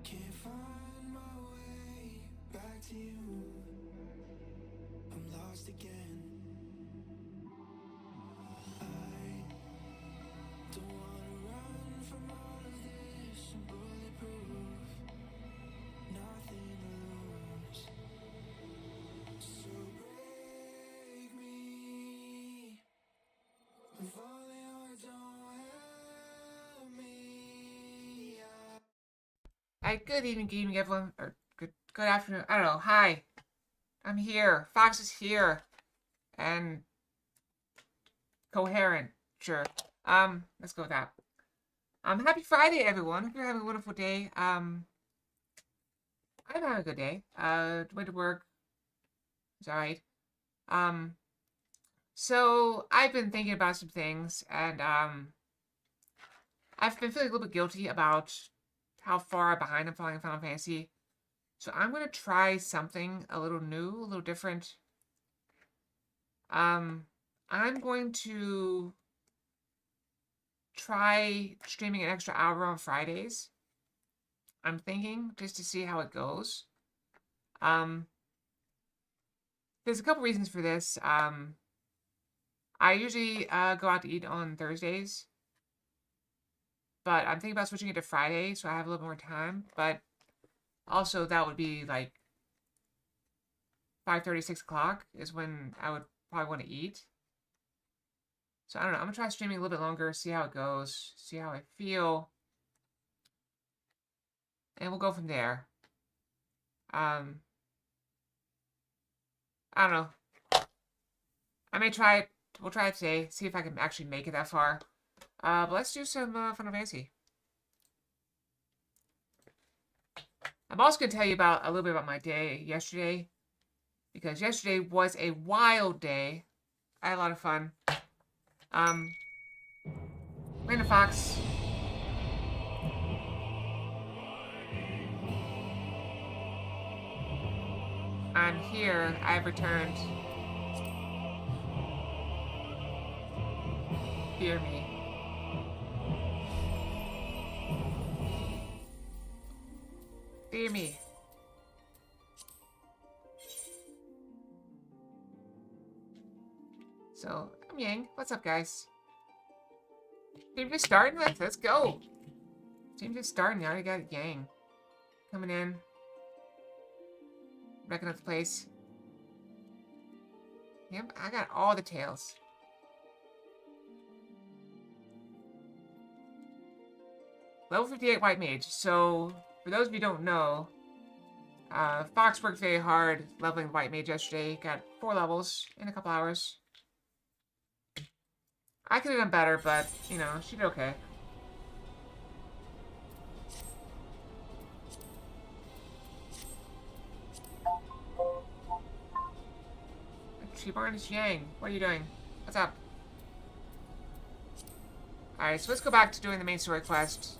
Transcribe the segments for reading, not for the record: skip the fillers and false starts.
Can't find my way back to you. I'm lost again. I don't wanna run from all of this. I'm bulletproof, nothing to lose. So break me. I'm falling hard, don't help me. Alright, good evening, everyone. Or good afternoon. I don't know. Hi. I'm here. Fox is here. And coherent. Sure. Let's go with that. Happy Friday, everyone. Hope you're having a wonderful day. I'm having a good day. Went to work. It's alright. So I've been thinking about some things, and I've been feeling a little bit guilty about how far behind I'm falling in Final Fantasy. So I'm going to try something a little new, a little different. I'm going to try streaming an extra hour on Fridays. I'm thinking, just to see how it goes. There's a couple reasons for this. I usually go out to eat on Thursdays. But I'm thinking about switching it to Friday, so I have a little more time. But also, that would be like 5:30, 6 o'clock is when I would probably want to eat. So I don't know. I'm going to try streaming a little bit longer, see how it goes, see how I feel. And we'll go from there. I don't know. I may try it. We'll try it today, see if I can actually make it that far. But let's do some Final Fantasy. I'm also going to tell you about a little bit about my day yesterday, because yesterday was a wild day. I had a lot of fun. Random Fox. I'm here. I've returned. Fear me. Fear me. So, I'm Yang. What's up, guys? Team just starting? Let's go. Team just starting. I already got Yang coming in. Wrecking up the place. Yep, I got all the tails. Level 58 White Mage. So, for those of you who don't know, Fox worked very hard leveling White Mage yesterday. Got 4 levels in a couple hours. I could have done better, but, you know, she did okay. Barnes Yang, what are you doing? What's up? Alright, so let's go back to doing the main story quest.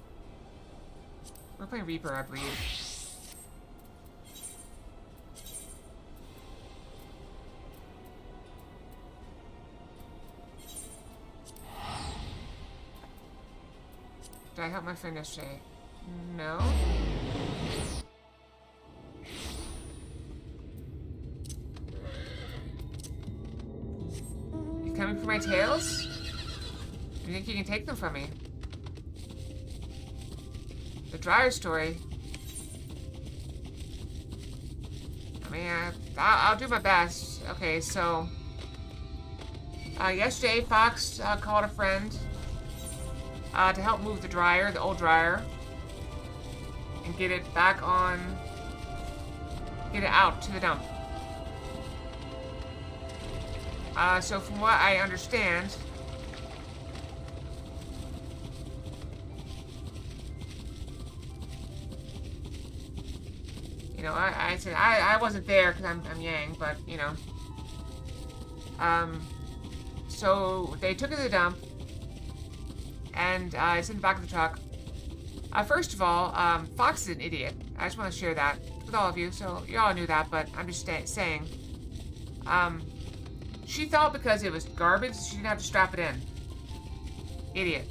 We're playing Reaper, I believe. Did I help my friend yesterday? No. Coming for my tails? You think you can take them from me? The dryer story. I mean, I'll do my best. Okay, so yesterday Fox called a friend to help move the dryer, the old dryer, and get it back on, get it out to the dump. So from what I understand, you know, I said I wasn't there because I'm Yang, but you know, so they took it to the dump, and it's in the back of the truck. First of all, Fox is an idiot. I just want to share that with all of you, so you all knew that, but I'm just saying, she thought because it was garbage, she didn't have to strap it in. Idiot.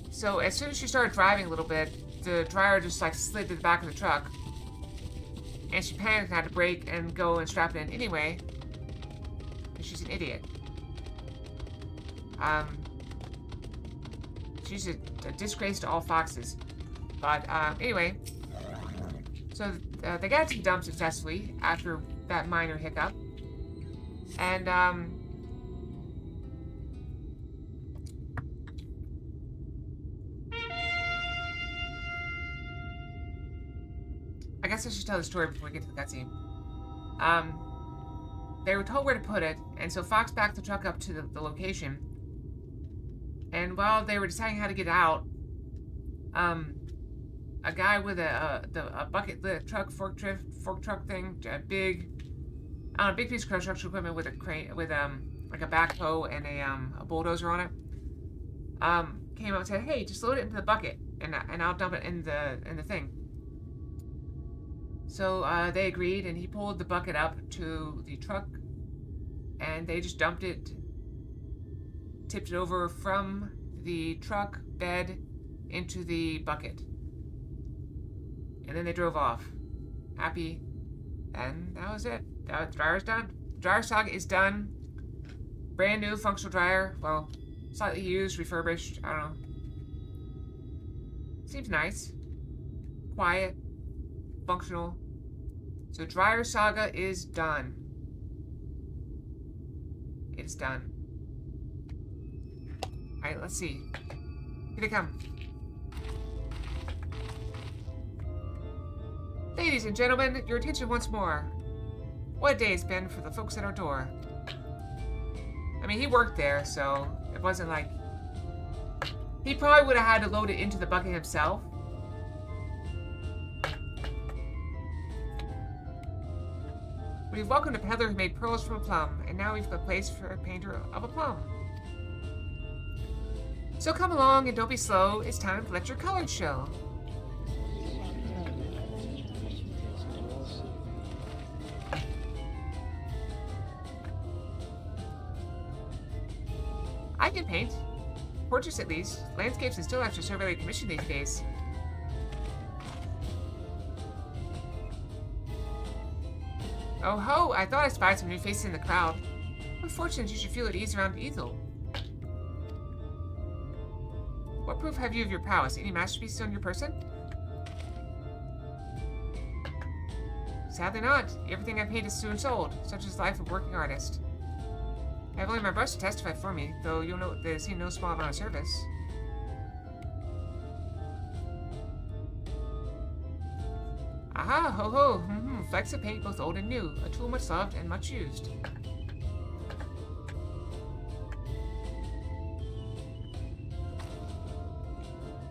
So as soon as she started driving a little bit, the dryer just like slid to the back of the truck. And she panicked and had to brake and go and strap it in anyway. Because she's an idiot. She's a disgrace to all foxes. But anyway. So they got to the dump successfully after that minor hiccup. And, I guess I should tell the story before we get to the cutscene. They were told where to put it, and so Fox backed the truck up to the location. And while they were deciding how to get out, a guy with a bucket lift truck, fork truck thing, a big piece of construction equipment with a crane, with like a backhoe and a bulldozer on it, came up and said, "Hey, just load it into the bucket, and I'll dump it in the thing." So they agreed, and he pulled the bucket up to the truck, and they just dumped it, tipped it over from the truck bed into the bucket, and then they drove off, happy, and that was it. The dryer's done. The dryer saga is done. Brand new functional dryer. Well, slightly used, refurbished. I don't know. Seems nice. Quiet. Functional. So dryer saga is done. It is done. Alright, let's see. Here they come. Ladies and gentlemen, your attention once more. What a day it's been for the folks at our door. I mean, he worked there, so it wasn't like... He probably would have had to load it into the bucket himself. We've welcomed a peddler who made pearls from a plum, and now we've got a place for a painter of a plum. So come along and don't be slow. It's time to let your colors show. I can paint. Portraits, at least. Landscapes and still lifes are so rarely commissioned these days. Oh ho! I thought I spied some new faces in the crowd. What fortunate you should feel at ease around Ethel. What proof have you of your prowess? Any masterpieces on your person? Sadly not. Everything I paint is soon sold. Such is the life of a working artist. I have only my brush to testify for me, though you'll note that I've seen no small amount of service. Aha! Ho ho! Flecks of paint, both old and new. A tool much loved and much used.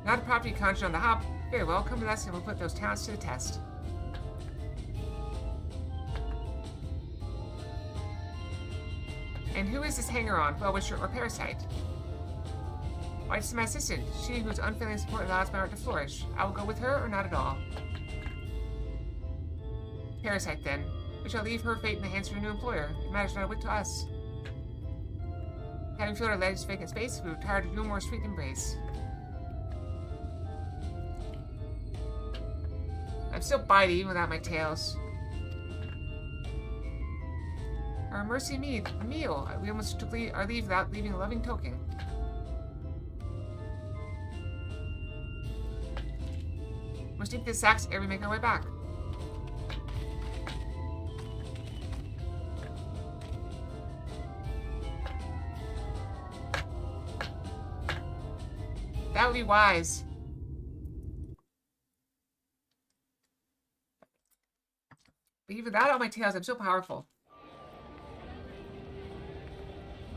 Not a property conjured on the hop. Very well, come with us and we'll put those talents to the test. And who is this hanger-on, well-wisher, or parasite? Why, this is my assistant, she whose unfailing support allows my art to flourish. I will go with her, or not at all. Parasite, then. We shall leave her fate in the hands of her new employer. It matters not a whit to us. Having filled our latest vacant space, we retire to no more sweet embrace. I'm still bitey even without my tails. Our mercy me, a meal. We almost took our leave without leaving a loving token. Must empty the sacks ere we make our way back. That would be wise. But even without all my tails, I'm so powerful.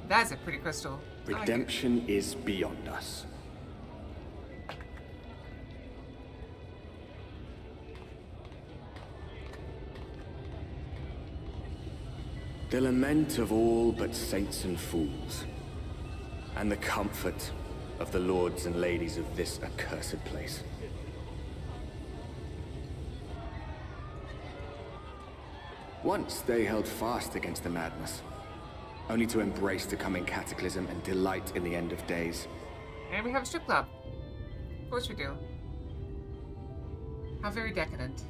That's a pretty crystal. Redemption is beyond us. The lament of all but saints and fools, and the comfort of the lords and ladies of this accursed place. Once they held fast against the madness, only to embrace the coming cataclysm and delight in the end of days. And we have a strip club. Of course we do. How very decadent.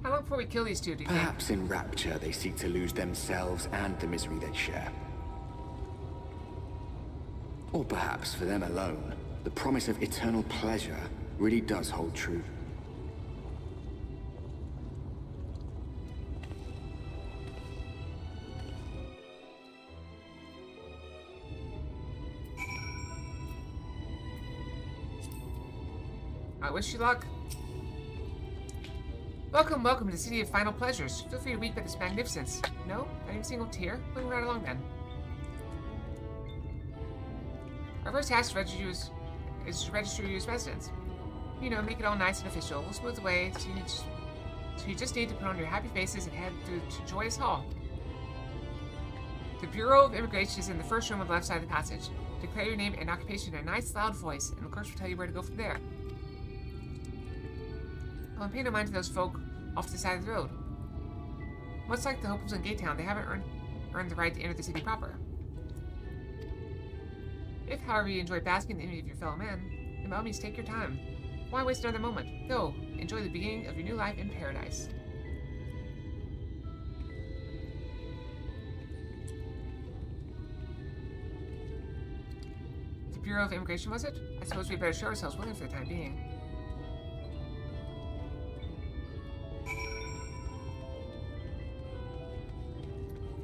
How long before we kill these two, do you think? Perhaps in rapture they seek to lose themselves and the misery they share. Or perhaps for them alone, the promise of eternal pleasure really does hold true. I wish you luck. Welcome, welcome to the city of final pleasures. Feel free to weep at this magnificence. No? Not even a single tear? Moving right along then. Our first task is to register you as residents. You know, make it all nice and official. We'll smooth the way, so you just need to put on your happy faces and head through to Joyous Hall. The Bureau of Immigration is in the first room on the left side of the passage. Declare your name and occupation in a nice, loud voice, and of course we'll tell you where to go from there. Well, pay no mind to those folk off to the side of the road. Much like the hopefuls in Gatetown, they haven't earned the right to enter the city proper. If, however, you enjoy basking in the image of your fellow man, then by all means take your time. Why waste another moment? Go, enjoy the beginning of your new life in paradise. The Bureau of Immigration, was it? I suppose we better show ourselves willing for the time being.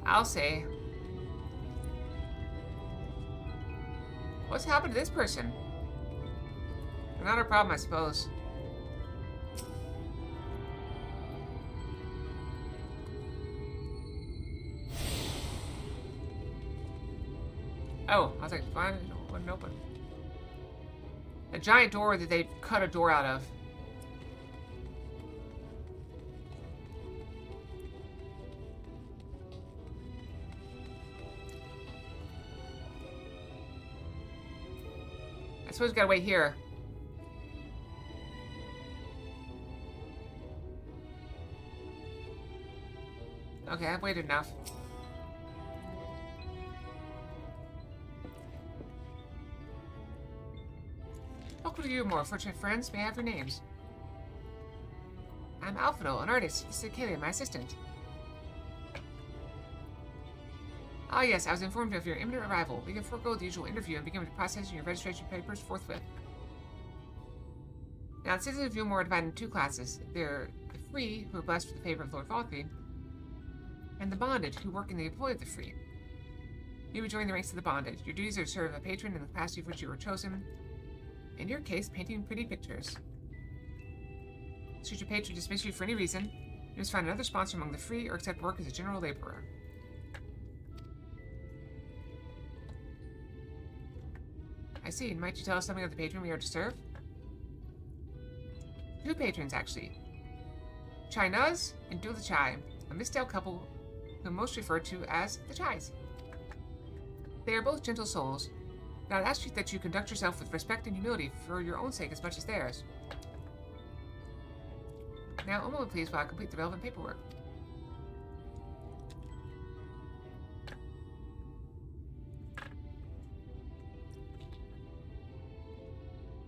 I'll say. What's happened to this person? Not our problem, I suppose. Oh, I was like, fine, it wouldn't open. A giant door that they've cut a door out of. I suppose we gotta wait here. Okay, I've waited enough. Welcome to you, more fortunate friends. May I have your names? I'm Alfredo, an artist. This is Kalia, my assistant. Ah, yes, I was informed of your imminent arrival. We can forego the usual interview and begin with processing your registration papers forthwith. Now, the citizens of Yulmore are divided into two classes. They're the free, who are blessed with the favor of Lord Falkby, and the bonded, who work in the employ of the free. You will join the ranks of the bonded. Your duties are to serve a patron in the capacity for which you were chosen. In your case, painting pretty pictures. Should your patron dismiss you for any reason, you must find another sponsor among the free or accept work as a general laborer. I see. Might you tell us something of the patron we are to serve? Two patrons, actually. Chai Nuz and Dula Chai, a misdale couple who most refer to as the Chais. They are both gentle souls, and I'd ask you that you conduct yourself with respect and humility for your own sake as much as theirs. Now, a moment please while I complete the relevant paperwork.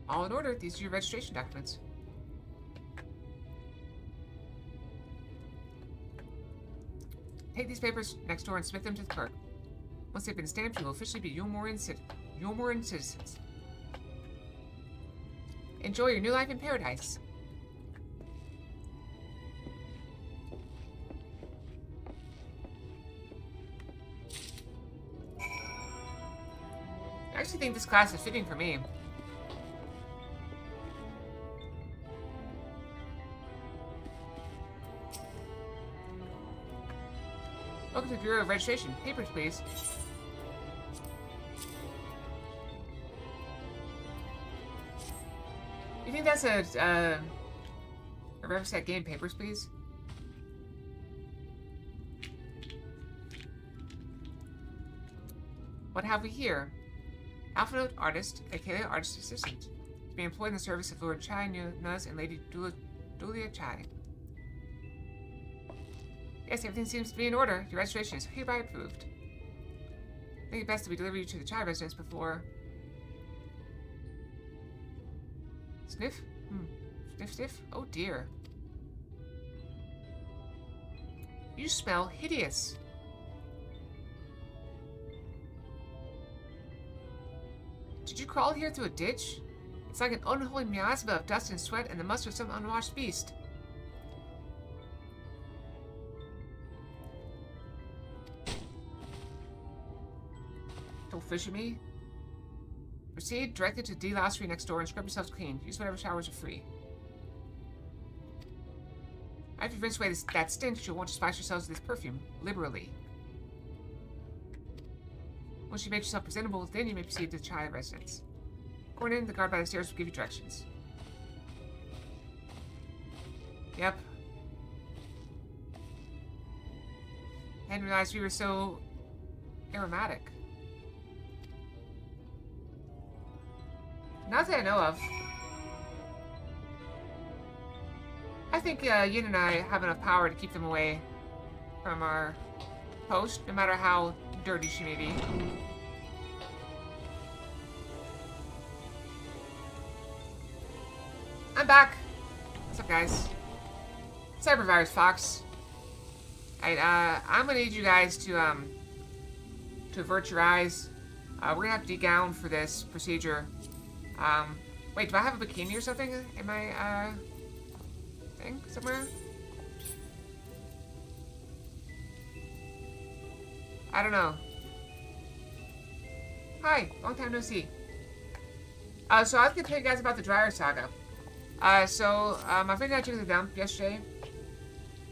All in order. These are your registration documents. Take these papers next door and submit them to the clerk. Once they've been stamped, you will officially be Yulmoran citizens. Enjoy your new life in paradise. I actually think this class is fitting for me. Welcome to the Bureau of Registration. Papers, please. You think that's a reverse set game? Papers, please. What have we here? Alpha artist, aka artist assistant, to be employed in the service of Lord Chai Nuz and Lady Dulia Chai. Yes, everything seems to be in order. Your registration is hereby approved. I think it best that we deliver you to the Chai residence before... Sniff? Sniff, sniff? Oh dear. You smell hideous. Did you crawl here through a ditch? It's like an unholy miasma of dust and sweat and the musk of some unwashed beast. Don't fish at me. Proceed directly to the D-Lassery next door and scrub yourselves clean. Use whatever showers are free. After you rinse away that stench, you'll want to spice yourselves with this perfume liberally. Once you make yourself presentable, then you may proceed to the Chai residence. Going in, the guard by the stairs will give you directions. Yep. I hadn't realized we were so aromatic. Not that I know of. I think Yin and I have enough power to keep them away from our post, no matter how dirty she may be. I'm back. What's up, guys? Cybervirus Fox. Alright, I'm gonna need you guys to avert your eyes. We're gonna have to degown for this procedure. Wait, do I have a bikini or something in my, thing somewhere? I don't know. Hi, long time no see. So I was gonna tell you guys about the Dryer Saga. My friend and I took the dump yesterday.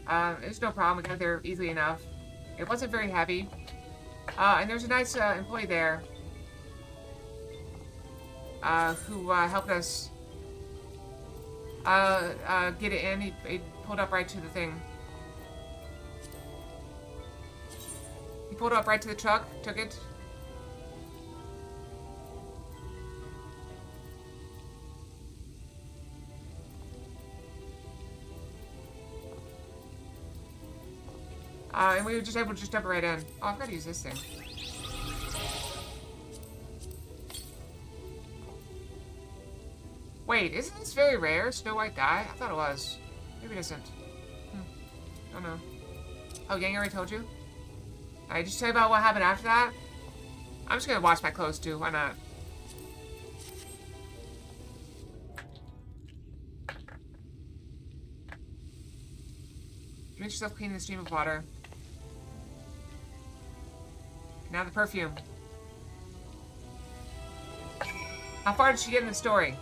It was no problem, we got there easily enough. It wasn't very heavy. And there was a nice, employee there. Who helped us get it in. He pulled up right to the thing. He pulled up right to the truck, took it. And we were just able to just dump it right in. Oh, I've got to use this thing. Wait, isn't this very rare? Snow White dye? I thought it was. Maybe it isn't. I don't know. Oh, Yang already told you? I just tell you about what happened after that? I'm just gonna wash my clothes too. Why not? Make yourself clean in the stream of water. Now the perfume. How far did she get in the story?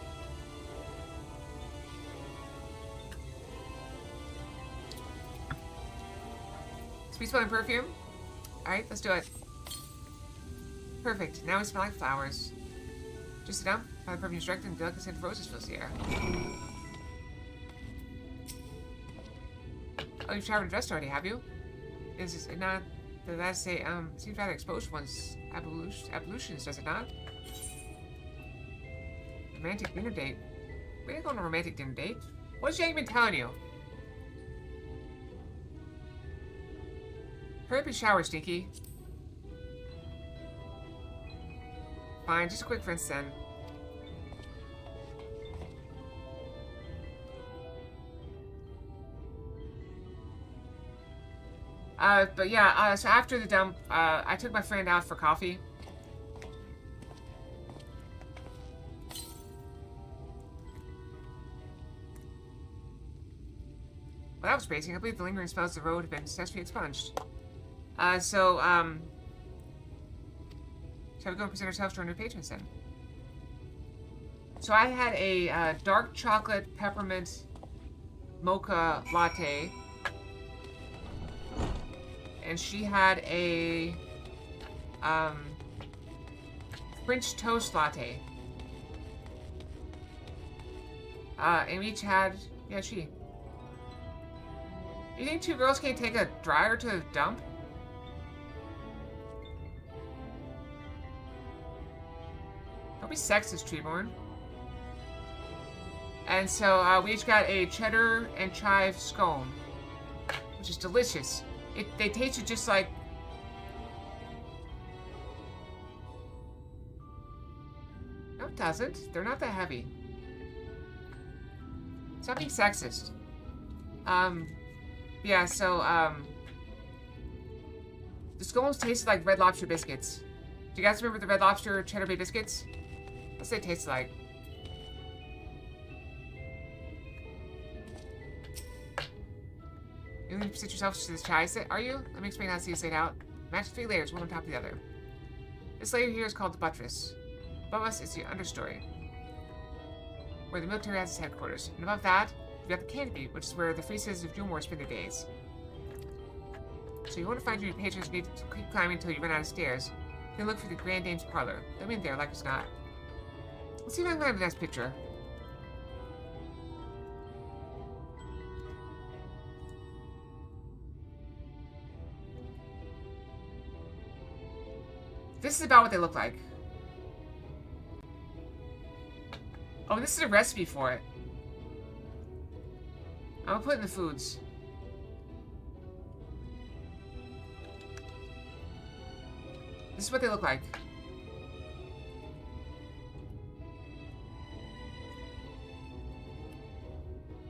Sweet smelling perfume? Alright, let's do it. Perfect. Now we smell like flowers. Just sit down. Find the perfume's direct and delicate scent of roses fills the air. Oh, you've showered and dressed already, have you? Is this not... Does that say, seems rather exposed for one's ablutions, does it not? Romantic dinner date. We didn't go on a romantic dinner date. What's Jake been telling you? Hurry up and shower, Stinky. Fine, just a quick rinse then. But yeah, so after the dump, I took my friend out for coffee. Well, that was bracing. I believe the lingering smells of the road have been successfully expunged. Shall we go and present ourselves to our new patrons then? So I had a dark chocolate peppermint mocha latte. And she had a French toast latte. And we each had, yeah, she. You think two girls can't take a dryer to the dump? Don't be sexist, Treeborn. And so we each got a cheddar and chive scone, which is delicious. They tasted just like... No, it doesn't. They're not that heavy. Stop being sexist. Yeah, so, the scones tasted like Red Lobster biscuits. Do you guys remember the Red Lobster Cheddar Bay biscuits? What's they taste like? You need to sit yourself to this chai set, are you? Let me explain how to see it laid out. Match 3 layers, one on top of the other. This layer here is called the buttress. Above us is the understory, where the military has its headquarters. And above that, you've got the canopy, which is where the free citizens of Jumor spend their days. So you want to find your patrons, you need to keep climbing until you run out of stairs. Then look for the Grand Dame's parlor. They'll be in there like it's not. Let's see if I can find the next picture. This is about what they look like. Oh, this is a recipe for it. I'm gonna put it in the foods. This is what they look like.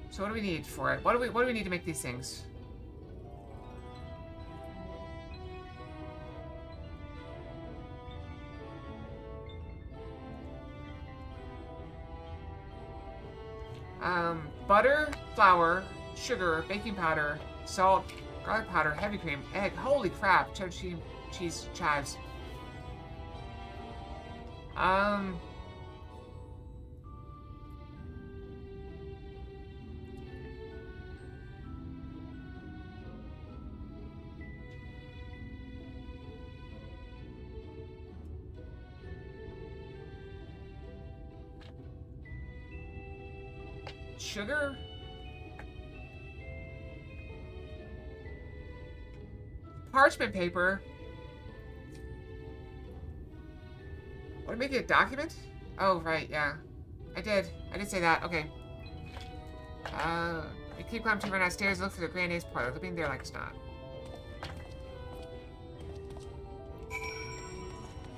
So what do we need for it? What do we need to make these things? Butter, flour, sugar, baking powder, salt, garlic powder, heavy cream, egg. Holy crap! Cheddar cheese chives. Sugar? Parchment paper? Want to make it a document? Oh, right, yeah. I did say that. Okay. You keep climbing to run downstairs, look for the Grand Ace parlor. They'll be in there like it's not.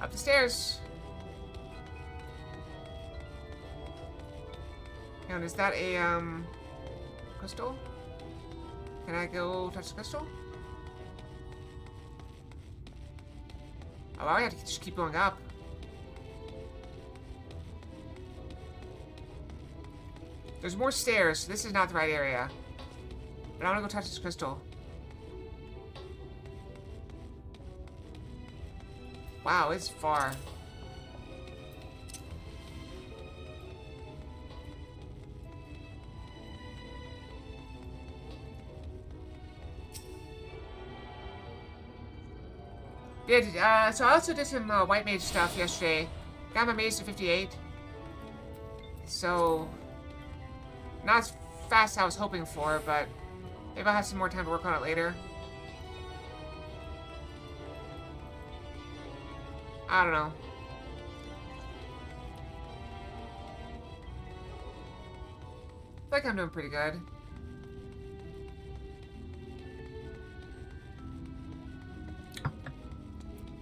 Up the stairs. And is that a, crystal? Can I go touch the crystal? Oh, I have to just keep going up. There's more stairs, so this is not the right area. But I want to go touch this crystal. Wow, it's far. Yeah, so I also did some white mage stuff yesterday. Got my mage to 58. So, not as fast as I was hoping for, but maybe I'll have some more time to work on it later. I don't know. I feel like I'm doing pretty good.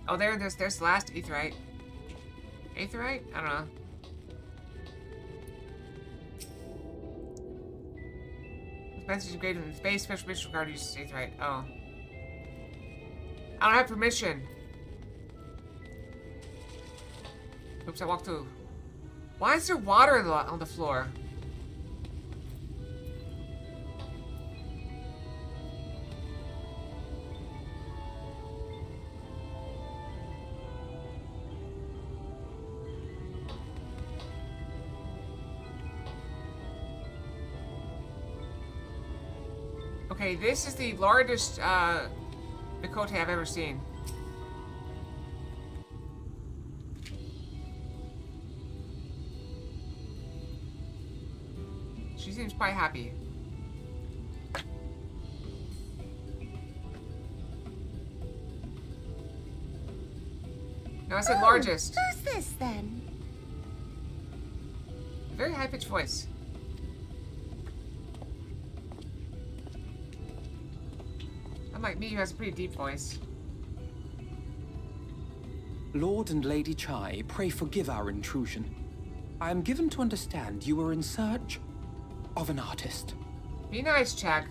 Oh, there's the last aetheryte. Aetheryte? I don't know. This message is greater than space. Special permission regard uses aetheryte. Oh. I don't have permission. Oops, I walked through. Why is there water on the floor? Okay, this is the largest Mikote I've ever seen. She seems quite happy. No, I said largest. Who's this then? A very high-pitched voice. Unlike me, who has a pretty deep voice. Lord and Lady Chai, pray forgive our intrusion. I am given to understand you were in search of an artist. Be nice, Chuck.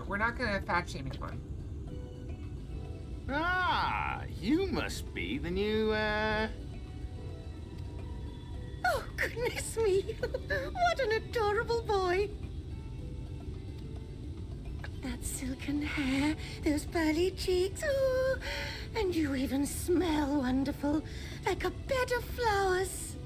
We're not gonna fat shame anyone. Ah, you must be the new, Oh, goodness me. What an adorable boy. That silken hair, those pearly cheeks, oh, and you even smell wonderful, like a bed of flowers.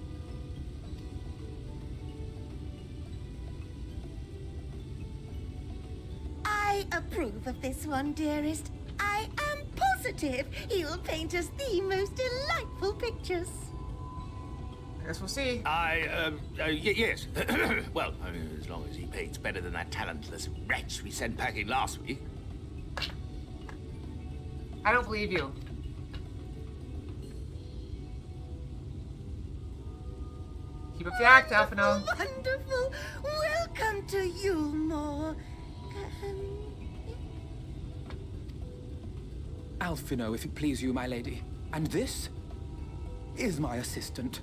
I approve of this one, dearest. I am positive he will paint us the most delightful pictures. I guess we'll see. Yes. Well, as long as he paints better than that talentless wretch we sent packing last week. I don't believe you. Keep up the act, Alphino. Wonderful. Welcome to Yulmore. Alphino, if it please you, my lady. And this is my assistant.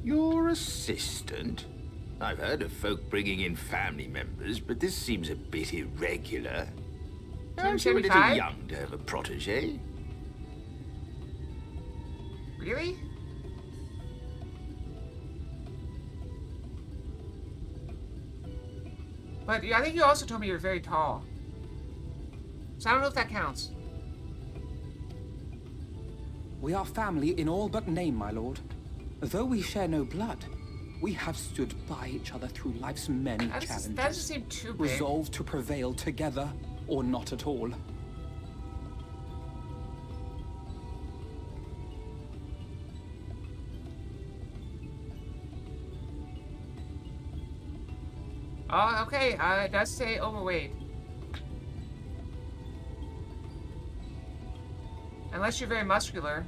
Your assistant? I've heard of folk bringing in family members, but this seems a bit irregular. Aren't you a little 1075? young to have a protege? Really? But I think you also told me you're very tall. So I don't know if that counts. We are family in all but name, my lord. Though we share no blood, we have stood by each other through life's many That challenges. doesn't seem too big. Resolved to prevail together or not at all. Oh, okay. It does say overweight. Unless you're very muscular.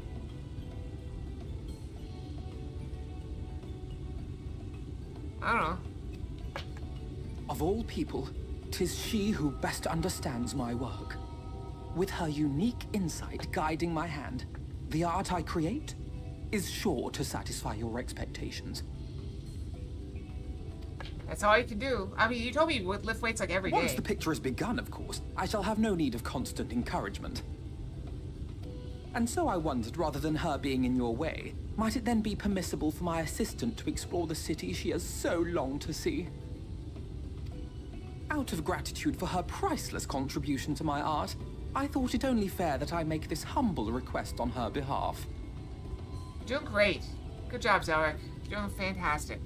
I don't know. Of all people, 'tis she who best understands my work. with her unique insight guiding my hand, the art I create is sure to satisfy your expectations. That's all you can do. I mean, you told me you would lift weights like every day. Once the picture has begun, of course, I shall have no need of constant encouragement. And so I wondered, rather than her being in your way, might it then be permissible for my assistant to explore the city she has so longed to see? Out of gratitude for her priceless contribution to my art, I thought it only fair that I make this humble request on her behalf. You're doing great. Good job, Zelric. You're doing fantastic.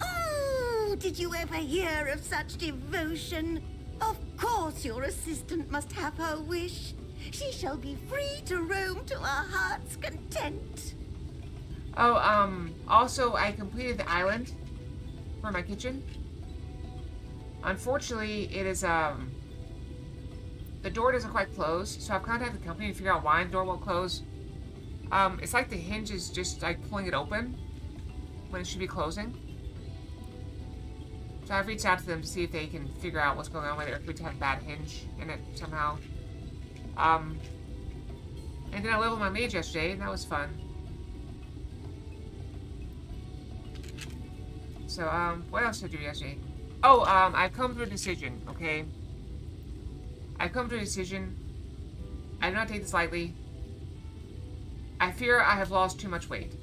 Oh, did you ever hear of such devotion? Of course your assistant must have her wish. She shall be free to roam to her heart's content. Oh, also, I completed the island for my kitchen. Unfortunately, it is, the door doesn't quite close, so I've contacted the company to figure out why the door won't close. It's like the hinge is just, like, pulling it open when it should be closing. So I've reached out to them to see if they can figure out what's going on with it, or if we have a bad hinge in it somehow. And then I leveled my mage yesterday, and that was fun. So, what else did I do yesterday? Oh, I've come to a decision, okay? I've come to a decision. I do not take this lightly. I fear I have lost too much weight.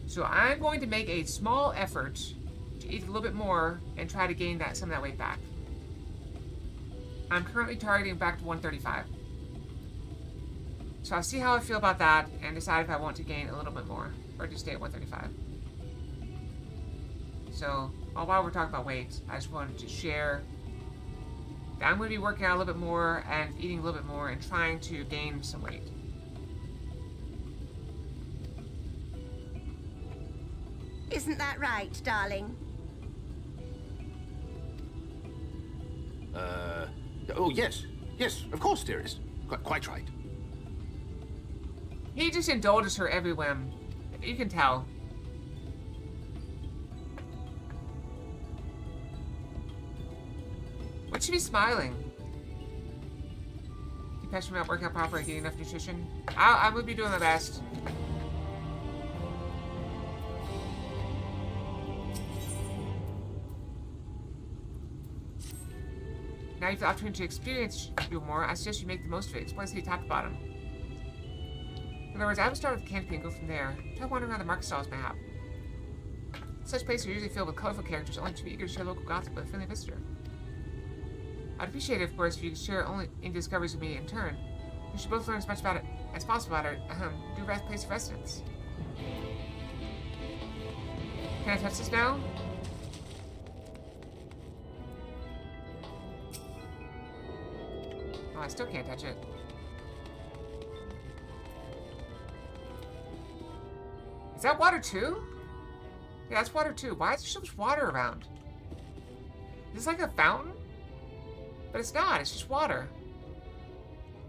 So I'm going to make a small effort to eat a little bit more and try to gain some of that weight back. I'm currently targeting back to 135. So I'll see how I feel about that and decide if I want to gain a little bit more or just stay at 135. So, while we're talking about weight, I just wanted to share that I'm going to be working out a little bit more and eating a little bit more and trying to gain some weight. Isn't that right, darling? Oh, yes. Yes, of course, dearest. Quite right. He just indulges her every whim. You can tell. Would she be smiling? You passionate about working out properly and getting enough nutrition? I would be doing my best. Now you have the opportunity to experience you more. I suggest you make the most of it. Explore the city top to bottom. In other words, I would start with the canopy and go from there. Try wandering around the market stalls map. Such places are usually filled with colorful characters only to be eager to share local gossip with a friendly visitor. I'd appreciate it, of course, if you could share only any discoveries with me in turn. We should both learn as much about it as possible about our new place of residence. Can I touch this now? Oh, I still can't touch it. Is that water too? Yeah, that's water too. Why is there so much water around? Is this like a fountain? But it's not, it's just water.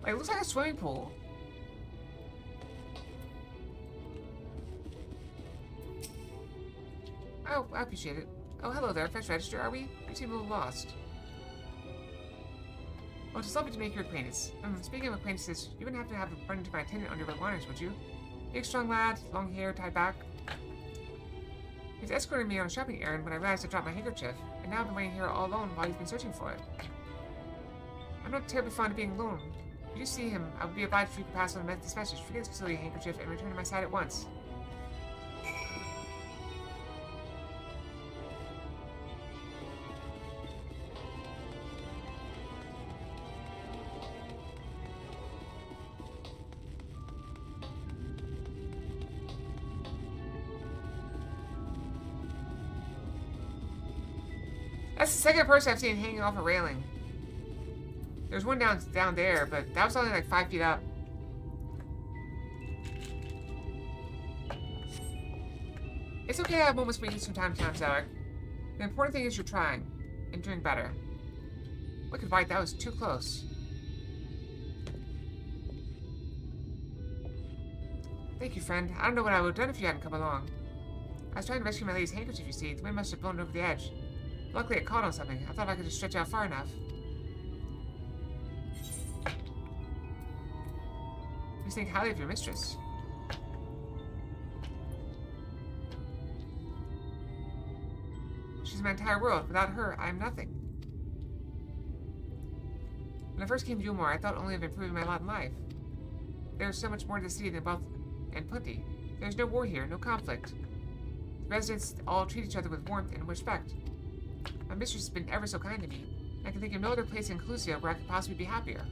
Like, it looks like a swimming pool. Oh, I appreciate it. Oh, hello there, Fetch Register, are we? You seem a little lost. Well, it's lovely to make your acquaintance. Speaking of acquaintances, you wouldn't have to have a run into my attendant on your way wanders, would you? Big, strong lad, long hair, tied back. He's escorting me on a shopping errand when I realized I dropped my handkerchief, and now I've been waiting here all alone while he's been searching for it. I'm not terribly fond of being alone. If you see him, I would be obliged if you could pass on this message. Forget this silly handkerchief and return to my side at once. That's the second person I've seen hanging off a railing. There's one down there, but that was only like 5 feet up. It's okay to have moments of weakness from time to time, Zelric. The important thing is you're trying and doing better. Look at White, that was too close. Thank you, friend. I don't know what I would have done if you hadn't come along. I was trying to rescue my lady's handkerchief, you see. The wind must have blown it over the edge. Luckily, it caught on something. I thought I could just stretch out far enough. You think highly of your mistress. She's my entire world. Without her, I am nothing. When I first came to Yulmore, I thought only of improving my lot in life. There is so much more to the city than wealth and plenty. There's no war here, no conflict. The residents all treat each other with warmth and respect. My mistress has been ever so kind to me. I can think of no other place in Clusia where I could possibly be happier.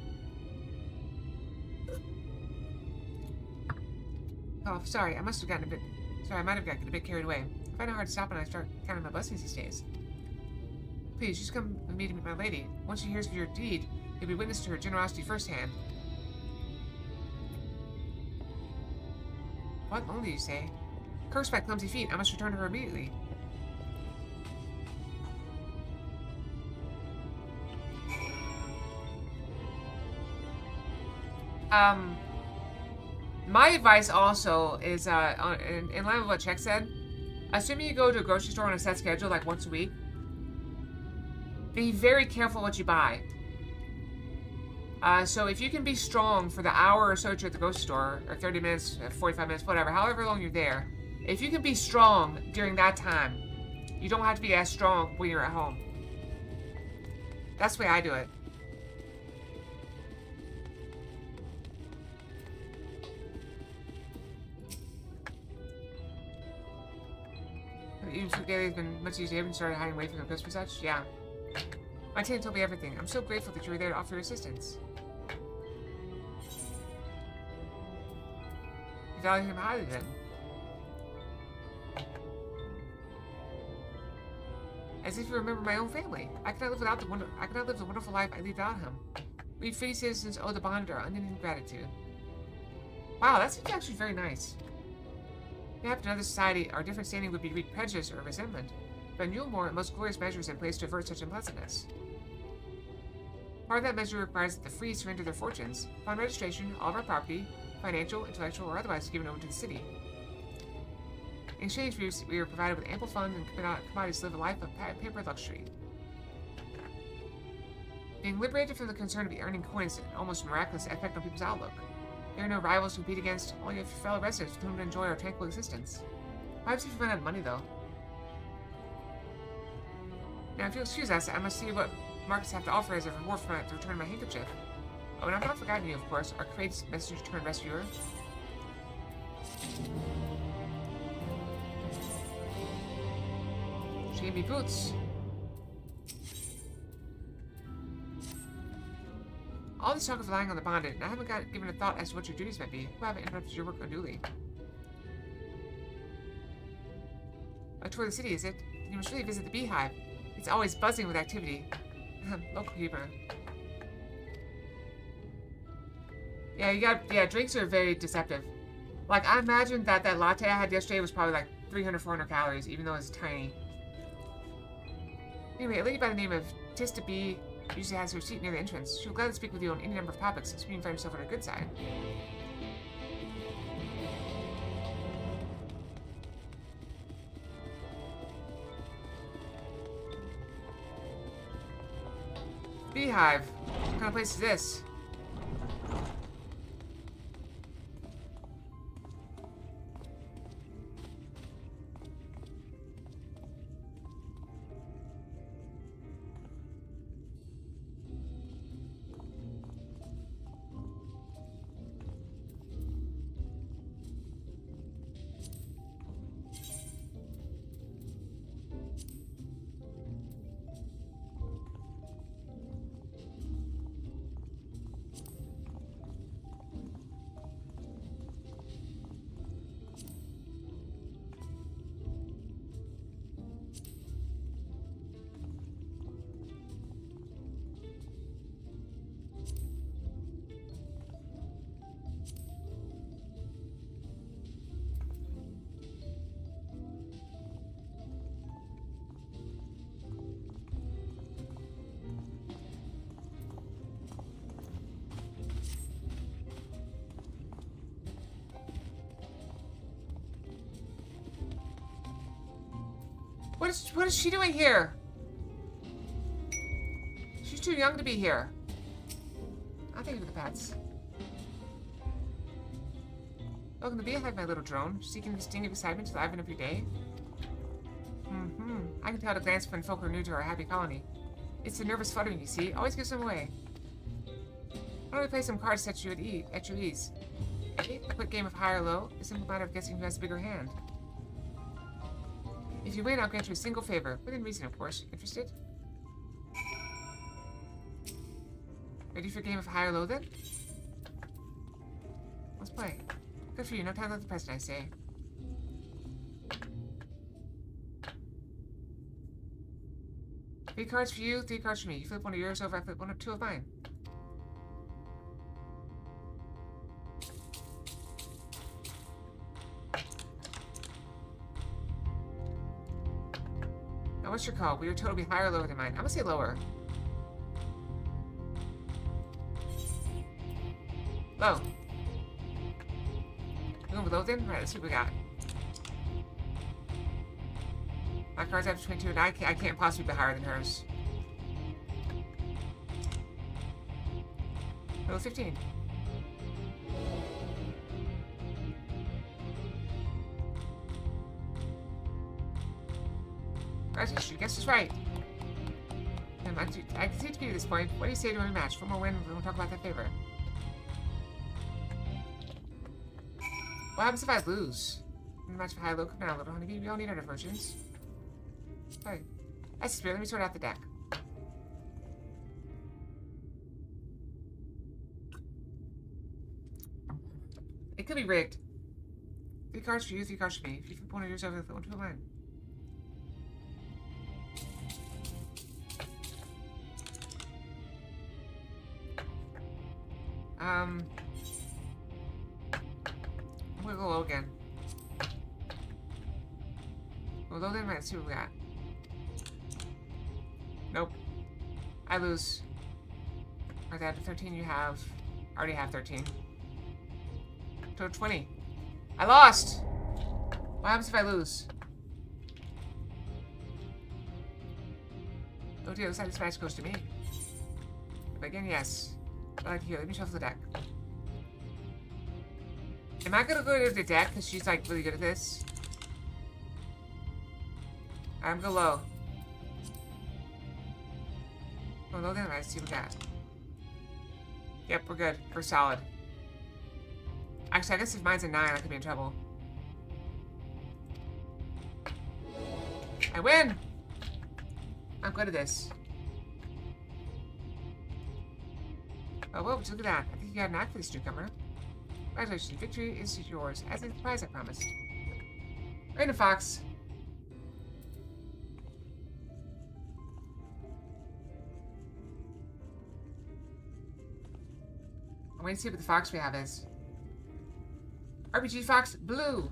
Oh, sorry, I might have gotten a bit carried away. I find it hard to stop when I start counting my blessings these days. Please, just come with me to meet my lady. Once she hears of your deed, you'll be witness to her generosity firsthand. What only, you say? Cursed by clumsy feet, I must return to her immediately. My advice also is, in line with what Czech said, assuming you go to a grocery store on a set schedule, like once a week, be very careful what you buy. So if you can be strong for the hour or so you're at the grocery store, or 30 minutes, 45 minutes, whatever, however long you're there, if you can be strong during that time, you don't have to be as strong when you're at home. That's the way I do it. Even so, Gailey's been much easier and started hiding away from the ghost and such. Yeah. My team told me everything. I'm so grateful that you were there to offer your assistance. You value him highly, then. As if you remember my own family. I cannot live the wonderful life I lead without him. We free citizens owe the bond our unending gratitude. Wow, that's actually very nice. Perhaps in another society, our different standing would be read prejudice or resentment, but in Yulmore, a most glorious measure is in place to avert such unpleasantness. Part of that measure requires that the free surrender their fortunes. Upon registration, all of our property, financial, intellectual, or otherwise, is given over to the city. In exchange, we are provided with ample funds and commodities to live a life of paper luxury. Being liberated from the concern of earning coins is an almost miraculous effect on people's outlook. There are no rivals to compete against, only your fellow residents with whom to enjoy our tranquil existence. Perhaps if you run out of money, though. Now, if you'll excuse us, I must see what markets have to offer as a reward for the return of my handkerchief. Oh, and I've not forgotten you, of course, our courageous messenger turned rescuer. She gave me boots. All this talk of relying on the bonded, and I haven't given a thought as to what your duties might be. Who haven't interrupted your work unduly? A tour of the city, is it? You must really visit the beehive. It's always buzzing with activity. Local humor. Yeah, drinks are very deceptive. Like, I imagine that latte I had yesterday was probably like 300, 400 calories, even though it's tiny. Anyway, a lady by the name of Tista B usually has her seat near the entrance. She will gladly speak with you on any number of topics, so you can find yourself on her good side. Beehive. What kind of place is this? What is she doing here? She's too young to be here. I'll thank you for the pets. Welcome to Beehive, my little drone. Seeking the sting of excitement to liven up your day? I can tell at a glance when folk are new to our happy colony. It's the nervous fluttering, you see. Always gives them away. Why don't we play some cards to set you at your ease? A quick game of high or low, a simple matter of guessing who has the bigger hand. If you win, I'll grant you a single favor. Within reason, of course. Interested? Ready for a game of high or low, then? Let's play. Good for you. No time like the present, I say. Three cards for you, 3 cards for me. You flip one of yours over, I flip two of mine. Now, what's your call? Will your total be higher or lower than mine? I'm gonna say lower. Low. You going below then? Alright, let's see what we got. My card's after 22 and I can't possibly be higher than hers. Total 15. Right, you guess it's right. I can see to be at this point. What do you say to a rematch? One more win, we'll talk about that favor. What happens if I lose? Match for high low. Come down a little, honeybee. We all need our diversions. Alright. That's spirit. Let me sort out the deck. It could be rigged. 3 cards for you, 3 cards for me. If you flip one of yours over, flip one to a line. I'm gonna go low again. Go low then, right, see what we got. Nope. I lose. Right, that 13 you have. I already have 13. Total 20. I lost! What happens if I lose? Oh dear, looks like this match goes to me. But again, yes. But here, let me shuffle the deck. Am I gonna go to the deck because she's like really good at this? I'm gonna go low. Go low then, let's see what we got. Yep, we're good. We're solid. Actually, I guess if mine's a 9, I could be in trouble. I win! I'm good at this. Oh, whoa, look at that. I think you got an knack for this newcomer. Congratulations, victory is yours, as is the prize I promised. Random Fox. I'm waiting to see what the fox we have is. RPG Fox Blue.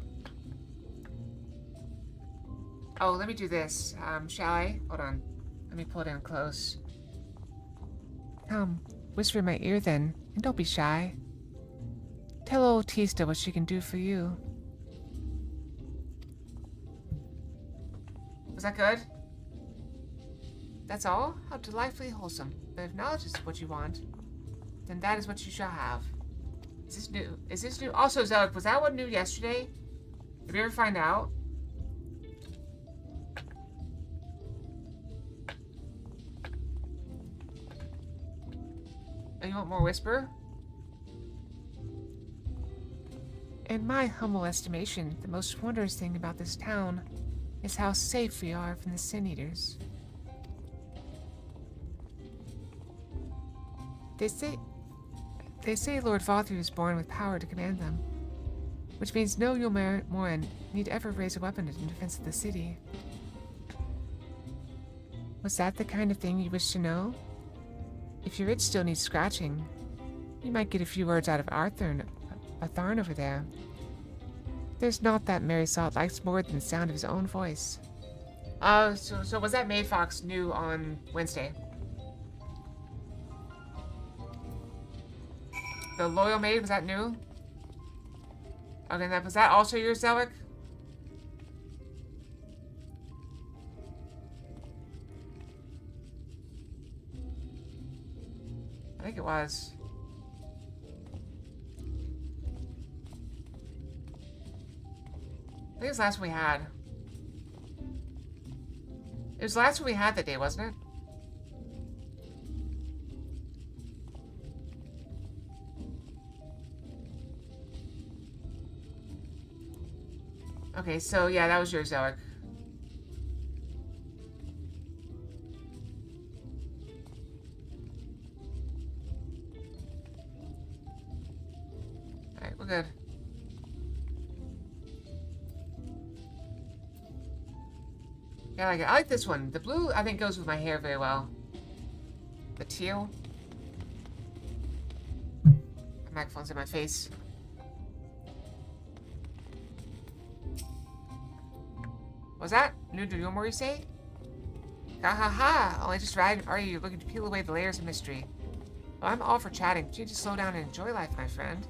Oh, let me do this. Shall I? Hold on. Let me pull it in close. Come, whisper in my ear then, and don't be shy. Tell old Tista what she can do for you. Was that good? That's all? How delightfully wholesome. But if knowledge is what you want, then that is what you shall have. Is this new? Is this new? Also, Zealot, was that one new yesterday? Did we ever find out? Oh, you want more whisper? In my humble estimation, the most wondrous thing about this town is how safe we are from the Sin Eaters. They say Lord Vathu is born with power to command them, which means no Yulmaran need ever raise a weapon in defense of the city. Was that the kind of thing you wish to know? If your itch still needs scratching, you might get a few words out of Atharn over there. There's not that Mary Salt likes more than the sound of his own voice. So was that Maid Fox new on Wednesday? The Loyal Maid, was that new? Okay, was that also your Zelik? think it was. I think it was the last one we had. It was the last one we had that day, wasn't it? Okay, so yeah, that was your Zoic. Alright, we're good. Yeah, I like it. I like this one. The blue, I think, goes with my hair very well. The teal. My microphone's in my face. Was that? New to you, you say? Ha ha ha! Only just right. Are you looking to peel away the layers of mystery? Well, I'm all for chatting, but you just slow down and enjoy life, my friend.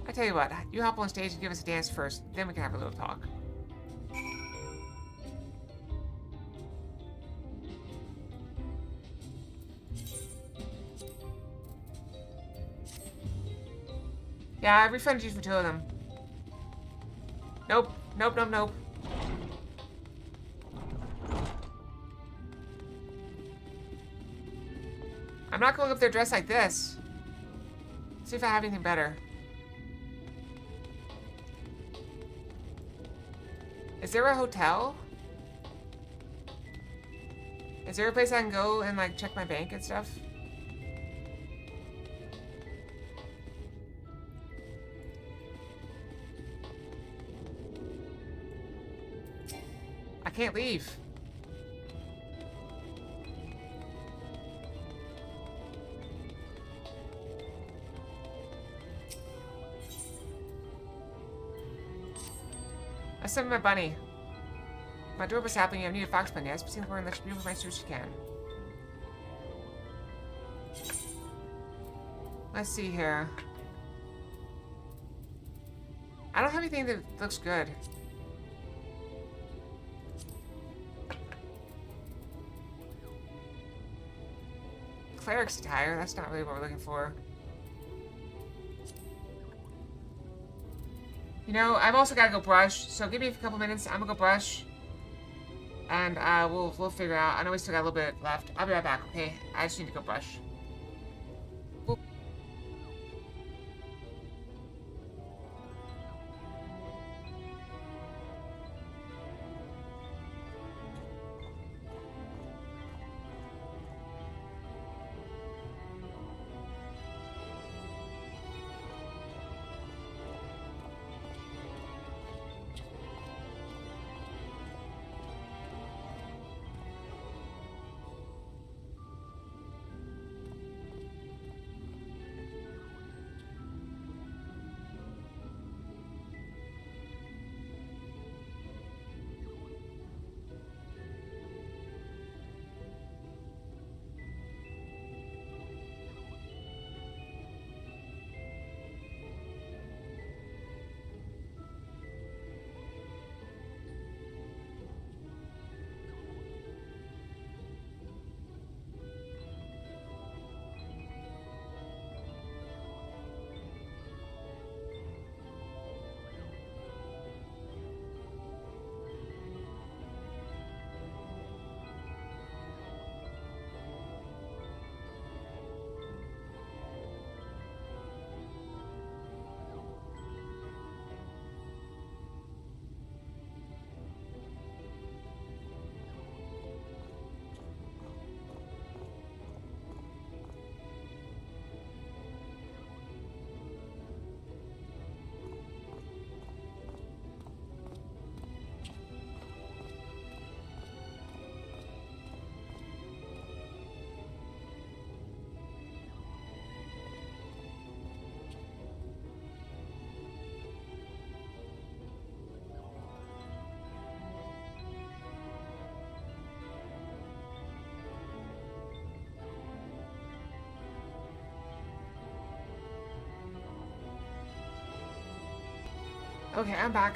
I tell you what, you hop on stage and give us a dance first, then we can have a little talk. Yeah, I refunded you for 2 of them. Nope. Nope, nope, nope. I'm not going up there dressed like this. See if I have anything better. Is there a hotel? Is there a place I can go and like check my bank and stuff? I can't leave. I sent my bunny. My door was happening. I need a fox bunny. I was seeing her and let you my sushi can. Let's see here. I don't have anything that looks good. Cleric's attire. That's not really what we're looking for. You know, I've also got to go brush, so give me a couple minutes. I'm gonna go brush, and we'll figure out. I know we still got a little bit left. I'll be right back. Okay, I just need to go brush. Boop. Okay, I'm back.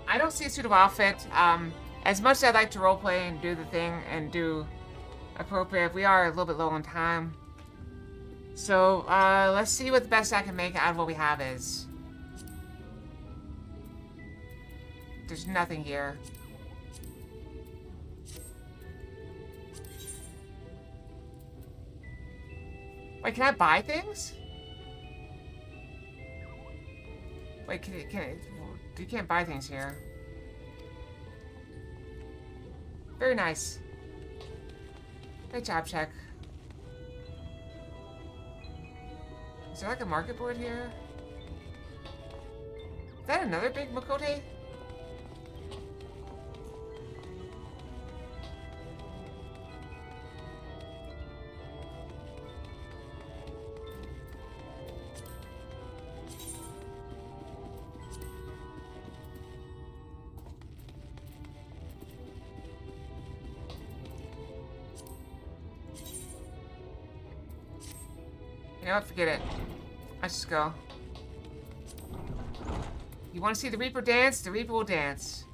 I don't see a suitable outfit. As much as I'd like to roleplay and do the thing and do appropriate. We are a little bit low on time. So, let's see what the best I can make out of what we have is. There's nothing here. Wait, can I buy things? Wait, you can't buy things here. Very nice. Great job, check. Is there like a market board here? Is that another big Makote? You know what? Forget it. Let's just go. You want to see the Reaper dance? The Reaper will dance.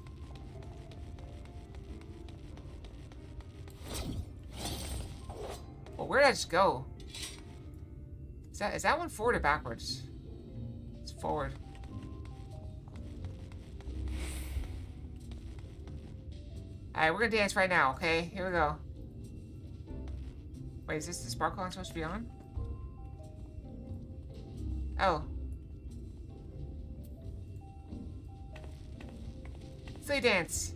Well, where did I just go? Is that one forward or backwards? It's forward. Alright, we're gonna dance right now, okay? Here we go. Wait, is this the sparkle I'm supposed to be on? Oh. Silly dance.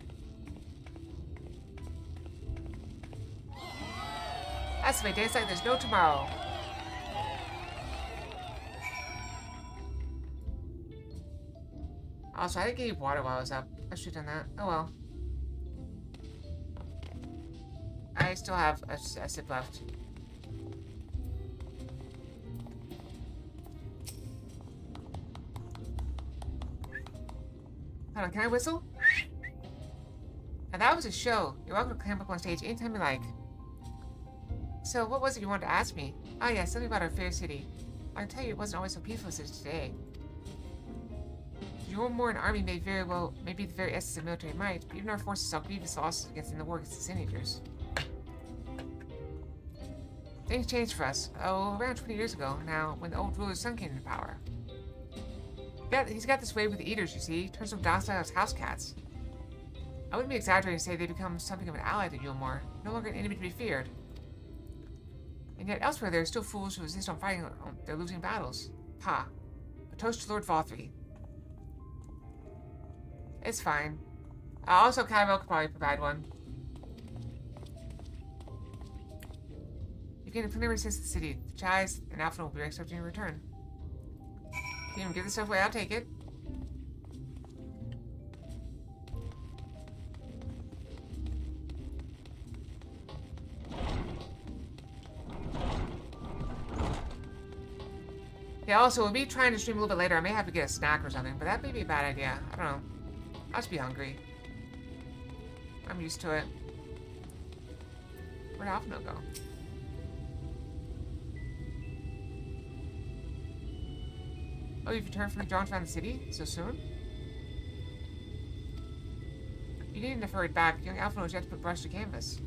That's the way dance like there's no tomorrow. Also, I didn't get any water while I was up. I should have done that. Oh well. I still have a sip left. Hold on, can I whistle? Now that was a show. You're welcome to climb up on stage anytime you like. So, what was it you wanted to ask me? Oh yeah, something about our fair city. I can tell you it wasn't always so peaceful as it is today. Your more an army may very well be the very essence of military might, but even our forces saw grievous losses against in the war against the Sin Eaters. Things changed for us, around 20 years ago now, when the old ruler's son came into power. He's got this way with the Eaters, you see. Turns them docile as house cats. I wouldn't be exaggerating to say they become something of an ally to Yulmore, no longer an enemy to be feared. And yet elsewhere there are still fools who insist on fighting their losing battles. Ha. A toast to Lord Valthree. It's fine. Also, Kyle could probably provide one. You gain a preliminary sense of the city. The Chais and Alpha will be expecting your return. You can give this stuff away, I'll take it. Yeah, also, with me trying to stream a little bit later, I may have to get a snack or something, but that may be a bad idea. I don't know. I'll just be hungry. I'm used to it. Where'd Alphino go? Oh, you've returned from the jaunt around the city? So soon? You needn't have hurried back. Young Alphino has yet to put brush to canvas.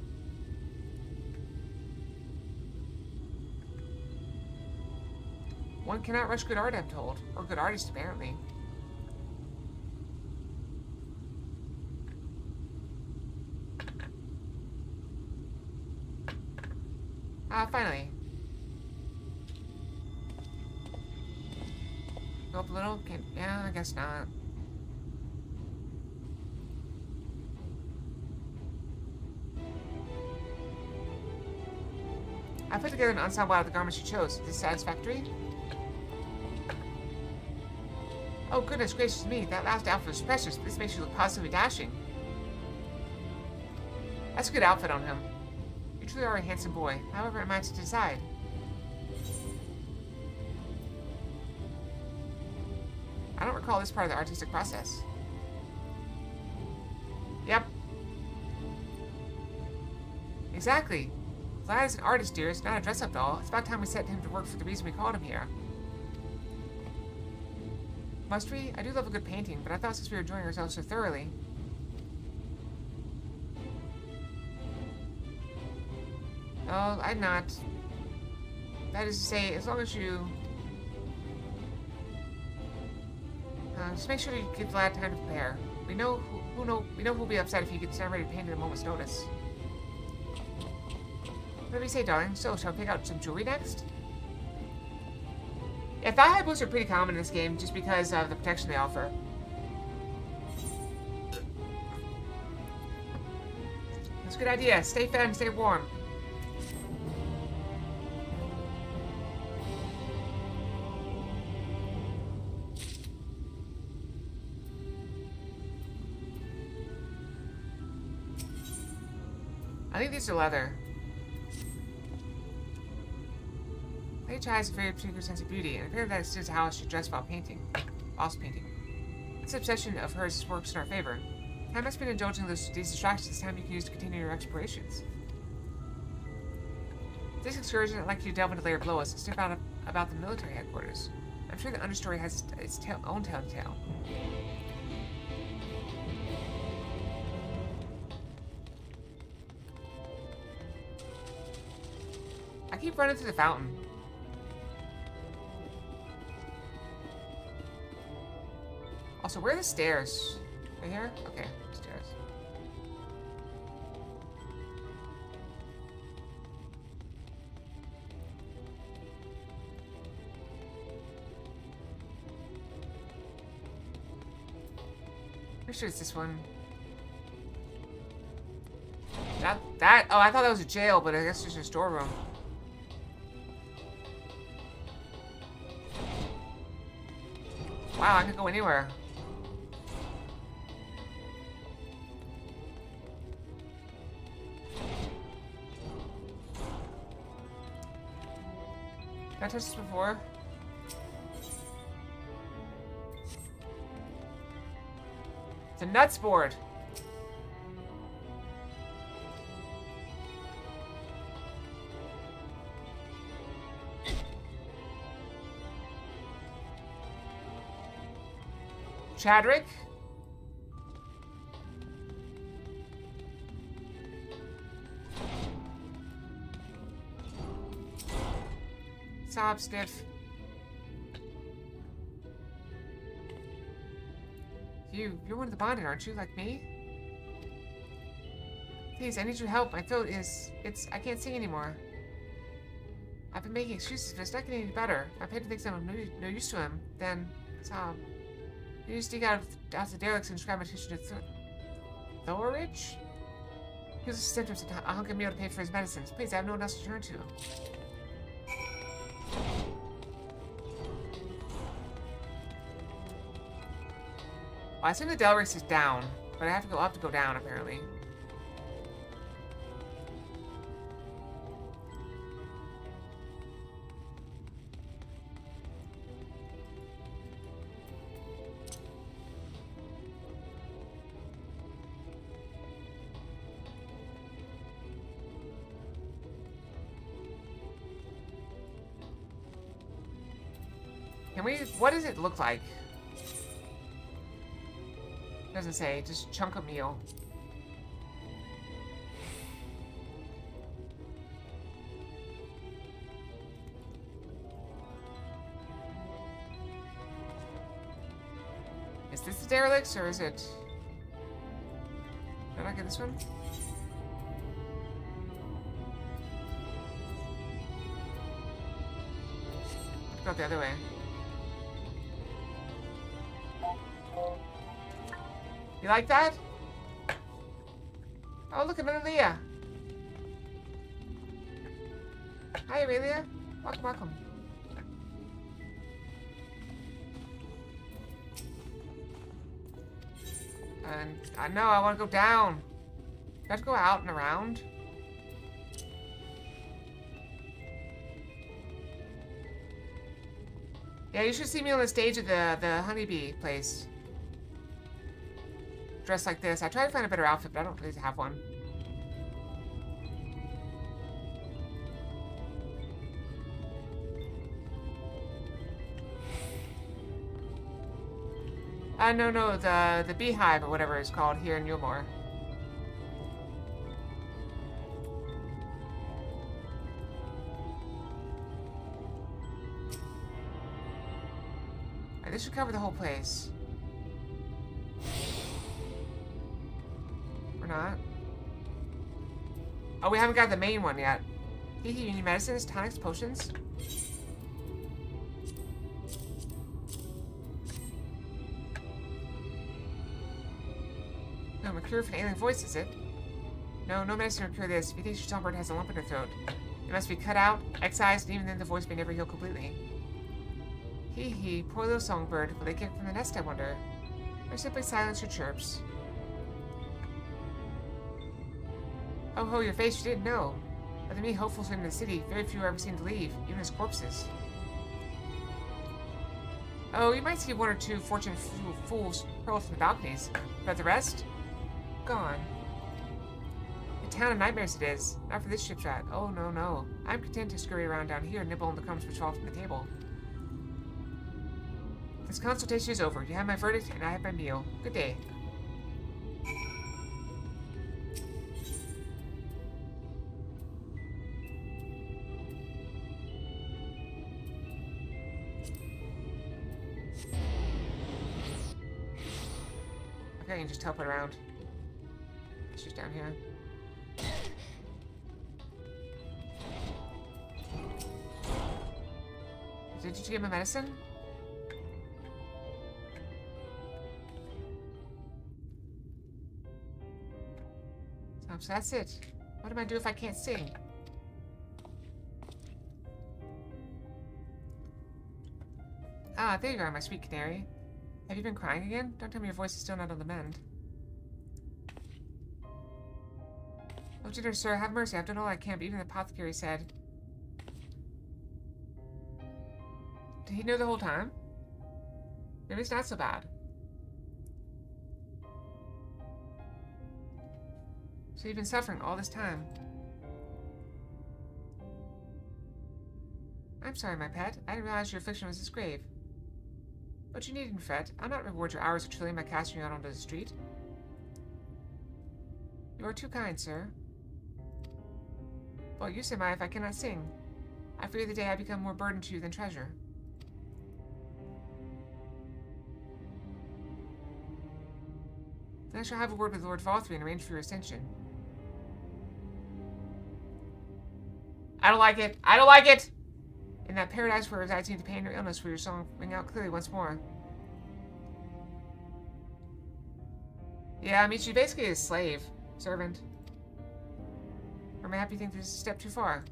One cannot rush good art, I'm told. Or good artists, apparently. Finally. Go up a little? Yeah, I guess not. I put together an ensemble out of the garments you chose. Is this satisfactory? Oh, goodness gracious me. That last outfit was precious. This makes you look positively dashing. That's a good outfit on him. You truly are a handsome boy. However, am I to decide? I don't recall this part of the artistic process. Yep. Exactly. Vlad is an artist, dearest, not a dress-up doll. It's about time we set him to work for the reason we called him here. Must we? I do love a good painting, but I thought since we were enjoying ourselves so thoroughly... No, I'm not. That is to say, as long as you... just make sure you give the lad time to prepare. We know who'll be upset if he gets ready to paint at a moment's notice. What do you say, darling? So, shall we pick out some jewelry next? Yeah, thigh high boots are pretty common in this game just because of the protection they offer. That's a good idea. Stay fed and stay warm. I think these are leather. Lady Chai has a very particular sense of beauty, and apparently that is how she dressed while painting. Whilst painting. This obsession of hers works in our favor. Time has been indulging these distractions. Time you can use to continue your explorations. This excursion, I'd like you to delve into layer below us and sniff out about the military headquarters. I'm sure the understory has its own tale to tell. I keep running through the fountain. Also, where are the stairs? Right here? Okay, stairs. Pretty sure it's this one. Oh, I thought that was a jail, but I guess it's just a storeroom. Wow, I could go anywhere. Did I touch this before? It's a nuts board. Chadrick? Sob stiff. You're one of the bonded, aren't you? Like me? Please, I need your help. My throat is... I can't sing anymore. I've been making excuses, but it's not getting any better. If I thinks I'm no use to him, then... Sob. You just dig out the derelicts and describe my attention to Thorridge? He was symptoms of a hunk of meal to pay for his medicines. Please, I have no one else to turn to. Well, I assume the derelicts is down, but I have to go up to go down, apparently. What does it look like? Doesn't say, just chunk of meal. Is this the derelicts or is it... Did I not get this one? Let's go the other way. You like that? Oh, look at Aurelia. Hi, Aurelia. Welcome, welcome. And I know I want to go down. Do I have to go out and around? Yeah, you should see me on the stage of the honeybee place. Dressed like this. I try to find a better outfit, but I don't really have one. No, the beehive or whatever it's called here in Yulmore. This should cover the whole place. Or not. Oh, we haven't got the main one yet. Hee, you need medicines, tonics, potions? No, I'm a cure for an alien voice, is it? No, no medicine will cure this. If you think your songbird has a lump in her throat, it must be cut out, excised, and even then the voice may never heal completely. Hee, poor little songbird. Will they kick from the nest, I wonder? Or simply silence your chirps? Oh ho, your face, you didn't know. Other than me, hopefuls in the city, very few are ever seen to leave, even as corpses. Oh, you might see one or two fortune fools hurled from the balconies, but the rest? Gone. A town of nightmares it is. Not for this ship's rat. Oh, no, no. I'm content to scurry around down here and nibble on the crumbs which fall from the table. This consultation is over. You have my verdict, and I have my meal. Good day. Okay, I can just teleport around. She's down here. Did you get my medicine? So that's it. What am I do if I can't sing? Ah, there you are, my sweet canary. Have you been crying again? Don't tell me your voice is still not on the mend. Oh, dear sir, have mercy. I've done all I can, but even the apothecary said... Did he know the whole time? Maybe it's not so bad. So you've been suffering all this time. I'm sorry, my pet. I didn't realize your affliction was this grave. But you needn't fret. I'll not reward your hours of trilling by casting you out onto the street. You are too kind, sir. Well, use am I if I cannot sing. I fear the day I become more burden to you than treasure. Then I shall have a word with Lord Valthree and arrange for your ascension. I don't like it. I don't like it! In that paradise where resides neither pain or illness, will your song ring out clearly once more. Yeah, I mean, she's basically a slave. Servant. Or maybe you think this is a step too far?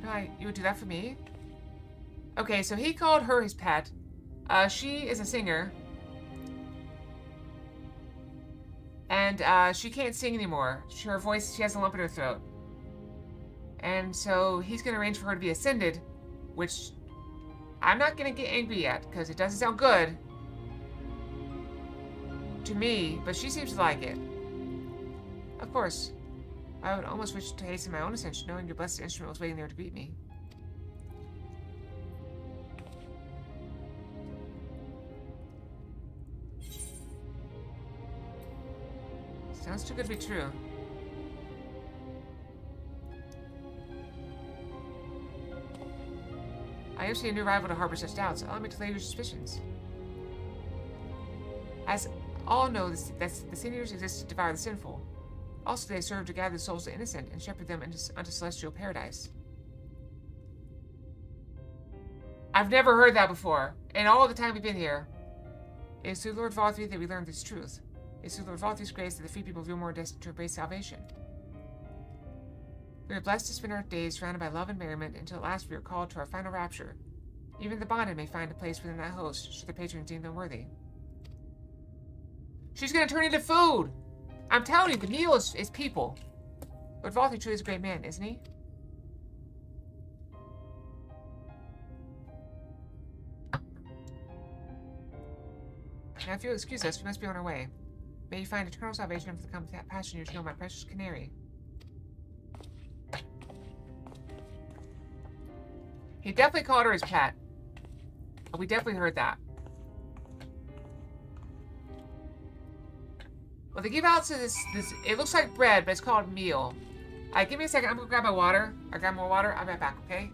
No, you would do that for me? Okay, so he called her his pet. She is a singer. And, she can't sing anymore. Her voice, she has a lump in her throat. And so he's going to arrange for her to be ascended, which I'm not going to get angry yet, because it doesn't sound good to me, but she seems to like it. Of course, I would almost wish to hasten my own ascension, knowing your blessed instrument was waiting there to greet me. Sounds too good to be true. I have seen a new arrival to harbor such doubts. Allow me to lay your suspicions. As all know, the sinners exist to devour the sinful. Also, they serve to gather the souls of the innocent and shepherd them unto celestial paradise. I've never heard that before. In all the time we've been here. It is through Lord Valthree that we learned this truth. It is through Lord Valthree's grace that the free people of Vilmore are destined to embrace salvation. We are blessed to spend our days surrounded by love and merriment until at last we are called to our final rapture. Even the bonded may find a place within that host, should their patrons deem them worthy. She's gonna turn into food! I'm telling you, the meal is people. Lord Valthree truly is a great man, isn't he? Now, if you'll excuse us, we must be on our way. May you find eternal salvation for the compassion you show my precious canary. He definitely called her his pet. Oh, we definitely heard that. Well, they give out to this, it looks like bread, but it's called meal. Alright, give me a second. I'm gonna grab my water. I grab more water. I'll be right back, okay?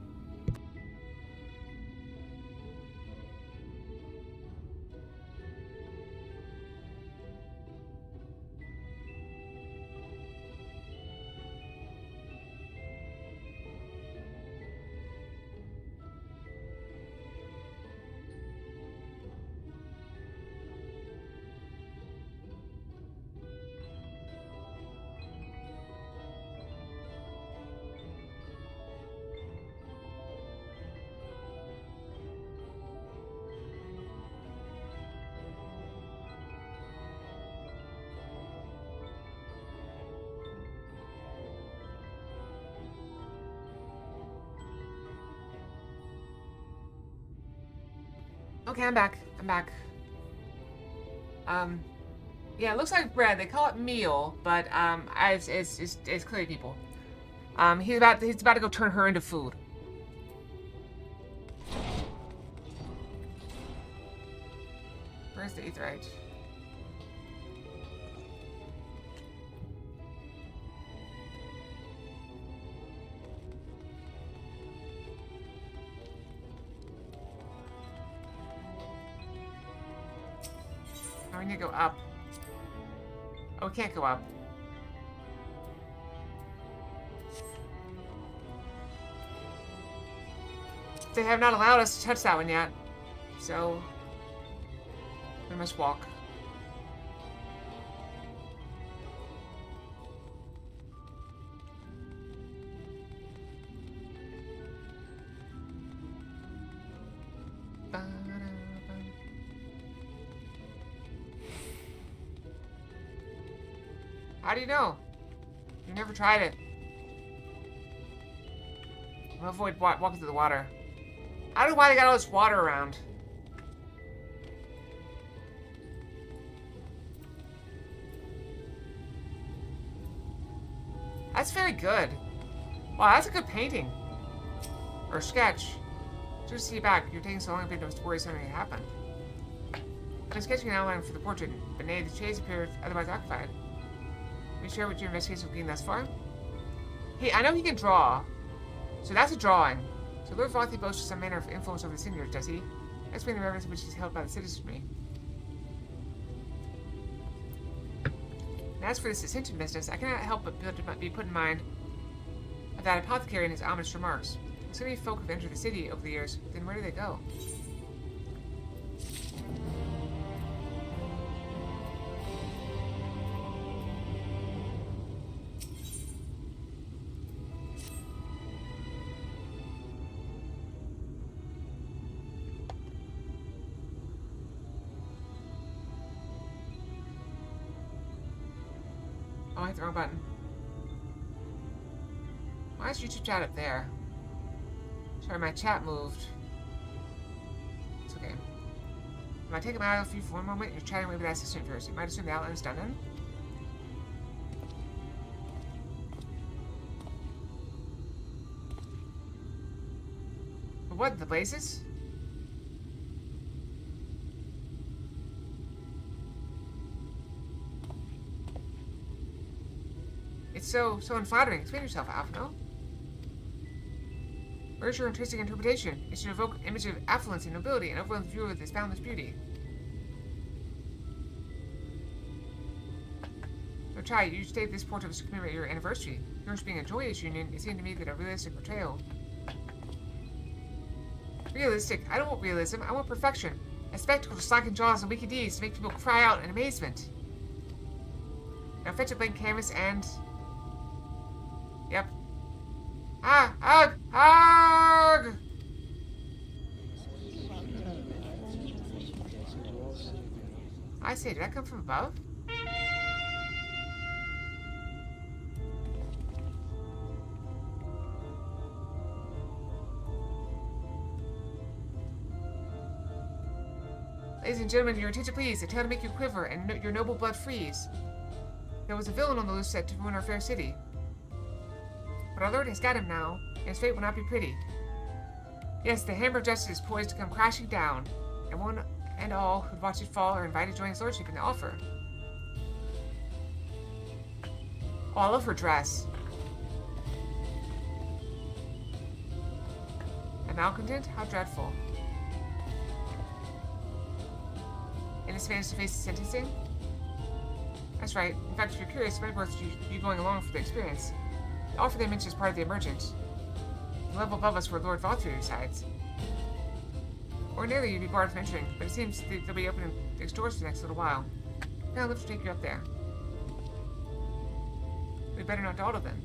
Okay, I'm back. I'm back. Yeah, it looks like bread. They call it meal, but it's clearly people. He's about to go turn her into food. Where's the aetheryte? Oh, we need to go up. Oh, we can't go up. They have not allowed us to touch that one yet, so we must walk. How do you know? You never tried it. I'll avoid walking through the water. I don't know why they got all this water around. That's very good. Wow, that's a good painting. Or sketch. Just to see you back. You're taking so long to worry something happened. I'm sketching an outline for the portrait, but nay, the shades appear otherwise occupied. Can you share what your investigations have been thus far? Hey, I know he can draw. So that's a drawing. So Lord Vothi boasts some manner of influence over the seniors, does he? Explain the reverence which is held by the citizenry. And as for this ascension business, I cannot help but be put in mind of that apothecary and his ominous remarks. So many folk have entered the city over the years, then where do they go? Oh, I hit the wrong button. Why is YouTube chat up there? Sorry, my chat moved. It's okay. If I take him out of you for one moment, you're chatting away with that assistant first. You might assume the outline's done then. But what, the blazes? It's so unflattering. Explain yourself, Alphino. Where's your artistic interpretation? It should evoke an image of affluence and nobility and overwhelm the viewer with its boundless beauty. So try, you state this portrait was to commemorate your anniversary. Yours being a joyous union, it seemed to me that a realistic portrayal. Realistic? I don't want realism, I want perfection. A spectacle to slacken jaws and wicked deeds to make people cry out in amazement. Now fetch a blank canvas and... Yep. Ah! Ugh! Ugh! I say, did that come from above? Ladies and gentlemen, your attention please. A tale to make you quiver and your noble blood freeze. There was a villain on the loose set to ruin our fair city. But our lord has got him now, and his fate will not be pretty. Yes, the hammer of justice is poised to come crashing down, and one and all who'd watch it fall are invited to join his lordship in the offer. Oh, I love her dress. A malcontent? How dreadful. And this managed to face the sentencing? That's right. In fact, if you're curious, it might be worth you going along for the experience. The offer they mentioned is part of the emergent. The level above us where Lord Vothi resides. Ordinarily, you'd be barred from entering, but it seems they'll be opening the doors for the next little while. Now, let's take you up there. We better not dawdle then.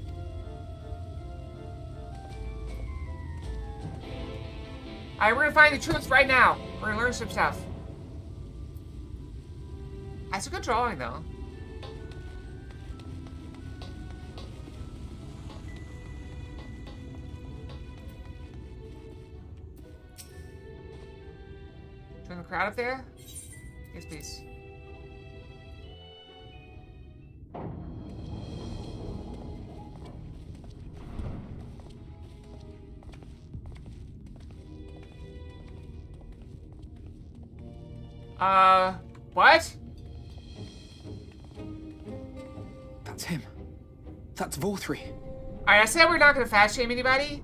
Alright, we're gonna find the truth right now. We're gonna learn some stuff. That's a good drawing, though. crowd up there? Yes, please. What? That's him. That's Vorthri. Alright, I said we're not gonna fat shame anybody.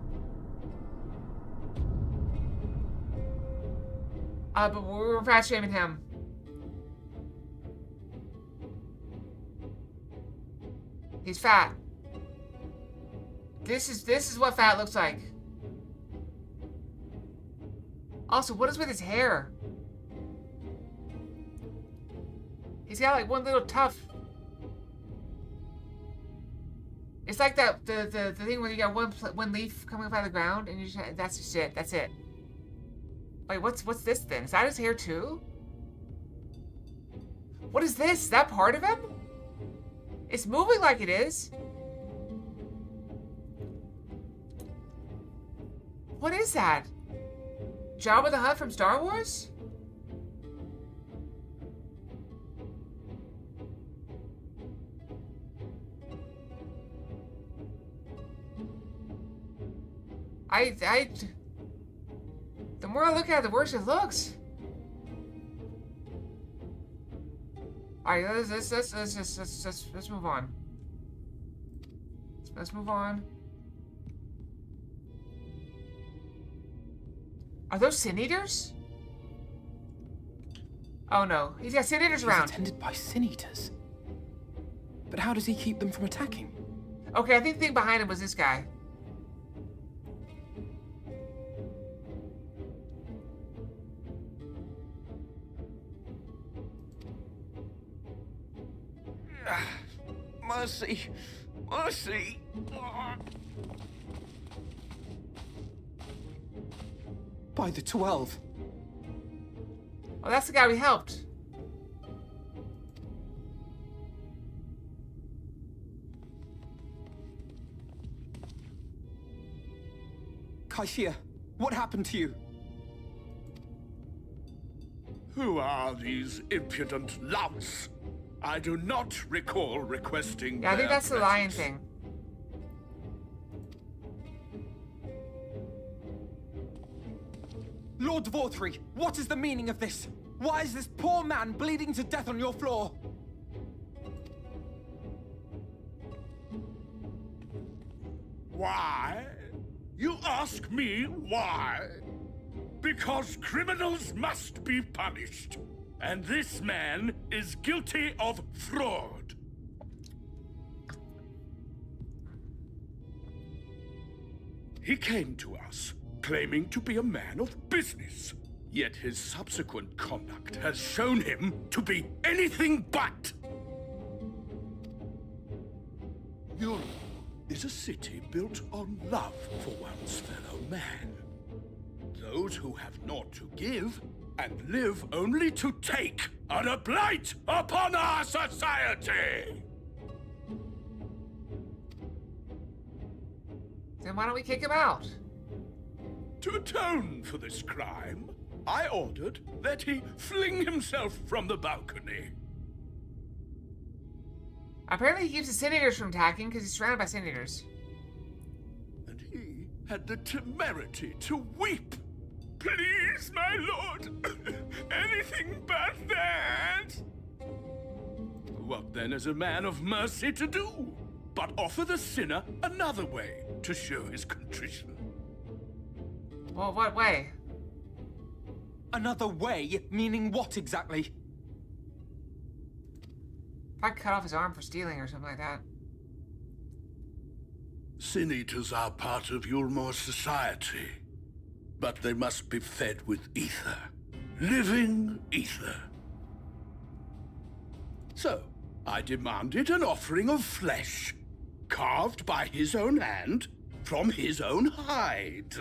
But we're fat shaming him. He's fat. This is what fat looks like. Also, what is with his hair? He's got like one little tuft. It's like that the thing where you got one leaf coming up out of the ground and you just that's just it. That's it. Wait, what's this then? Is that his hair too? What is this? Is that part of him? It's moving like it is. What is that? Jabba the Hutt from Star Wars? The more I look at it, the worse it looks. Alright, let's move on. Let's move on. Are those sin eaters? Oh no, he's got sin eaters around. He's attended by sin eaters. But how does he keep them from attacking? Okay, I think the thing behind him was this guy. Mercy! Mercy! By the 12. Oh, that's the guy we helped. Kaifia, what happened to you? Who are these impudent louts? I do not recall requesting Yeah, I think their that's the lion presence. thing. Lord Vorthri, what is the meaning of this? Why is this poor man bleeding to death on your floor? Why? You ask me why? Because criminals must be punished. And this man is guilty of fraud. He came to us, claiming to be a man of business. Yet his subsequent conduct has shown him to be anything but. Yulm is a city built on love for one's fellow man. Those who have naught to give and live only to take are a blight upon our society! Then why don't we kick him out? To atone for this crime, I ordered that he fling himself from the balcony. Apparently he keeps the sin eaters from attacking because he's surrounded by sin eaters. And he had the temerity to weep. Please, my lord, anything but that. What then is a man of mercy to do? But offer the sinner another way to show his contrition. Well, what way? Another way? Meaning what exactly? If I cut off his arm for stealing or something like that. Sin eaters are part of Yulmor's society, but they must be fed with ether. Living ether. So, I demanded an offering of flesh, carved by his own hand, from his own hide.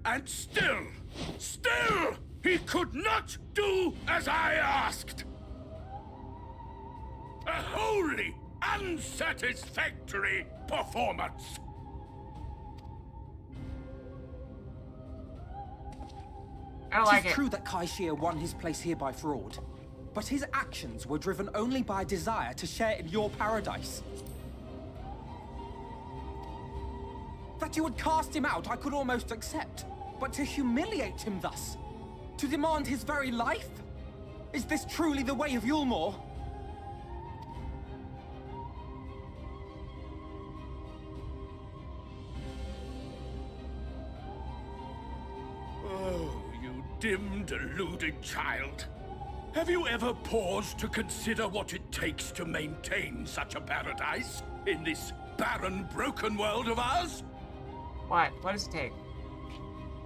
And still, he could not do as I asked. A wholly unsatisfactory performance. I don't like It's it. true that Kaishia won his place here by fraud, but his actions were driven only by a desire to share in your paradise. That you would cast him out, I could almost accept. But to humiliate him thus, to demand his very life? Is this truly the way of Yulmore? Oh, you dim, deluded child. Have you ever paused to consider what it takes to maintain such a paradise in this barren, broken world of ours? What? What does it take?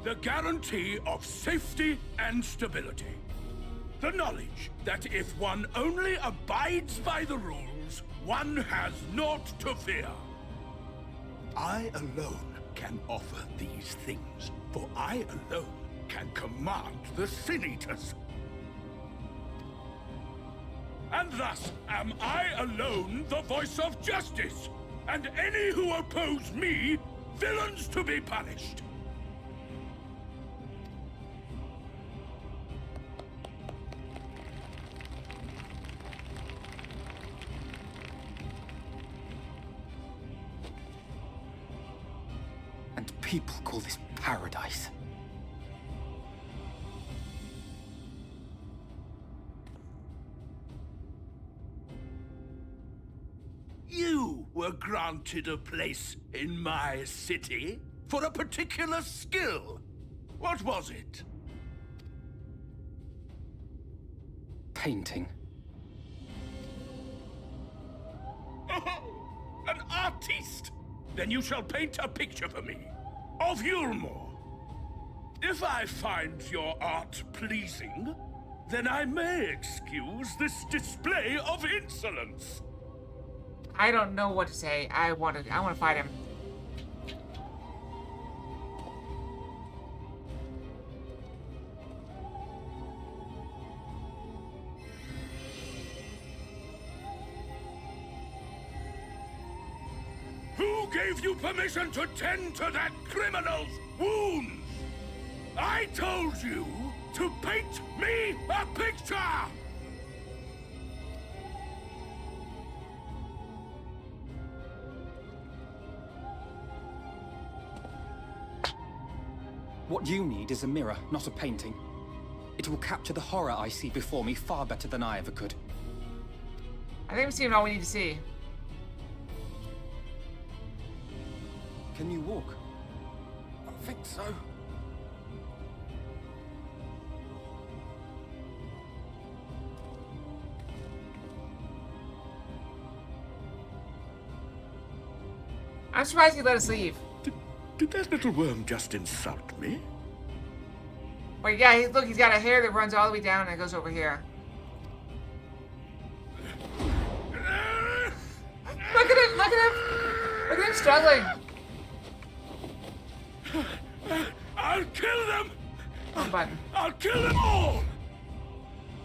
The guarantee of safety and stability. The knowledge that if one only abides by the rules, one has naught to fear. I alone can offer these things, for I alone can command the Sin Eaters. And thus am I alone the voice of justice, and any who oppose me, villains to be punished. And people call this paradise. You were granted a place in my city for a particular skill. What was it? Painting. Oh, an artiste! Then you shall paint a picture for me of Yulmore. If I find your art pleasing, then I may excuse this display of insolence. I don't know what to say. I want to fight him. Who gave you permission to tend to that criminal's wounds? I told you to paint me a picture! What you need is a mirror, not a painting. It will capture the horror I see before me far better than I ever could. I think we've seen all we need to see. Can you walk? I think so. I'm surprised he let us leave. Did that little worm just insult me? Wait, yeah, look, he's got a hair that runs all the way down and it goes over here. Look at him! Look at him! Look at him struggling. I'll kill them! Wrong button. I'll kill them all!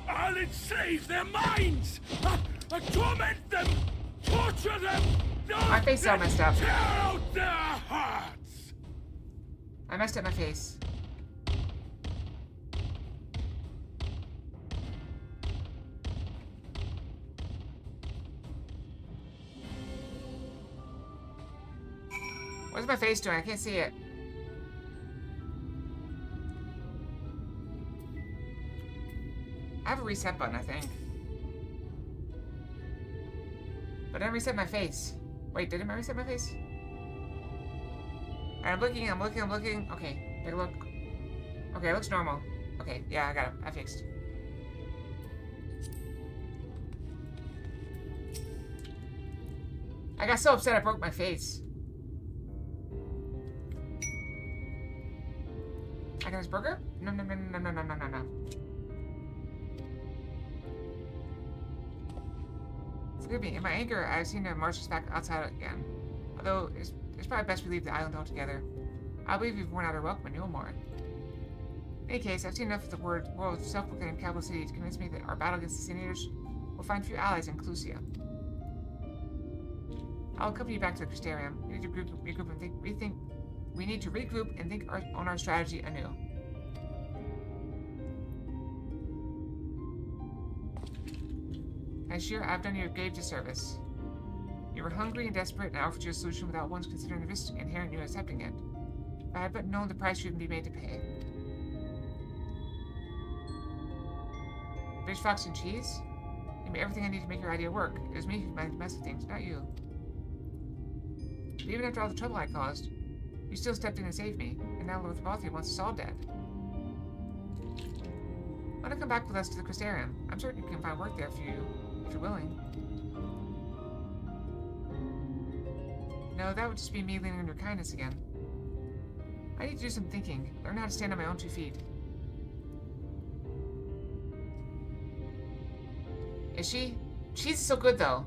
I'll enslave their minds! I'll torment them! Torture them! My face is all messed up. Tear out their hearts! I messed up my face. What's my face doing? I can't see it. I have a reset button, I think. But I didn't reset my face. Wait, didn't I reset my face? Alright, I'm looking. Okay, take a look. Okay, it looks normal. Okay, yeah, I got it. I fixed. I got so upset I broke my face. I got this burger? No. Forgive me, in my anger, I've seen the marshals back outside again. Although, it's probably best we leave the island altogether. I believe we've worn out our welcome in Yulmore. In any case, I've seen enough of the world's self-proclaimed capital city to convince me that our battle against the Sin Eaters will find few allies in Clusia. I'll accompany you back to the Crystarium. We need to regroup and think on our strategy anew. Ashir, I've done you a grave disservice. You were hungry and desperate, and I offered you a solution without once considering the risk inherent in you accepting it. If I had but known the price you would be made to pay. Fish, fox, and cheese? Give me everything I need to make your idea work. It was me who messed with things, not you. But even after all the trouble I caused, you still stepped in and saved me, and now Lord Balthier wants us all dead. Why not come back with us to the Crystarium? I'm certain you can find work there for you, if you're willing. No, that would just be me leaning on your kindness again. I need to do some thinking, learn how to stand on my own 2 feet. Is she? She's so good, though.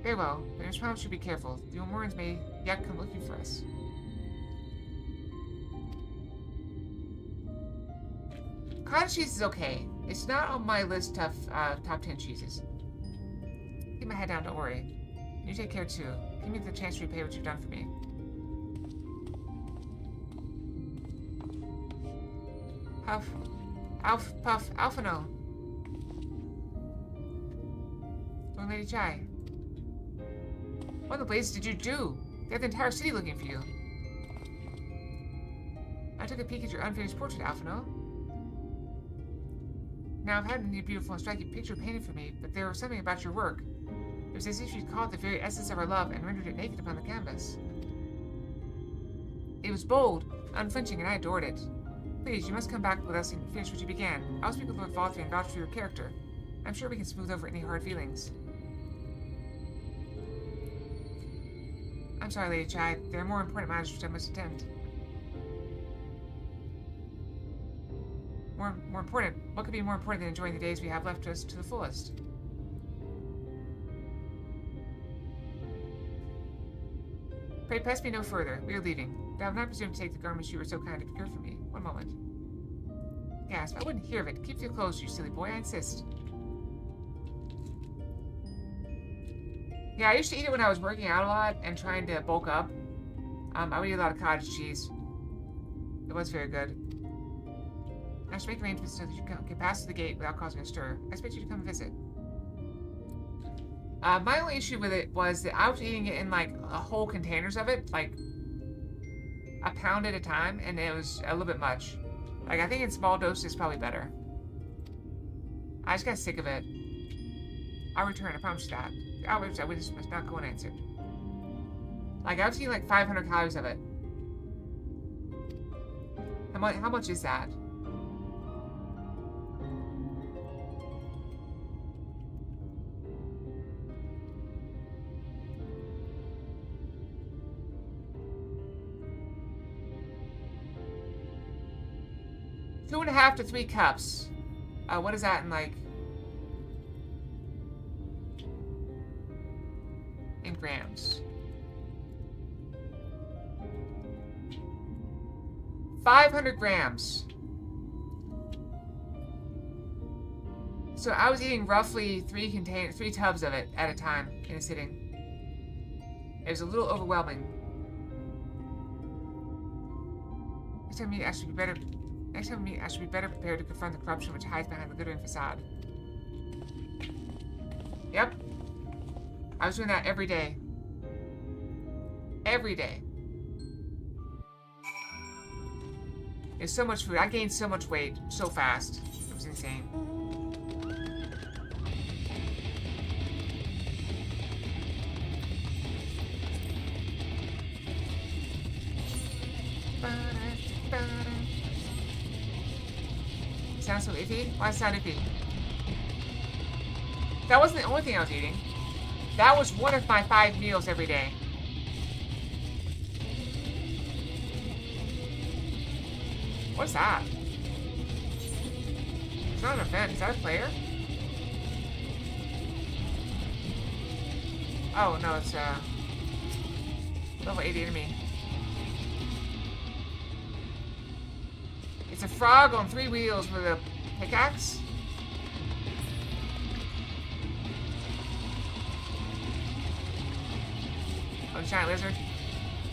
Very well, but I promise you'll be careful. The Omorans may yet come looking for us. Cottage cheese is okay. It's not on my list of top 10 cheeses. Keep my head down, don't worry. You take care too. Give me the chance to repay what you've done for me. Huff. Alf, Puff, Alphino. Lord Lady Chai. What in the blazes did you do? They have the entire city looking for you. I took a peek at your unfinished portrait, Alphino. Now, I've had a beautiful and striking picture painted for me, but there was something about your work. It was as if you'd caught the very essence of our love and rendered it naked upon the canvas. It was bold, unflinching, and I adored it. Please, you must come back with us and finish what you began. I'll speak with Lord Balthier and vouch for your character. I'm sure we can smooth over any hard feelings. I'm sorry, Lady Chai. There are more important matters which I must attend. More important? What could be more important than enjoying the days we have left us to the fullest? Pray press me no further. We are leaving. But I have not presumed to take the garments you were so kind to procure for me. One moment. Gasp. I wouldn't hear of it. Keep your clothes, you silly boy. I insist. Yeah, I used to eat it when I was working out a lot and trying to bulk up. I would eat a lot of cottage cheese. It was very good. I should make arrangements so that you can pass through the gate without causing a stir. I expect you to come visit. My only issue with it was that I was eating it in, like, whole containers of it, like, a pound at a time, and it was a little bit much. Like, I think in small doses it's probably better. I just got sick of it. I'll return, I promise you that. The outrage I witnessed must not go unanswered. Like, I was eating like 500 calories of it. How much is that? Two and a half to 3 cups. What is that in, like, in grams? 500 grams. So I was eating roughly 3 tubs of it at a time in a sitting. It was a little overwhelming. Next time we meet, I should be better prepared to confront the corruption which hides behind the glittering facade. Yep. I was doing that every day. Every day. There's so much food. I gained so much weight so fast. It was insane. Sounds so iffy? Why does it sound iffy? That wasn't the only thing I was eating. That was one of my 5 meals every day. What's that? It's not an event. Is that a player? Oh, no, it's level 80 enemy. It's a frog on 3 wheels with a pickaxe. Oh, giant lizard.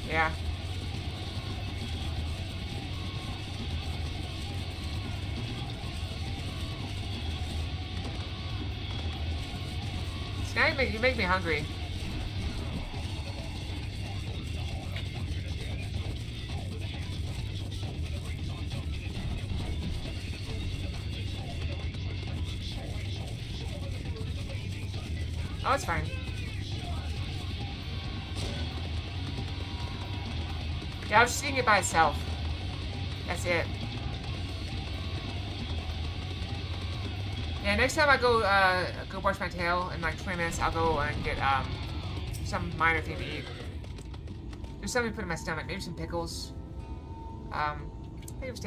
Yeah. Now you make me hungry. Oh, it's fine. Yeah, I was just eating it by itself. That's it. Yeah, next time I go brush my tail in like 20 minutes, I'll go and get some minor thing to eat. There's something to put in my stomach. Maybe some pickles. Thank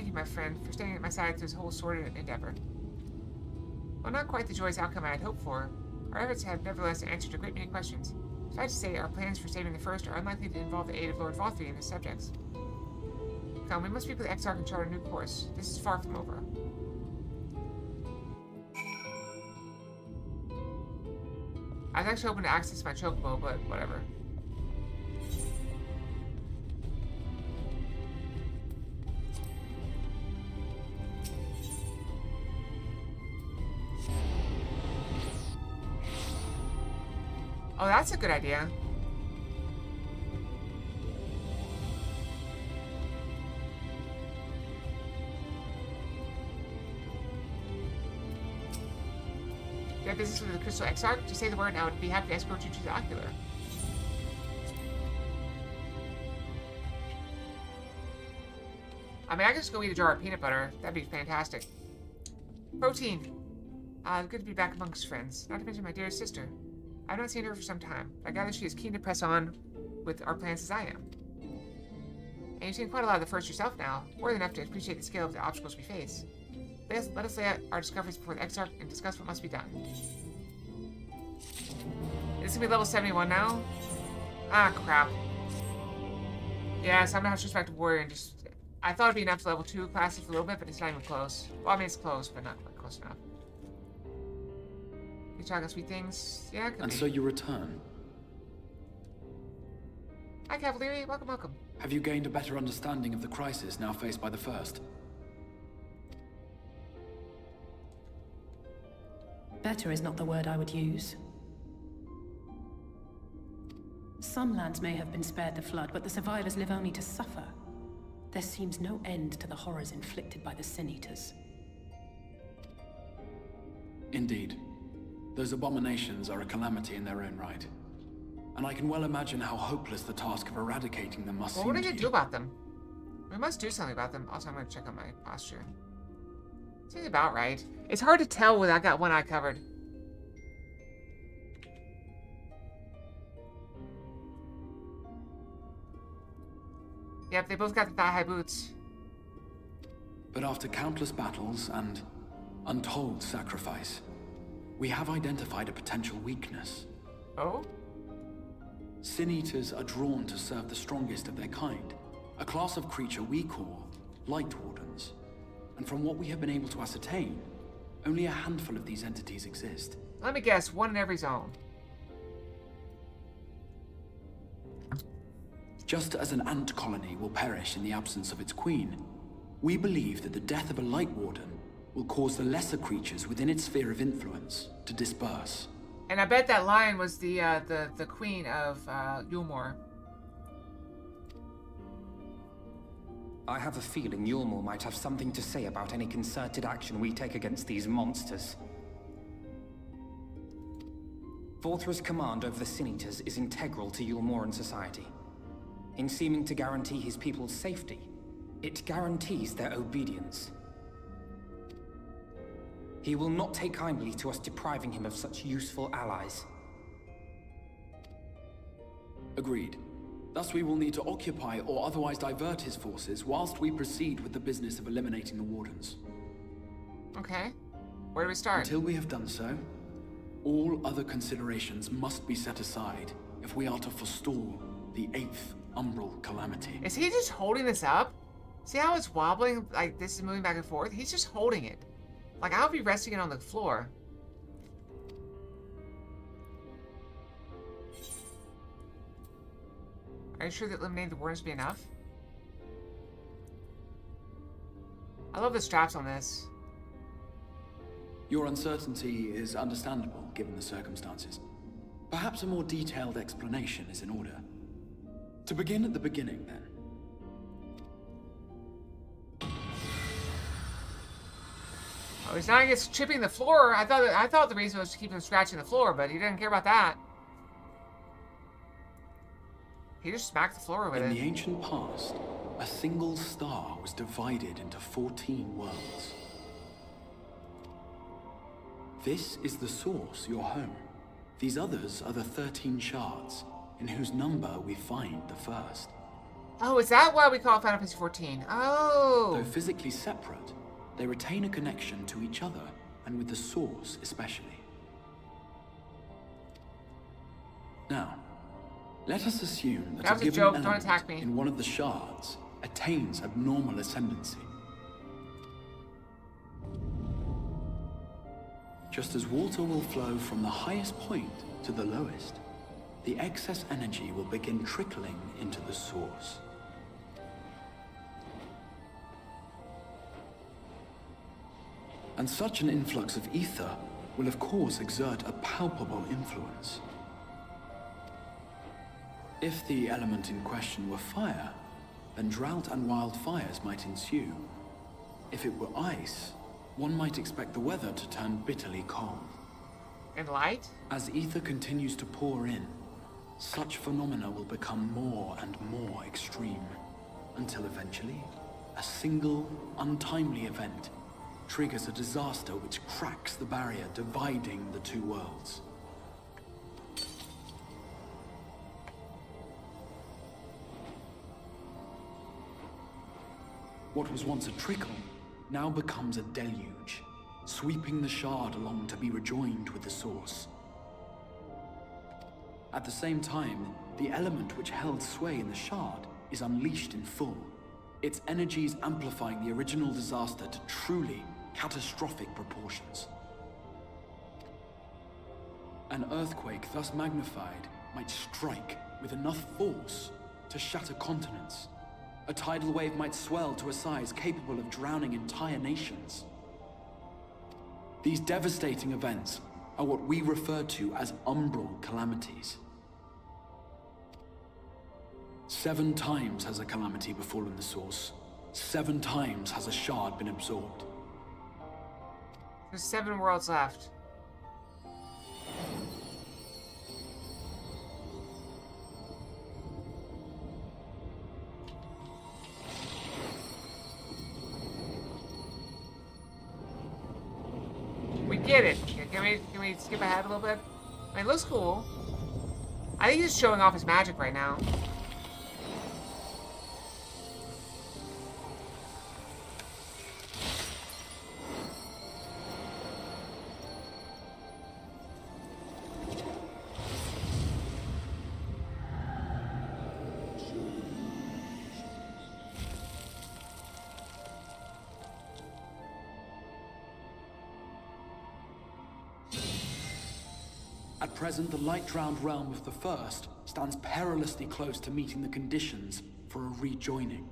you, my friend, for staying at my side through this whole sordid endeavor. Well, not quite the joyous outcome I had hoped for. Our efforts have nevertheless answered a great many questions. Suffice to say, our plans for saving the First are unlikely to involve the aid of Lord Valthree in this subject. Come, we must speak with the Exarch and chart a new course. This is far from over. I was actually hoping to access my chocobo, but whatever. Oh, that's a good idea. You have business with the Crystal Exarch? Just say the word and I would be happy to escort you to the Ocular. I mean, I could just go eat a jar of peanut butter. That'd be fantastic. Protein. Good to be back amongst friends. Not to mention my dearest sister. I've not seen her for some time, but I gather she is keen to press on with our plans as I am. And you've seen quite a lot of the First yourself now, more than enough to appreciate the scale of the obstacles we face. Let us lay out our discoveries before the Exarch and discuss what must be done. Is this gonna be level 71 now? Ah, crap. Yeah, so I'm gonna have to switch back to Warrior and just... I thought it'd be enough to level 2 classes for a little bit, but it's not even close. Well, I mean, it's close, but not quite close enough. You talking sweet things? Yeah, it could And be. so you return. Hi, Cavalieri. Welcome, welcome. Have you gained a better understanding of the crisis now faced by the First? Better is not the word I would use. Some lands may have been spared the flood, but the survivors live only to suffer. There seems no end to the horrors inflicted by the Sin Eaters. Indeed. Those abominations are a calamity in their own right. And I can well imagine how hopeless the task of eradicating them must Well, seem what are we to gonna you. do about them? We must do something about them. Also, I'm gonna check on my posture. Seems about right. It's hard to tell when I got one eye covered. Yep, they both got the thigh-high boots. But after countless battles and untold sacrifice, we have identified a potential weakness. Oh? Sin Eaters are drawn to serve the strongest of their kind, a class of creature we call Light Wardens. And from what we have been able to ascertain, only a handful of these entities exist. Let me guess, one in every zone. Just as an ant colony will perish in the absence of its queen, we believe that the death of a Light Warden will cause the lesser creatures within its sphere of influence to disperse. And I bet that lion was the queen of Yulmore. I have a feeling Yulmore might have something to say about any concerted action we take against these monsters. Valthra's command over the Sin Eaters is integral to Yulmoran society. In seeming to guarantee his people's safety, it guarantees their obedience. He will not take kindly to us depriving him of such useful allies. Agreed. Thus we will need to occupy or otherwise divert his forces whilst we proceed with the business of eliminating the Wardens. Okay. Where do we start? Until we have done so, all other considerations must be set aside if we are to forestall the 8th Umbral Calamity. Is he just holding this up? See how it's wobbling? Like, this is moving back and forth? He's just holding it. Like, I'll be resting it on the floor. Are you sure that eliminating the Wardens will be enough? I love the straps on this. Your uncertainty is understandable, given the circumstances. Perhaps a more detailed explanation is in order. To begin at the beginning, then. Oh, he's not against chipping the floor. I thought the reason was to keep him scratching the floor, but he didn't care about that. He just smacked the floor with it. In the ancient past, a single star was divided into 14 worlds. This is the source, your home. These others are the 13 shards, in whose number we find the first. Oh, is that why we call it Final Fantasy XIV? Oh! Though physically separate, they retain a connection to each other, and with the source especially. Now, let us assume that a given joke. Don't element attack me. in one of the shards attains abnormal ascendancy. Just as water will flow from the highest point to the lowest, the excess energy will begin trickling into the source. And such an influx of ether will of course exert a palpable influence. If the element in question were fire, then drought and wildfires might ensue. If it were ice, one might expect the weather to turn bitterly cold. And light? As ether continues to pour in, such phenomena will become more and more extreme, until eventually, a single, untimely event triggers a disaster which cracks the barrier dividing the two worlds. What was once a trickle now becomes a deluge, sweeping the shard along to be rejoined with the source. At the same time, the element which held sway in the shard is unleashed in full, its energies amplifying the original disaster to truly catastrophic proportions. An earthquake thus magnified might strike with enough force to shatter continents. A tidal wave might swell to a size capable of drowning entire nations. These devastating events are what we refer to as umbral calamities. 7 times has a calamity befallen the source. 7 times has a shard been absorbed. There's 7 worlds left. We get it. Can we skip ahead a little bit? I mean, it looks cool. I think he's showing off his magic right now. At present, the light-drowned realm of the First stands perilously close to meeting the conditions for a rejoining.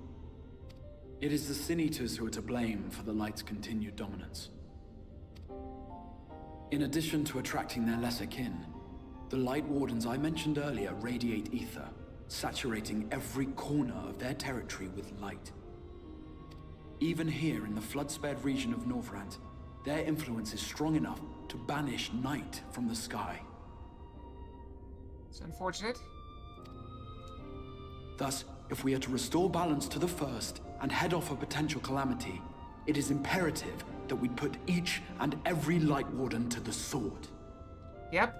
It is the Sin Eaters who are to blame for the Light's continued dominance. In addition to attracting their lesser kin, the Light Wardens I mentioned earlier radiate ether, saturating every corner of their territory with light. Even here in the flood-spared region of Norvrant, their influence is strong enough to banish night from the sky. It's unfortunate. Thus, if we are to restore balance to the First and head off a potential calamity, it is imperative that we put each and every Light Warden to the sword. Yep.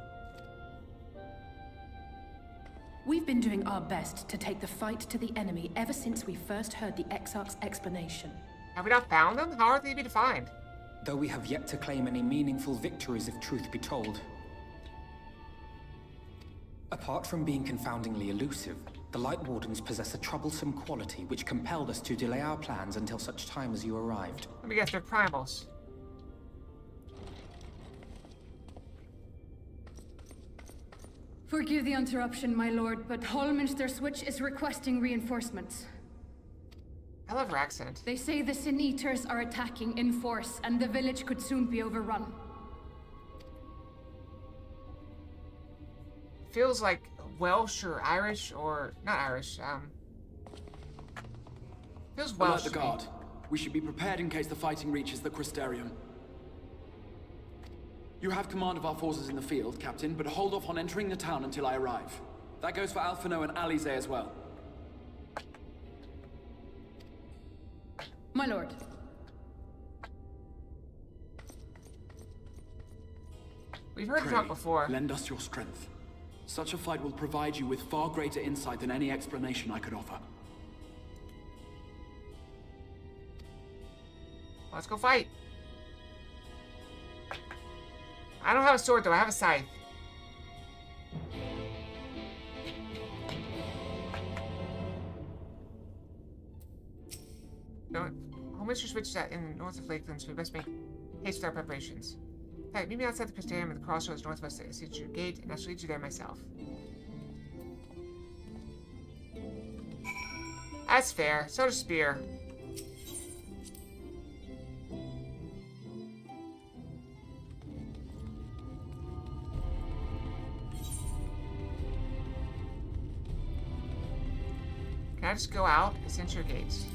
We've been doing our best to take the fight to the enemy ever since we first heard the Exarch's explanation. Have we not found them? How are they to be defined? Though we have yet to claim any meaningful victories if truth be told. Apart from being confoundingly elusive, the Light Wardens possess a troublesome quality which compelled us to delay our plans until such time as you arrived. Let me guess, they're primals. Forgive the interruption, my lord, but Hallminster Switch is requesting reinforcements. I love her accent. They say the Sin Eaters are attacking in force, and the village could soon be overrun. feels like Welsh or Irish or not Irish. Feels Welsh. Alert the guard. We should be prepared in case the fighting reaches the Crystarium. You have command of our forces in the field, Captain, but hold off on entering the town until I arrive. That goes for Alphino and Alize as well. My lord. We've heard him talk before. Lend us your strength. Such a fight will provide you with far greater insight than any explanation I could offer. Let's go fight. I don't have a sword though, I have a scythe. Home Minister switched that in north of Lakeland, so we best make haste with our preparations. In fact, meet me outside the Crystarium at the crossroads northwest of the Signature Gate, and I shall lead you there myself. That's fair. So does Spear. Can I just go out? It's Signature Gates.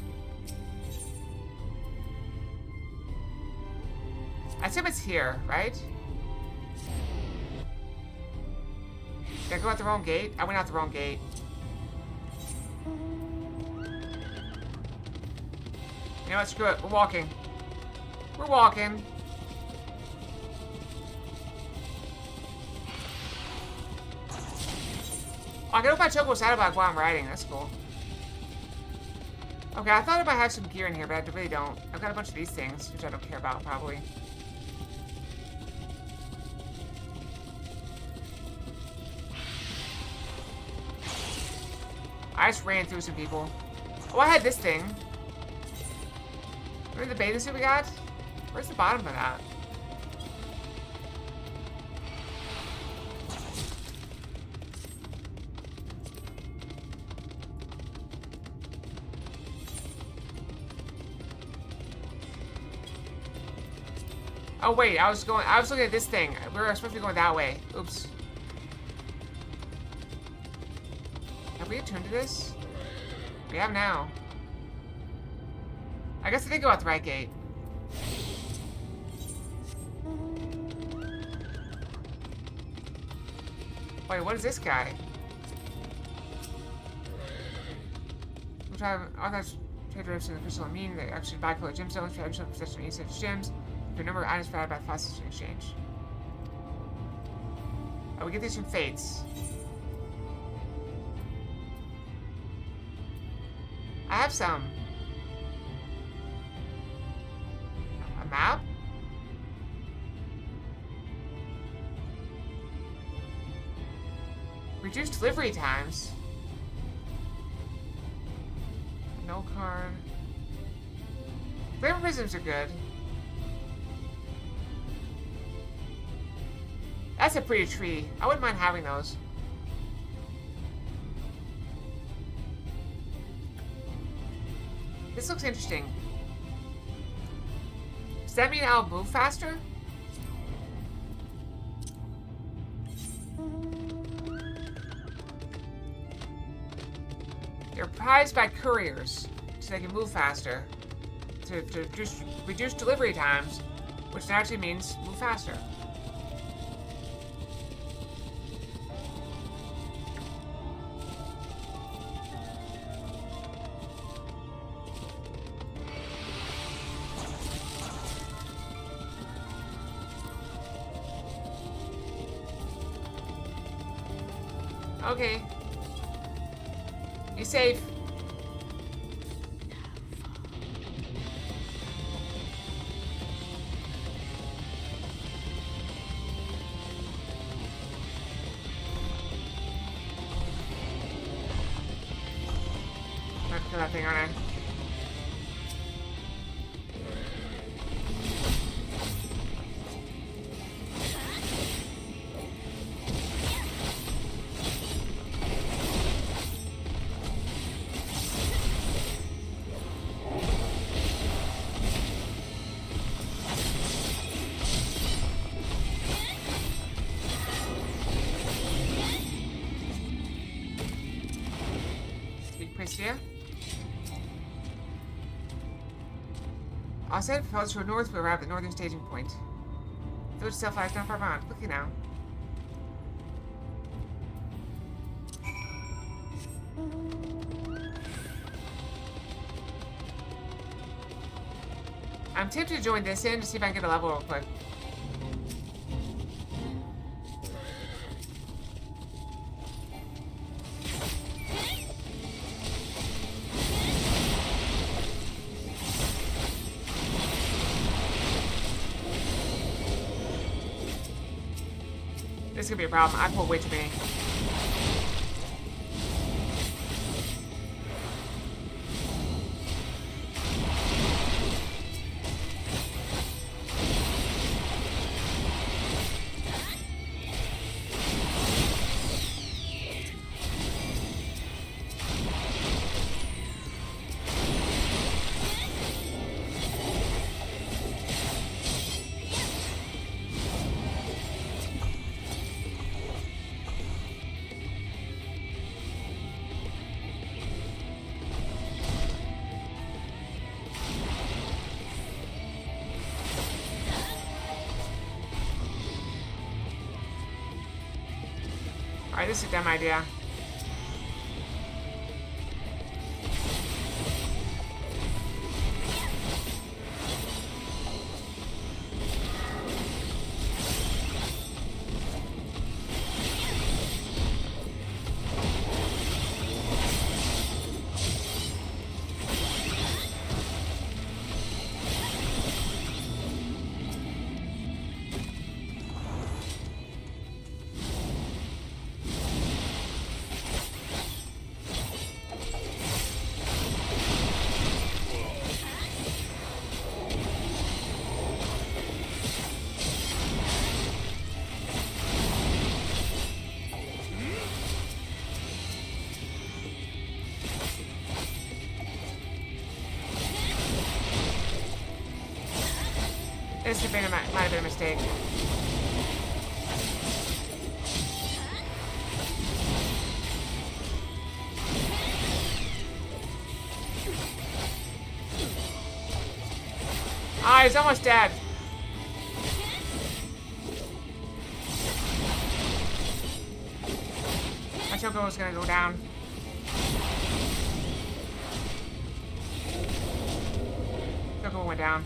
I assume it's here, right? Did I go out the wrong gate? I went out the wrong gate. You know what? Screw it. We're walking. We're walking. Oh, I can open my Chocobo Saddleback while I'm riding. That's cool. Okay, I thought I might have some gear in here, but I really don't. I've got a bunch of these things, which I don't care about, probably. I just ran through some people. Oh, I had this thing. Remember the bathing suit we got? Where's the bottom of that? Oh wait, I was looking at this thing. We were supposed to be going that way. Oops. Have we attuned to this? We have now. I guess I did go out the right gate. Wait, what is this guy? Which I have authorized trade routes in the crystal amine. They actually buy color gemstones for additional possession of each such gems. For a number of items provided by fossils in exchange. Oh, we get these from Fates. I have some. A map? Reduced delivery times. No card. Flavor prisms are good. That's a pretty tree. I wouldn't mind having those. This looks interesting. Does that mean I'll move faster? They're prized by couriers, so they can move faster. To just reduce delivery times, which actually means move faster. Okay. Be safe. I have to kill that thing, aren't I? See ya. All set, propels to north, we arrive at the northern staging point. The village itself lies not far behind. Quickly now. I'm tempted to join this in to see if I can get a level real quick. This is gonna be a problem. I pulled way too many. Alright, this is a dumb idea. This might have been a mistake. Ah, he's almost dead. My choco was gonna go down. Choco went down.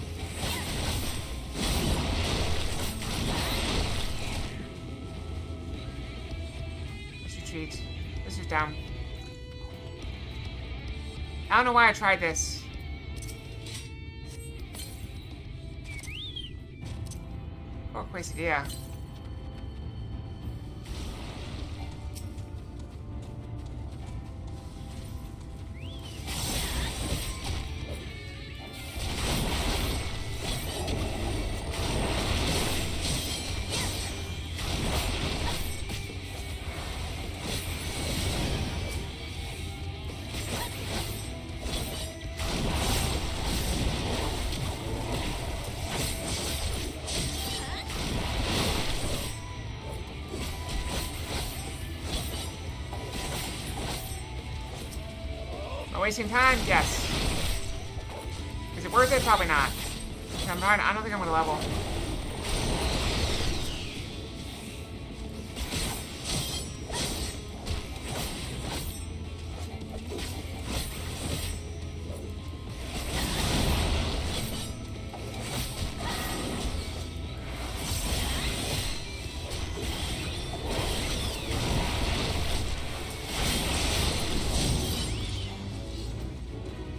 Retreat. This is dumb. I don't know why I tried this. Poor quesadilla. Wasting time? Yes. Is it worth it? Probably not. I don't think I'm gonna level.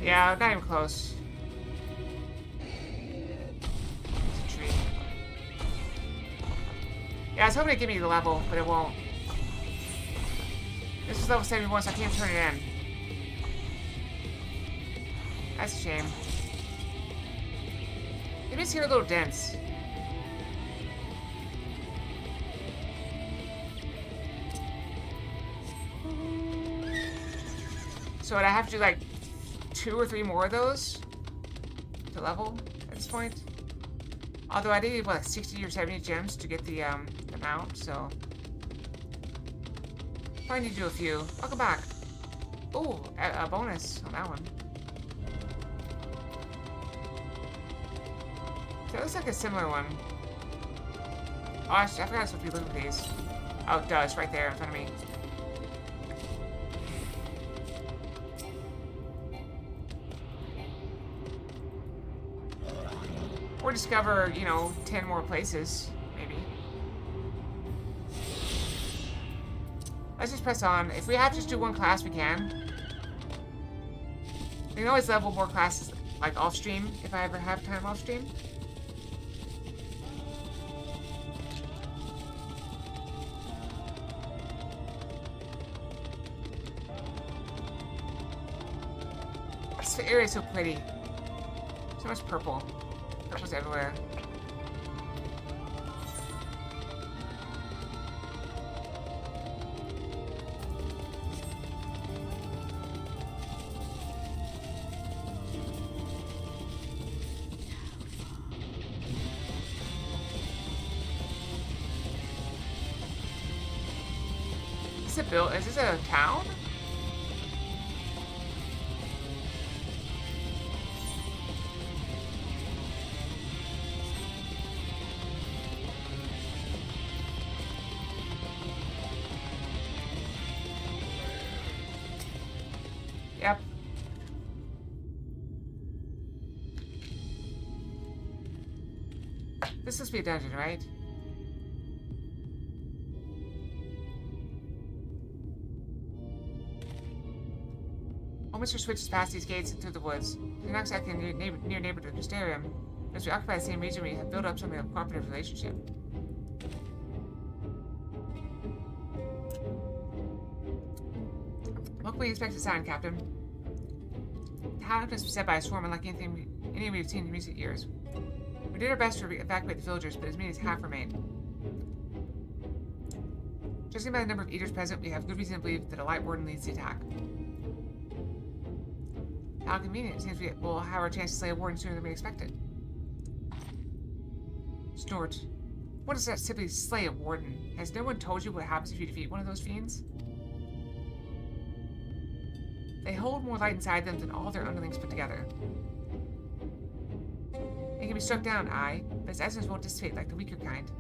Yeah, not even close. It's a tree. Yeah, I was hoping to give me the level, but it won't. This is level 71, so I can't turn it in. That's a shame. Maybe it's here a little dense. So would I have to do like 2 or 3 more of those to level at this point? Although I did need, what, like 60 or 70 gems to get the mount, so probably need to do a few. I'll come back. Oh, a bonus on that one. So that looks like a similar one. Oh, I forgot I was supposed to be looking for these. Oh, it does, right there in front of me. Or discover, you know, 10 more places, maybe. Let's just press on. If we have to just do one class, we can. We can always level more classes, like off-stream, if I ever have time off-stream. This area is so pretty. So much purple. Purple's everywhere. Is this a town? Yep. This must be a dungeon, right? Mr. Switches past these gates through the woods. You're not exactly near neighbor to Crystarium, but as we occupy the same region, we have built up something of a cooperative relationship. What can we expect to sign, Captain? The Howland was beset by a swarm unlike any we've seen in recent years. We did our best to evacuate the villagers, but as many as half remained. Judging by the number of eaters present, we have good reason to believe that a light warden leads the attack. How convenient. It seems we'll have our chance to slay a warden sooner than we expected. Snort. What does that simply slay a warden? Has no one told you what happens if you defeat one of those fiends? They hold more light inside them than all their underlings put together. It can be struck down, aye, but its essence won't dissipate like the weaker kind.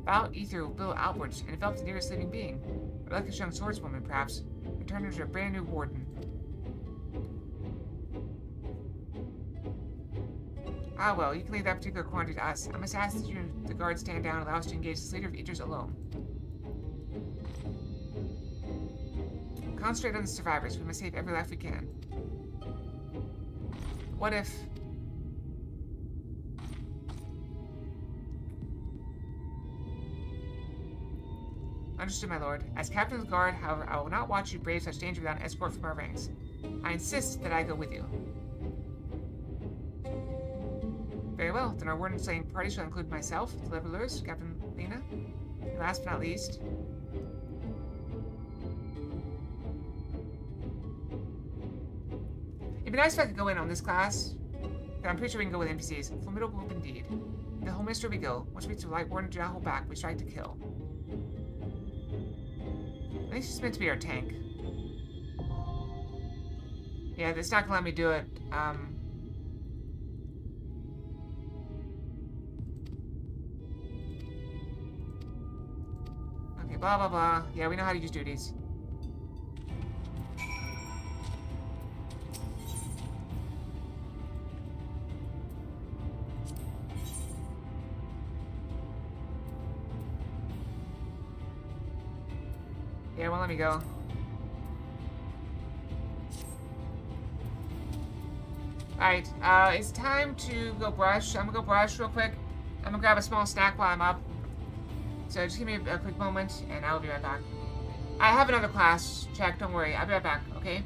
Vile ether will billow outwards and envelop the nearest living being, or like a young swordswoman, perhaps, and turn her into a brand new warden. Ah, well, you can leave that particular quantity to us. I must ask that you and the guards stand down and allow us to engage this leader of eaters alone. Concentrate on the survivors. We must save every life we can. What if... Understood, my lord. As captain of the guard, however, I will not watch you brave such danger without an escort from our ranks. I insist that I go with you. Very well, then our warden slaying party shall include myself, the levelers, Captain Lena, and last but not least... It'd be nice if I could go in on this class, but I'm pretty sure we can go with NPCs. Formidable group indeed. In the whole mystery we go. Once we reach the light warden, do not hold back. We strike to kill. I think she's meant to be our tank. Yeah, it's not gonna let me do it. Okay, blah, blah, blah. Yeah, we know how to use duties. Yeah, well, let me go. Alright, it's time to go brush. I'm gonna go brush real quick. I'm gonna grab a small snack while I'm up. So just give me a quick moment, and I'll be right back. I have another class check, don't worry. I'll be right back, okay?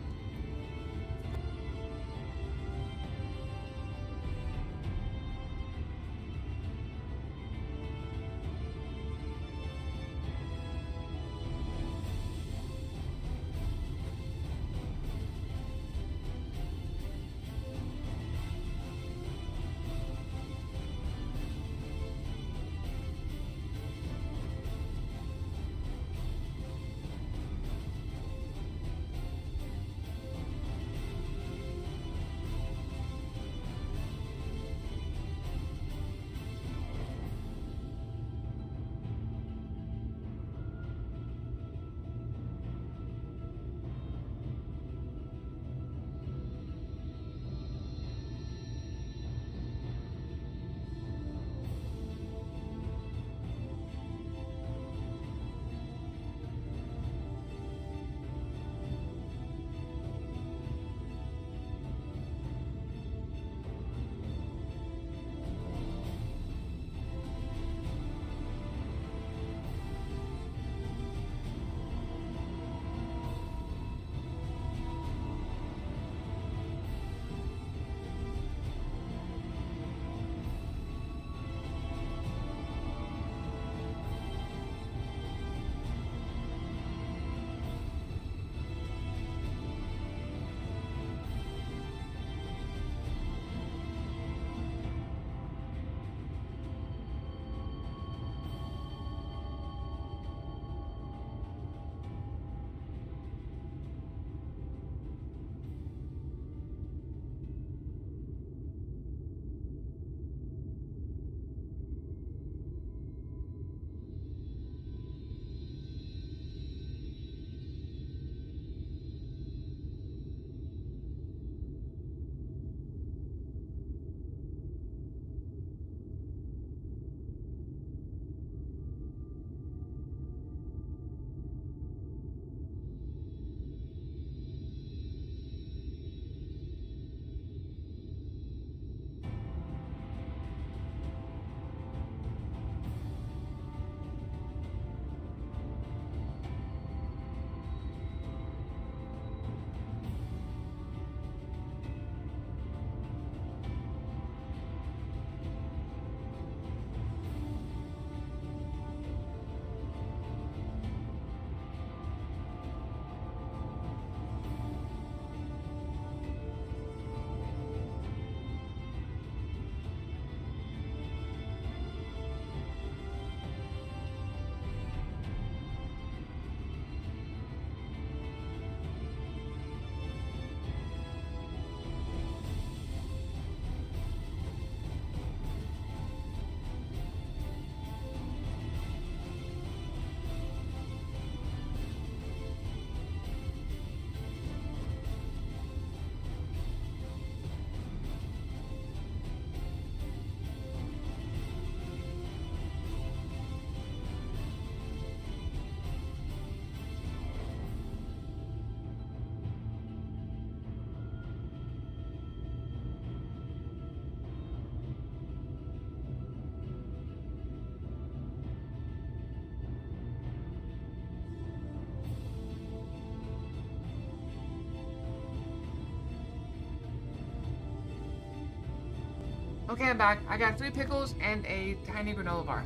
Okay, I'm back. I got 3 pickles and a tiny granola bar.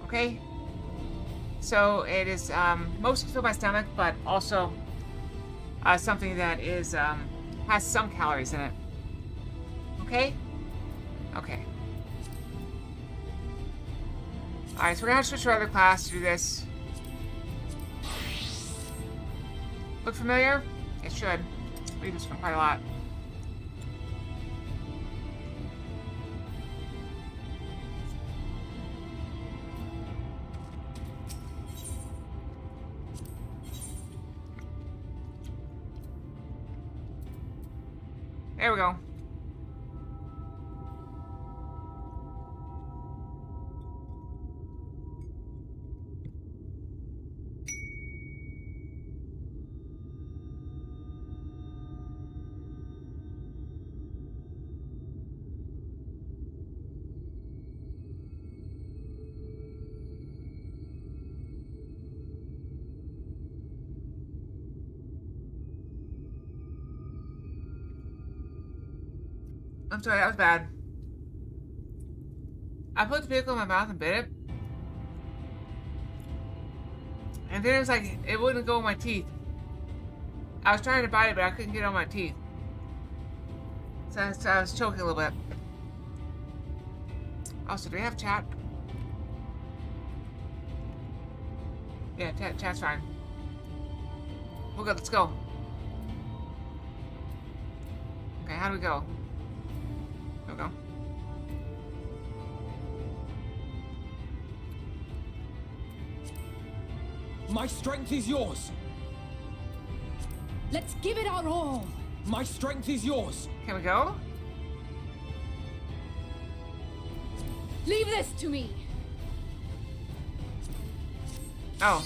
Okay? So it is mostly to fill my stomach, but also something that is has some calories in it. Okay? Okay. Alright, so we're gonna have to switch to our other class to do this. Look familiar? It should. We use this one quite a lot. There we go. I'm sorry, that was bad. I put the pickle in my mouth and bit it. And then it was like, it wouldn't go in my teeth. I was trying to bite it, but I couldn't get it on my teeth. So I was choking a little bit. Also, do we have chat? Yeah, chat's fine. We'll go, let's go. Okay, how do we go? There we go. My strength is yours. Let's give it our all. My strength is yours. Can we go? Leave this to me. Oh.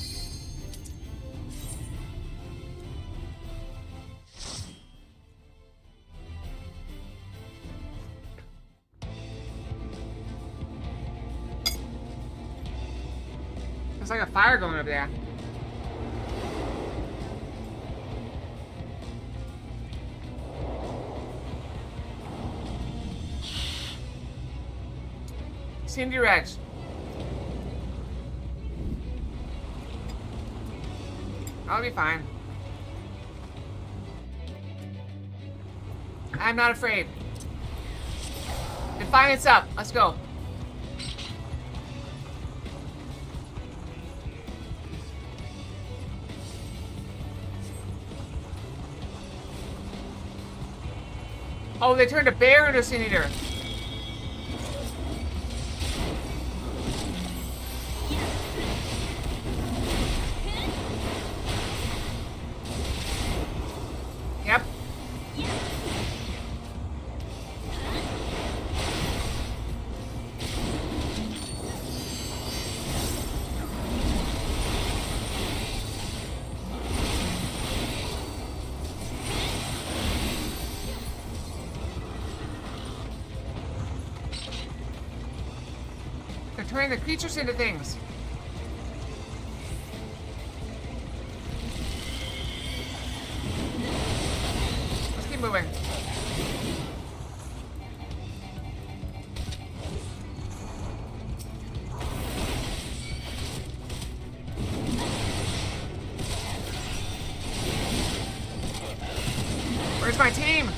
There's like a fire going over there. Cindy Rex. I'll be fine. I'm not afraid. Defiance up. Let's go. Oh, they turned a bear into a sin eater. Yep. They're turning the creatures into things. Let's keep moving. Where's my team?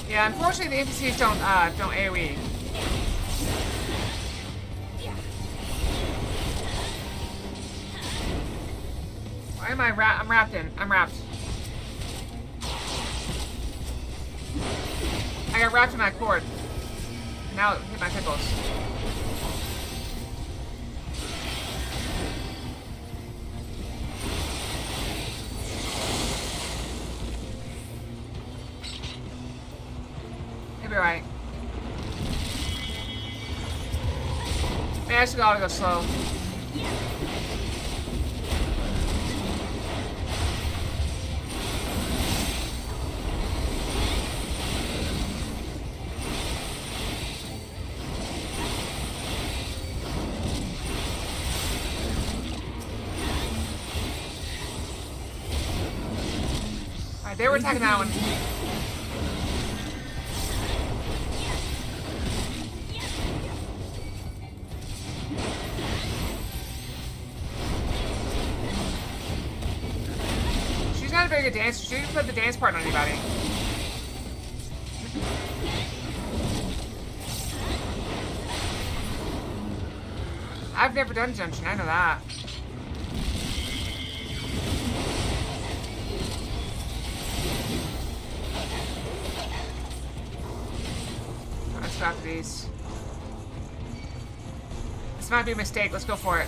Yeah, unfortunately the NPCs don't AoE. Why am I I'm wrapped in. I'm wrapped. got wrapped in my cord. Now it hit my pickles. Maybe right. Maybe I just gotta go slow. Alright, they were attacking that one. She's not a very good dancer. She didn't put the dance part on anybody. I've never done Junction, I know that. Let's go after these. This might be a mistake, let's go for it.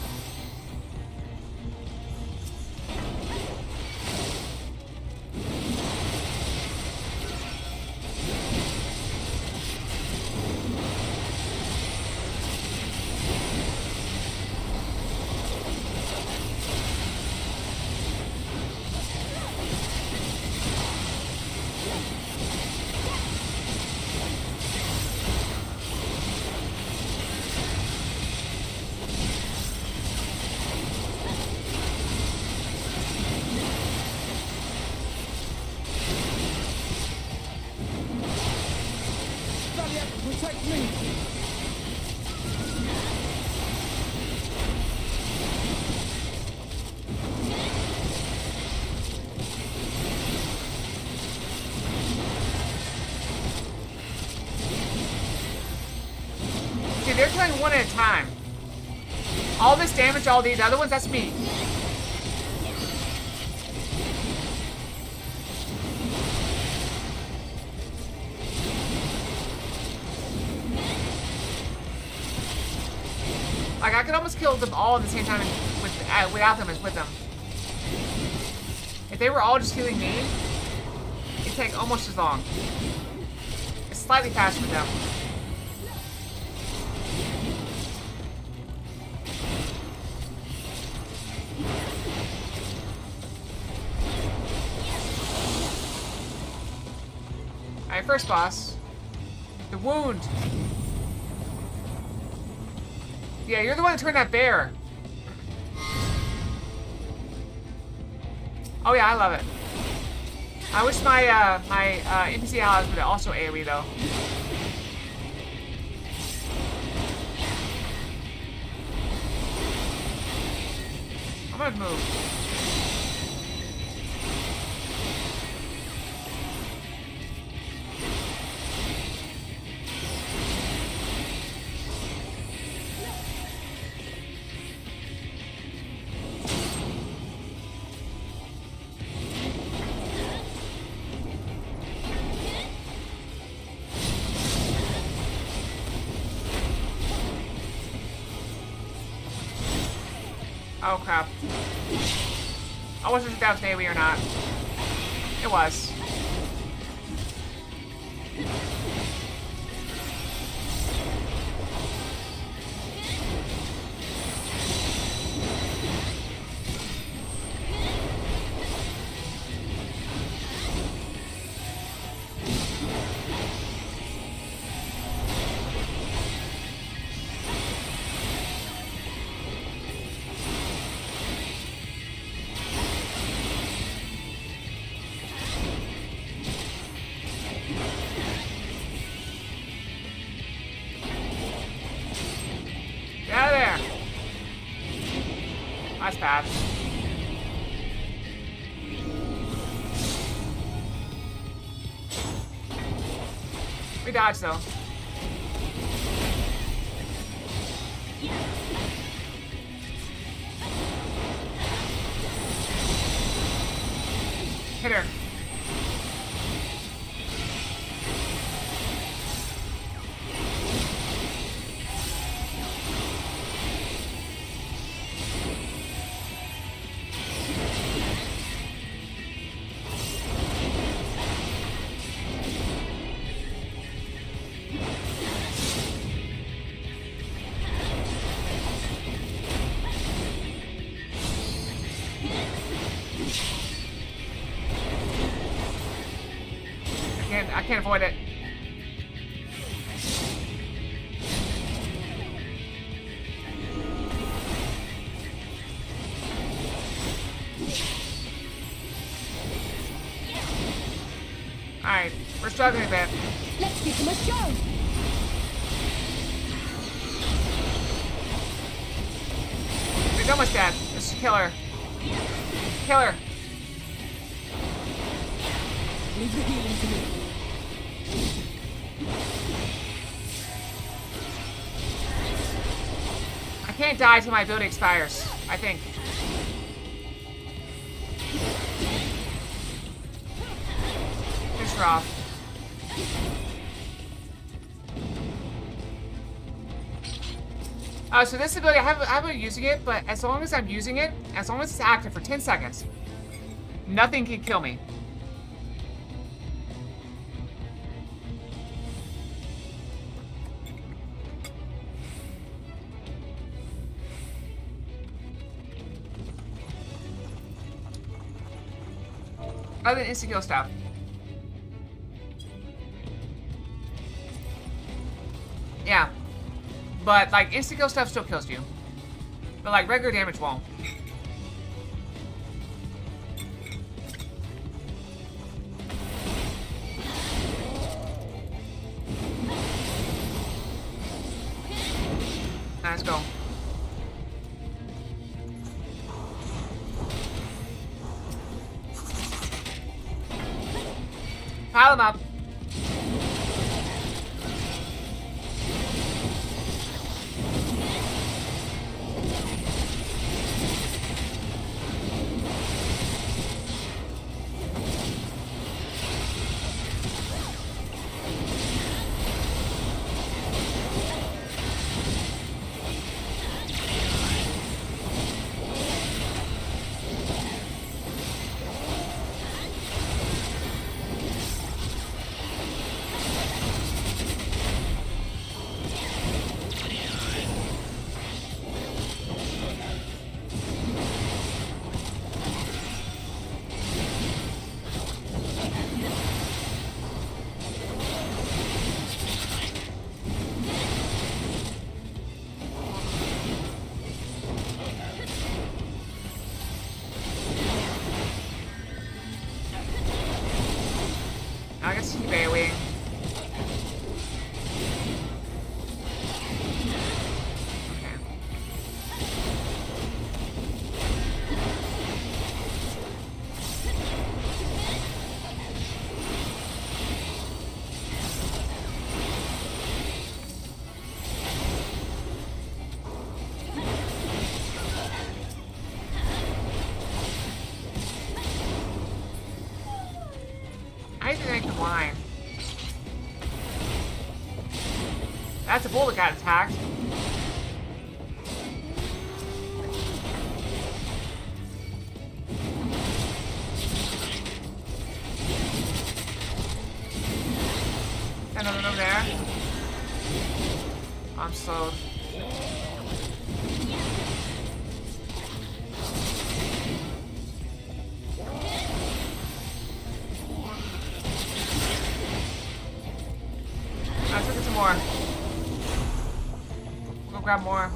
Protect me! Dude, they're killing one at a time. All this damage, all these other ones, that's me. Like, I could almost kill them all at the same time without them as with them. If they were all just healing me, it'd take almost as long. It's slightly faster with them. Alright, first boss. The wound. Yeah, you're the one that turned that bear. Oh yeah, I love it. I wish my NPC allies would also AoE though. I'm gonna move. Oh crap. I wasn't sure if that was AoE or not. It was. Get out of there! That's bad. We dodged though. Hit her. can't avoid it. Alright, we're struggling a bit. Let's give them a show. He's almost dead. This is killer. Killer. Leave the healing to me. I can't die till my ability expires, I think. Finish her off. So this ability, I haven't been using it, but as long as I'm using it, as long as it's active for 10 seconds, nothing can kill me. Other than insta-kill stuff. Yeah. But, like, insta-kill stuff still kills you. But, like, regular damage won't. Let's go. Pile them up. I guess keep AoEing. I think I can whine. That's a bull that got attacked. Another over there. I'm slowed. Let's look at some more. Go grab more.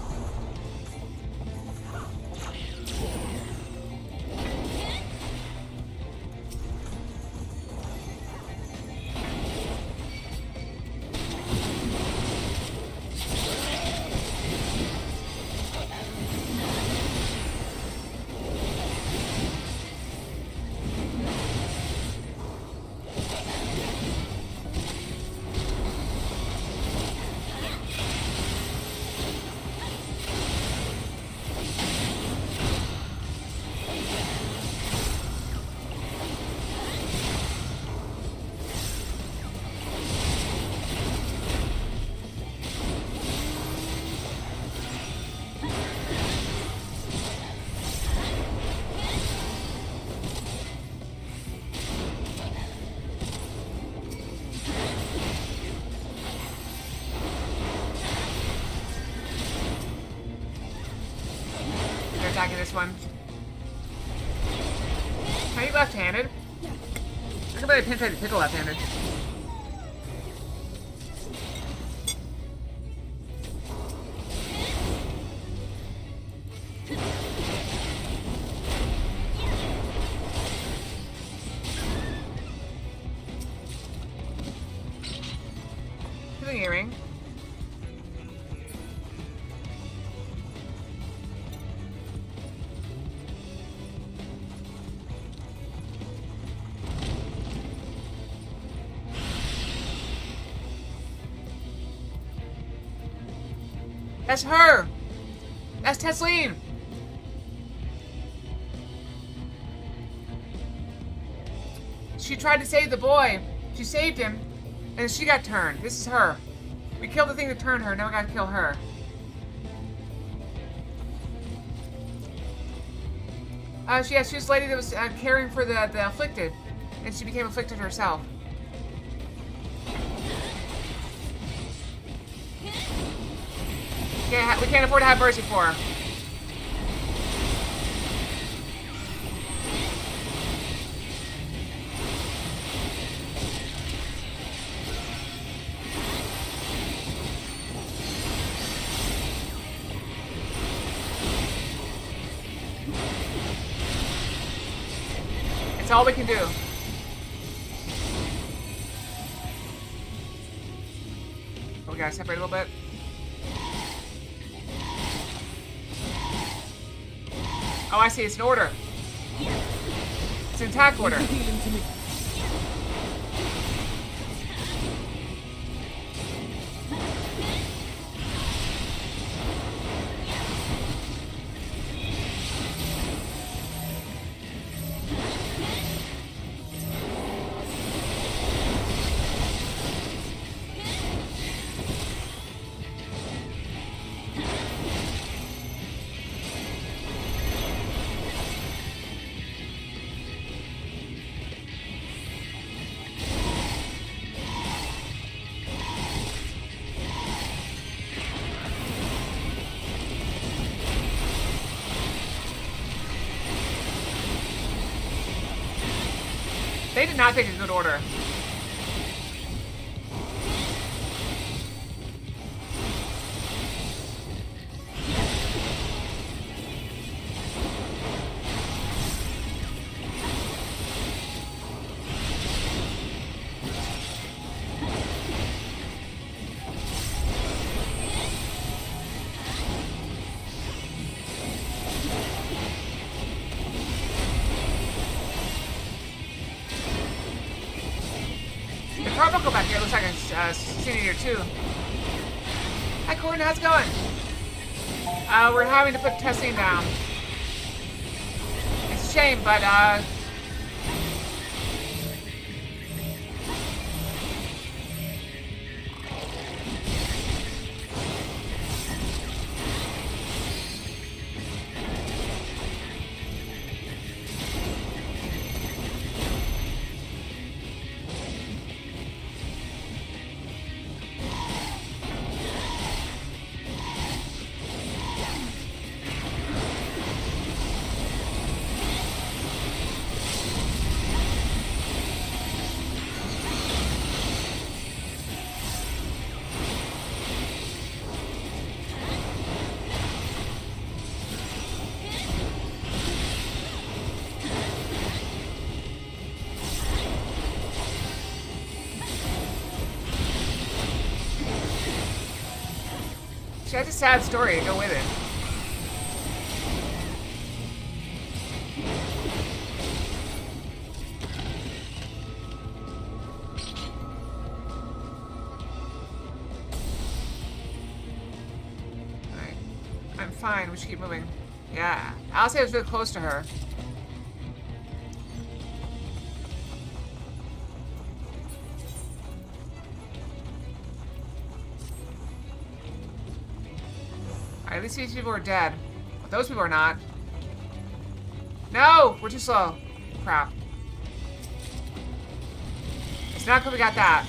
They're attacking this one. Are you left-handed? I can better penetrate the pickle left-handed. healing earring. That's her! That's Tesleen! She tried to save the boy. She saved him, and she got turned. This is her. We killed the thing that turned her, now we gotta kill her. She was the lady that was caring for the afflicted, and she became afflicted herself. We can't afford to have mercy for her. It's all we can do. Oh, we gotta separate a little bit. Oh, I see. It's an order. It's an attack order. They did not take a good order. Probably go back here. Looks like a city here too. Hi, Corin. How's it going? We're having to put Tesleen down. It's a shame, but she has a sad story. Go with it. Alright. I'm fine. We should keep moving. Yeah. I'll say I was really close to her. At least these people are dead. But those people are not. No! We're too slow. Crap. It's not good we got that.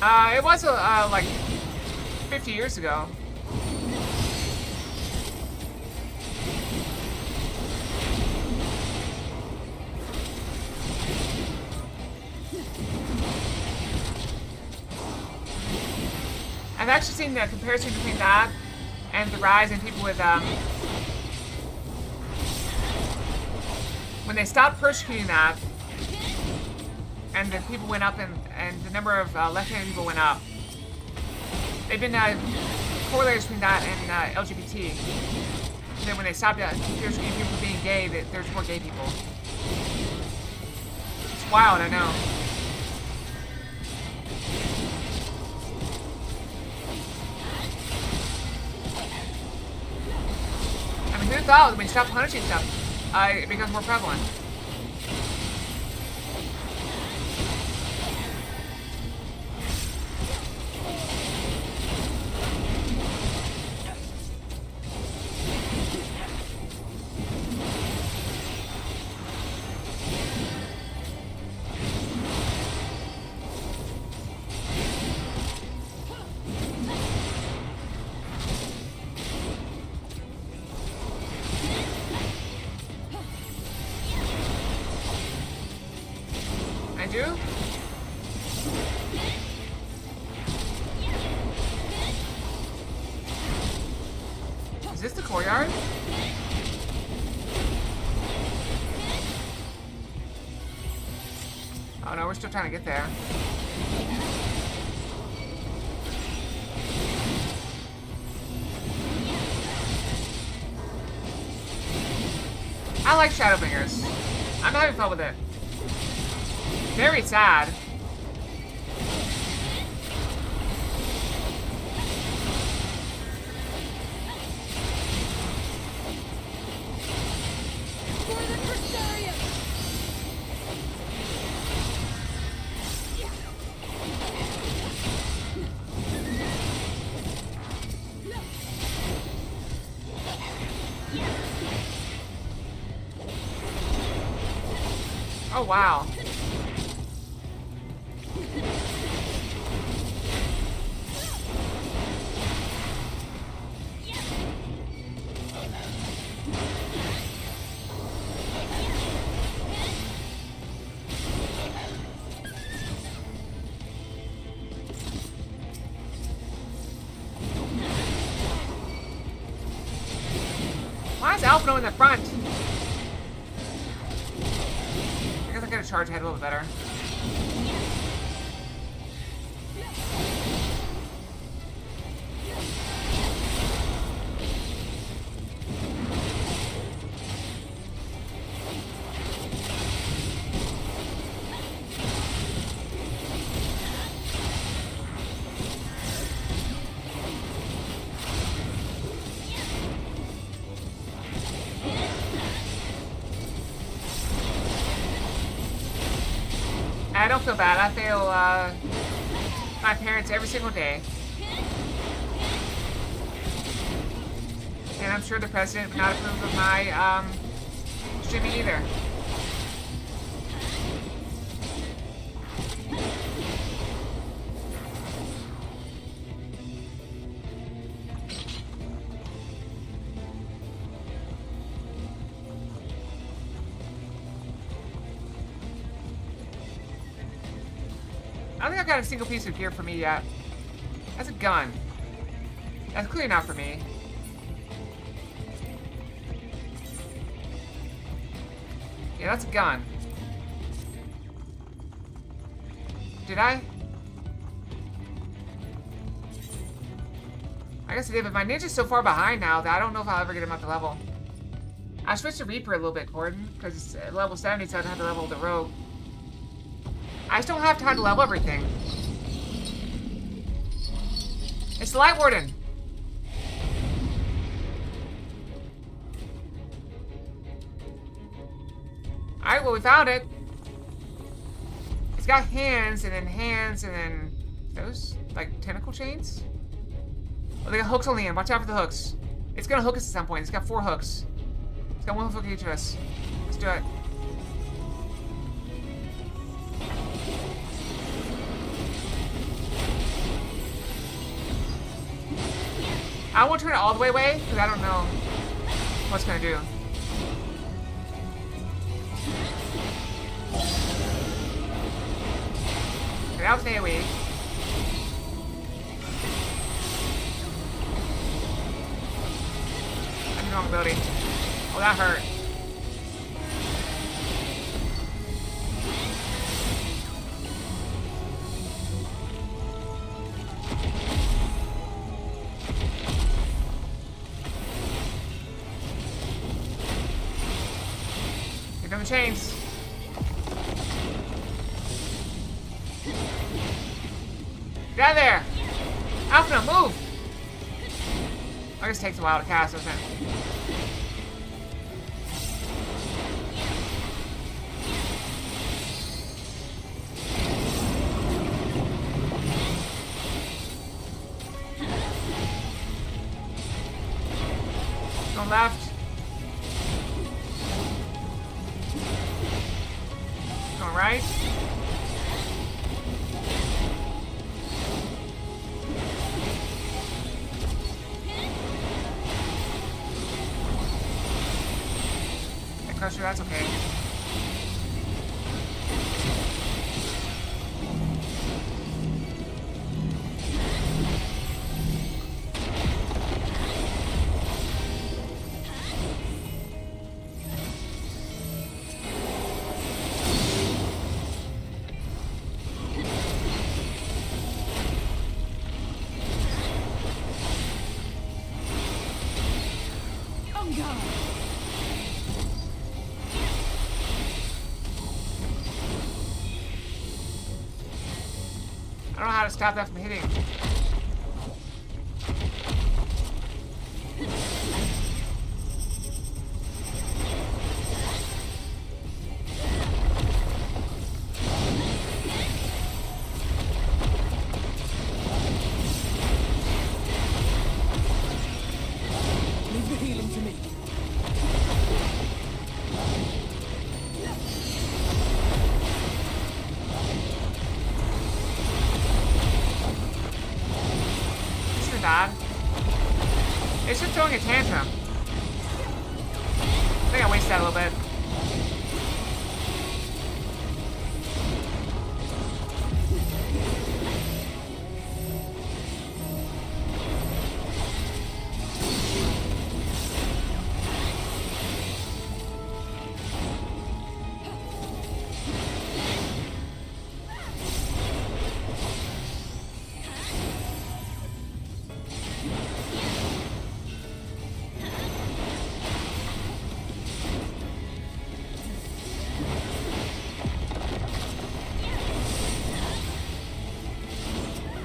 It was like 50 years ago. I've actually seen the comparison between that and the rise in people with, when they stopped persecuting that, and the people went up, and the number of left-handed people went up. They've been correlated between that and LGBT. And then when they stopped persecuting people for being gay, there's more gay people. It's wild, I know. I mean, who thought when you stop punishing stuff, it becomes more prevalent? I do? Is this the courtyard? Oh no, we're still trying to get there. I like Shadowbringers. I'm having fun with it. Very sad. Oh wow. Why is Alphino in the front? I guess I gotta charge ahead a little bit better. I don't feel bad. I fail my parents every single day. And I'm sure the president would not approve of my streaming either. I don't think I've got a single piece of gear for me yet. That's a gun. That's clearly not for me. Yeah, that's a gun. Did I? I guess I did, but my ninja's so far behind now that I don't know if I'll ever get him up to level. I switched to Reaper a little bit, Gordon, because it's level 70, so I don't have to level the Rogue. I just don't have time to level everything. It's the Light Warden. Alright, well, we found it. It's got hands, and then those, like, tentacle chains? Oh, they got hooks on the end. Watch out for the hooks. It's gonna hook us at some point. It's got 4 hooks. It's got 1 hook for each of us. Let's do it. I won't turn it all the way away because I don't know what's gonna do. Okay, that was an AoE. That's the wrong ability. Oh, that hurt. Here come the chains. Get out of there! Alpha, move! I guess it takes a while to cast, doesn't it? Go left. Going right. That crusher, that's okay. I don't know how to stop that from hitting. Leave the healing to me. This isn't bad. It's just throwing a tantrum. I think I wasted that a little bit.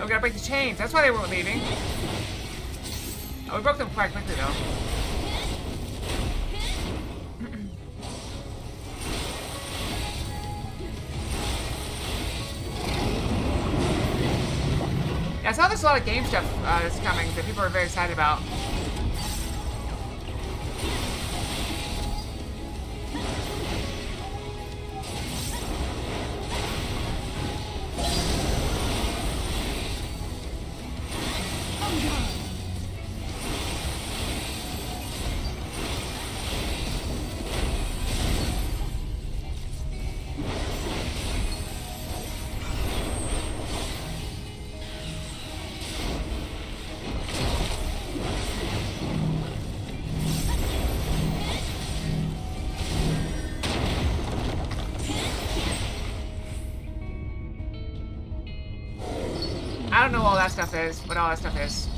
Oh, we gotta break the chains. That's why they weren't leaving. Oh, we broke them quite quickly, though. Yeah, I saw there's a lot of game stuff that's coming that people are very excited about. I don't know what all that stuff is, what all that stuff is.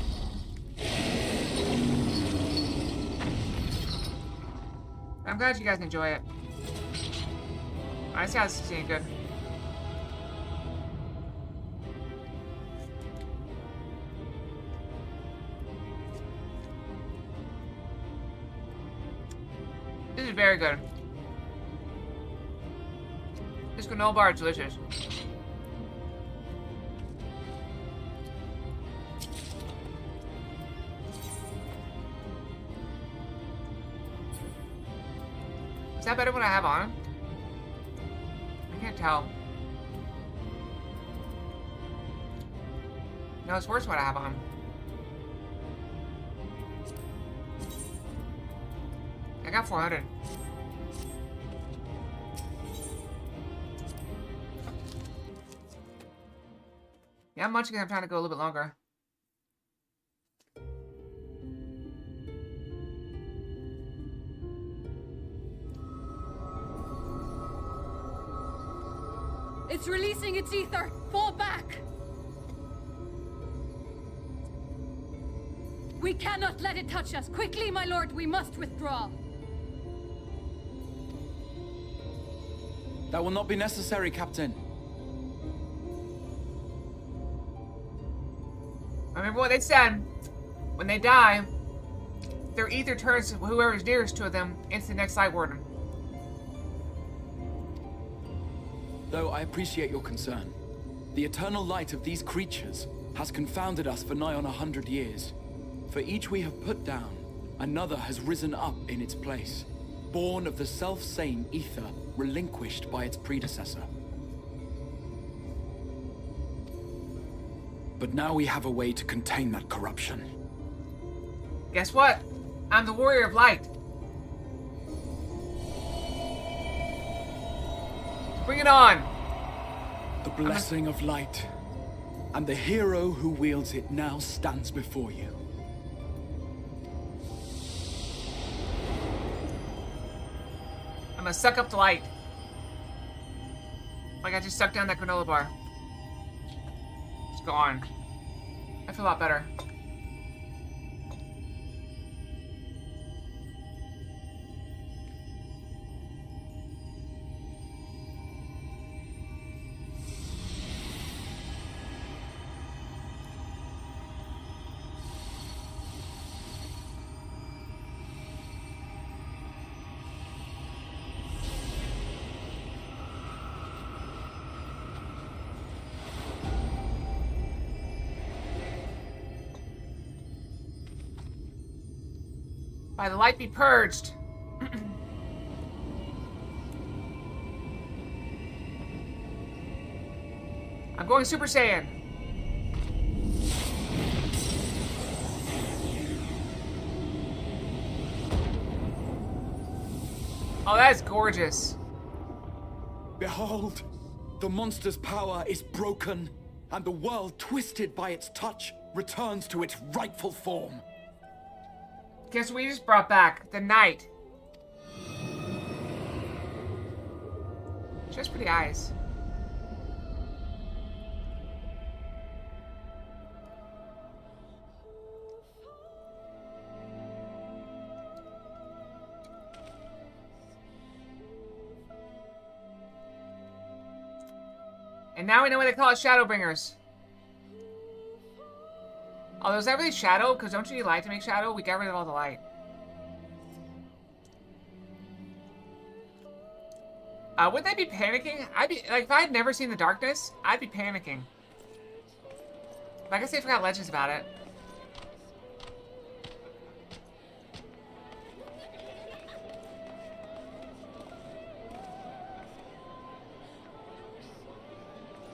I'm glad you guys enjoy it. I see how this is getting good. This is very good. This granola bar is delicious. Is that better when I have on? I can't tell. No, it's worse when I have on. got 400. Yeah, I'm munching. I'm trying to go a little bit longer. It's releasing its ether! Fall back! We cannot let it touch us! Quickly, my lord, we must withdraw! That will not be necessary, Captain. Remember what they said. When they die, their ether turns whoever is nearest to them into the next Light Warden. Though I appreciate your concern, the eternal light of these creatures has confounded us for nigh on 100 years. For each we have put down, another has risen up in its place, born of the self-same ether relinquished by its predecessor. But now we have a way to contain that corruption. Guess what? I'm the Warrior of Light. Bring it on! The blessing of light, and the hero who wields it now stands before you. I'm gonna suck up the light. Like I just sucked down that granola bar. It's gone. I feel a lot better. By the light be purged. I'm going Super Saiyan. Oh, that's gorgeous. Behold, the monster's power is broken, and the world, twisted by its touch, returns to its rightful form. Guess what we just brought back? The night. She has pretty eyes. And now we know why they call it Shadowbringers. Oh, is that really shadow? Because don't you need light to make shadow? We got rid of all the light. Would they be panicking? I'd be like, if I had never seen the darkness, I'd be panicking. But I guess they forgot legends about it.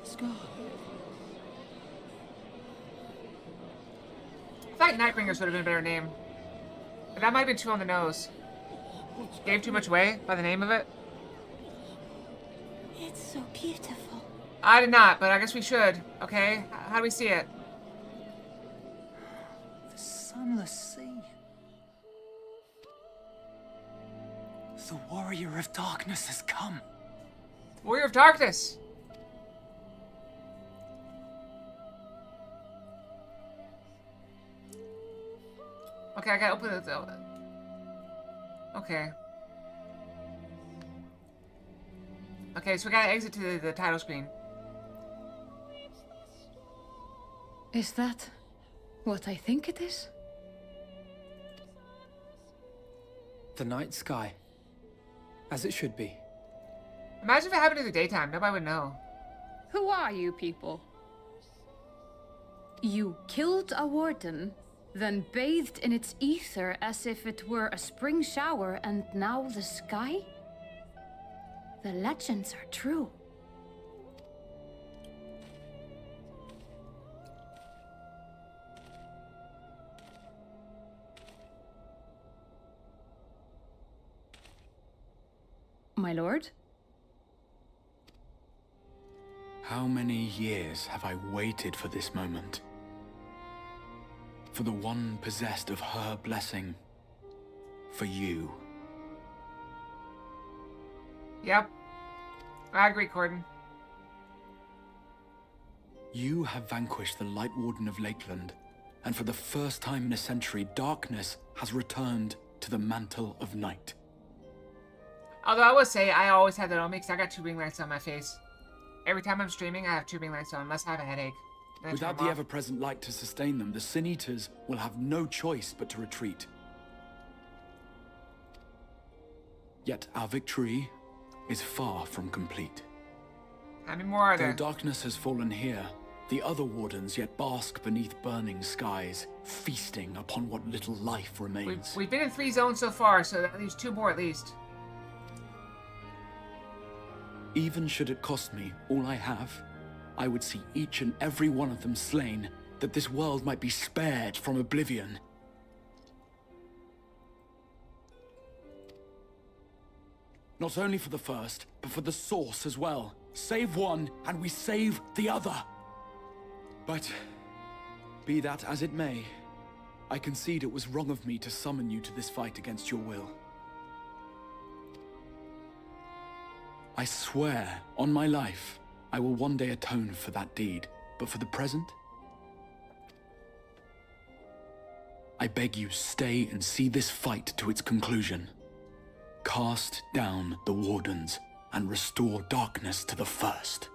Scar. I thought Nightbringers would have been a better name. But that might have been too on the nose. Gave too much away by the name of it. It's so beautiful. I did not, but I guess we should. Okay? How do we see it? The sunless sea. The Warrior of Darkness has come. Warrior of Darkness! Okay, I gotta open it though. Okay. Okay, so we gotta exit to the title screen. Is that what I think it is? The night sky. As it should be. Imagine if it happened in the daytime. Nobody would know. Who are you people? You killed a warden, then bathed in its ether as if it were a spring shower, and now the sky? The legends are true. My lord? How many years have I waited for this moment? For the one possessed of her blessing. For you. Yep. I agree, Corden. You have vanquished the Light Warden of Lakeland, and for the first time in a century, darkness has returned to the mantle of night. Although I will say, I always have that on me because I got 2 ring lights on my face. Every time I'm streaming, I have 2 ring lights on, unless I have a headache. Then I turn Without them the off. ever-present light to sustain them, the Sin Eaters will have no choice but to retreat. Yet our victory is far from complete. How many more are Though there? darkness has fallen here, the other wardens yet bask beneath burning skies, feasting upon what little life remains. We've been in 3 zones so far, so that leaves 2 more at least. Even should it cost me all I have, I would see each and every one of them slain, that this world might be spared from oblivion. Not only for the first, but for the source as well. Save one, and we save the other. But, be that as it may, I concede it was wrong of me to summon you to this fight against your will. I swear, on my life, I will one day atone for that deed, but for the present, I beg you stay and see this fight to its conclusion. Cast down the Wardens and restore darkness to the first.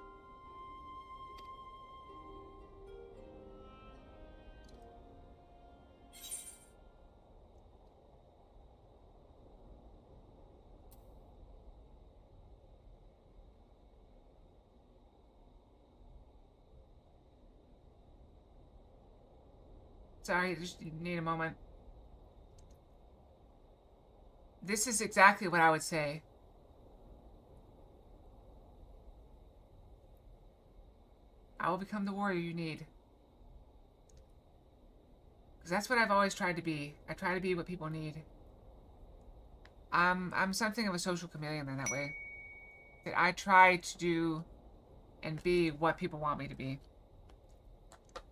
Sorry, just need a moment. This is exactly what I would say. I will become the warrior you need. Because that's what I've always tried to be. I try to be what people need. I'm something of a social chameleon in that way. That I try to do and be what people want me to be.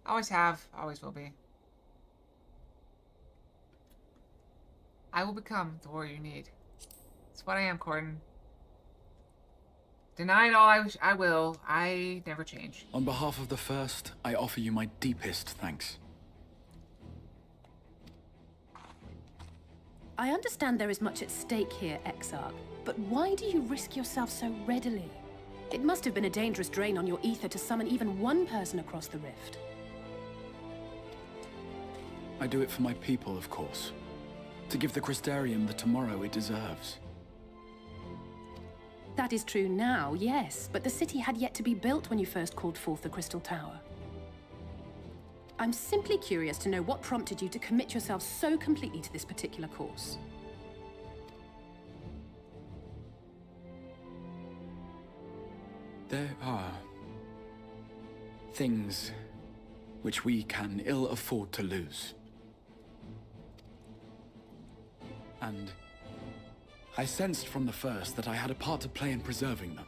Always have, always will be. I will become the warrior you need. That's what I am, Corden. Denied all I will. I never change. On behalf of the first, I offer you my deepest thanks. I understand there is much at stake here, Exarch, but why do you risk yourself so readily? It must have been a dangerous drain on your ether to summon even one person across the rift. I do it for my people, of course. To give the Crystarium the tomorrow it deserves. That is true now, yes, but the city had yet to be built when you first called forth the Crystal Tower. I'm simply curious to know what prompted you to commit yourself so completely to this particular course. There are things which we can ill afford to lose. And I sensed from the first that I had a part to play in preserving them.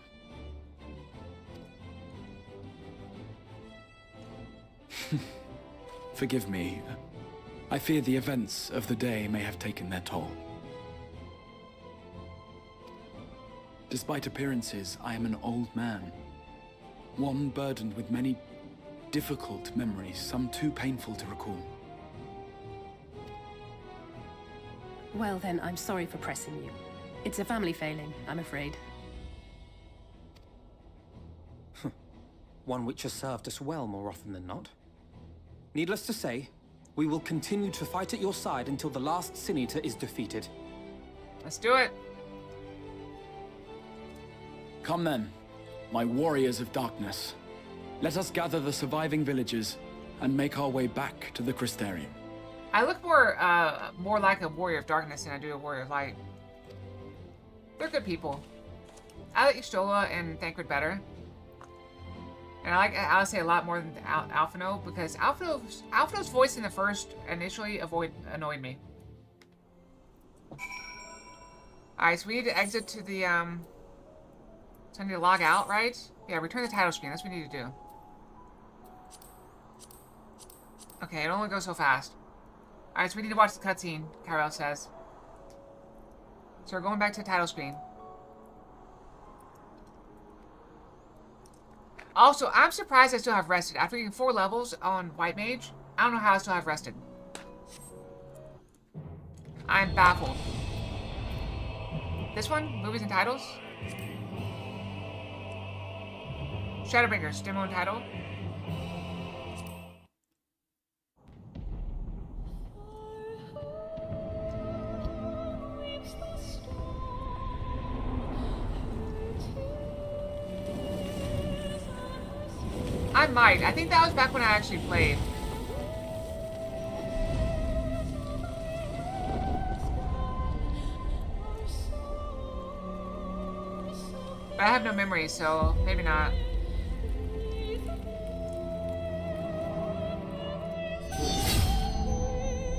Forgive me. I fear the events of the day may have taken their toll. Despite appearances, I am an old man. One burdened with many difficult memories, some too painful to recall. Well then, I'm sorry for pressing you. It's a family failing, I'm afraid. One which has served us well more often than not. Needless to say, we will continue to fight at your side until the last Sin Eater is defeated. Let's do it. Come then, my warriors of darkness. Let us gather the surviving villagers and make our way back to the Crystarium. I look more like a warrior of darkness than I do a warrior of light. They're good people. I like Y'shtola and Thancred better. And I like Alice a lot more than Alphino, because Alphino's voice in the first initially annoyed me. Alright, so we need to exit to the So I need to log out, right? Yeah, return the title screen. That's what we need to do. Okay, it only goes so fast. Alright, so we need to watch the cutscene, Kyrell says. So we're going back to the title screen. Also, I'm surprised I still have rested. After getting 4 levels on White Mage, I don't know how I still have rested. I'm baffled. This one? Movies and titles? Shadowbringers, demo and title. I might. I think that was back when I actually played. But I have no memory, so maybe not.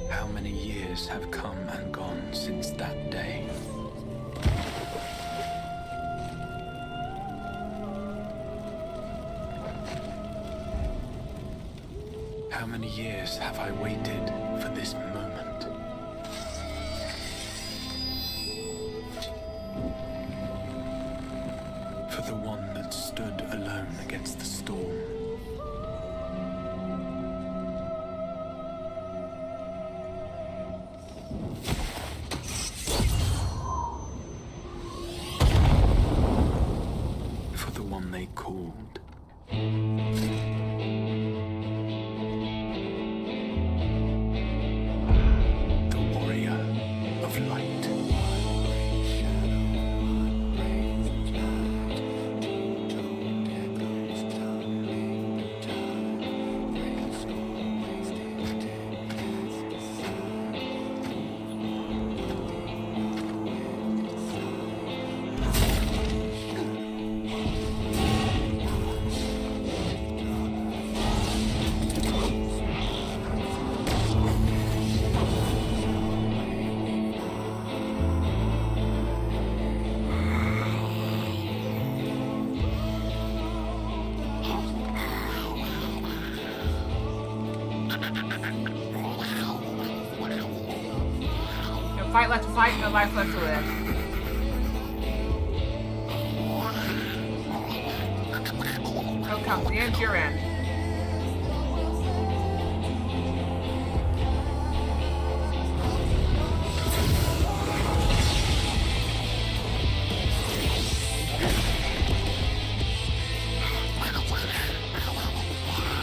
How many years have come and gone since that day? How many years have I waited for this moment? For the one that stood alone against the storm. For the one they called. Fight left to fight, no life left to live. Oh, come, the end's your end.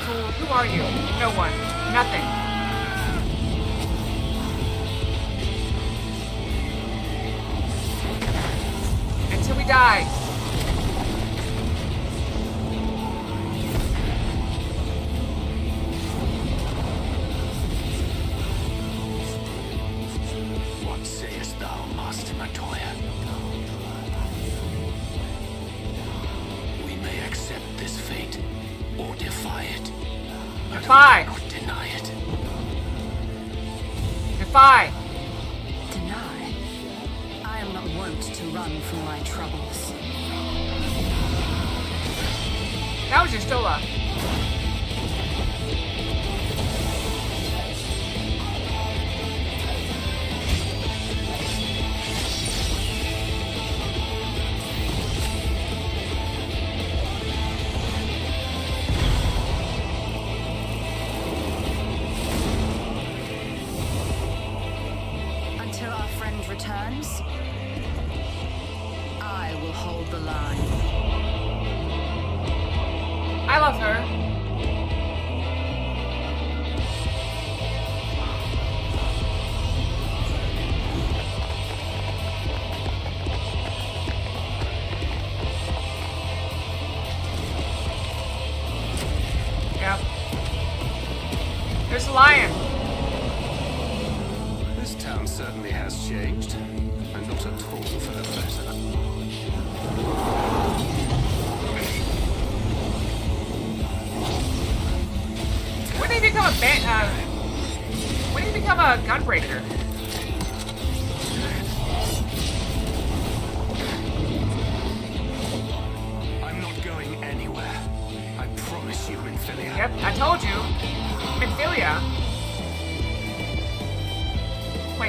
Fool, who are you? No one. Nothing. We die. What sayest thou, Master Matoya? We may accept this fate or defy it. Defy. Not deny it. Defy. To run from my troubles. That was your Stola. Until our friend returns, I will hold the line. I love her. Yep. There's a lion. This town certainly has changed, and not at all for the better. When did he become a when did he become a gunbreaker?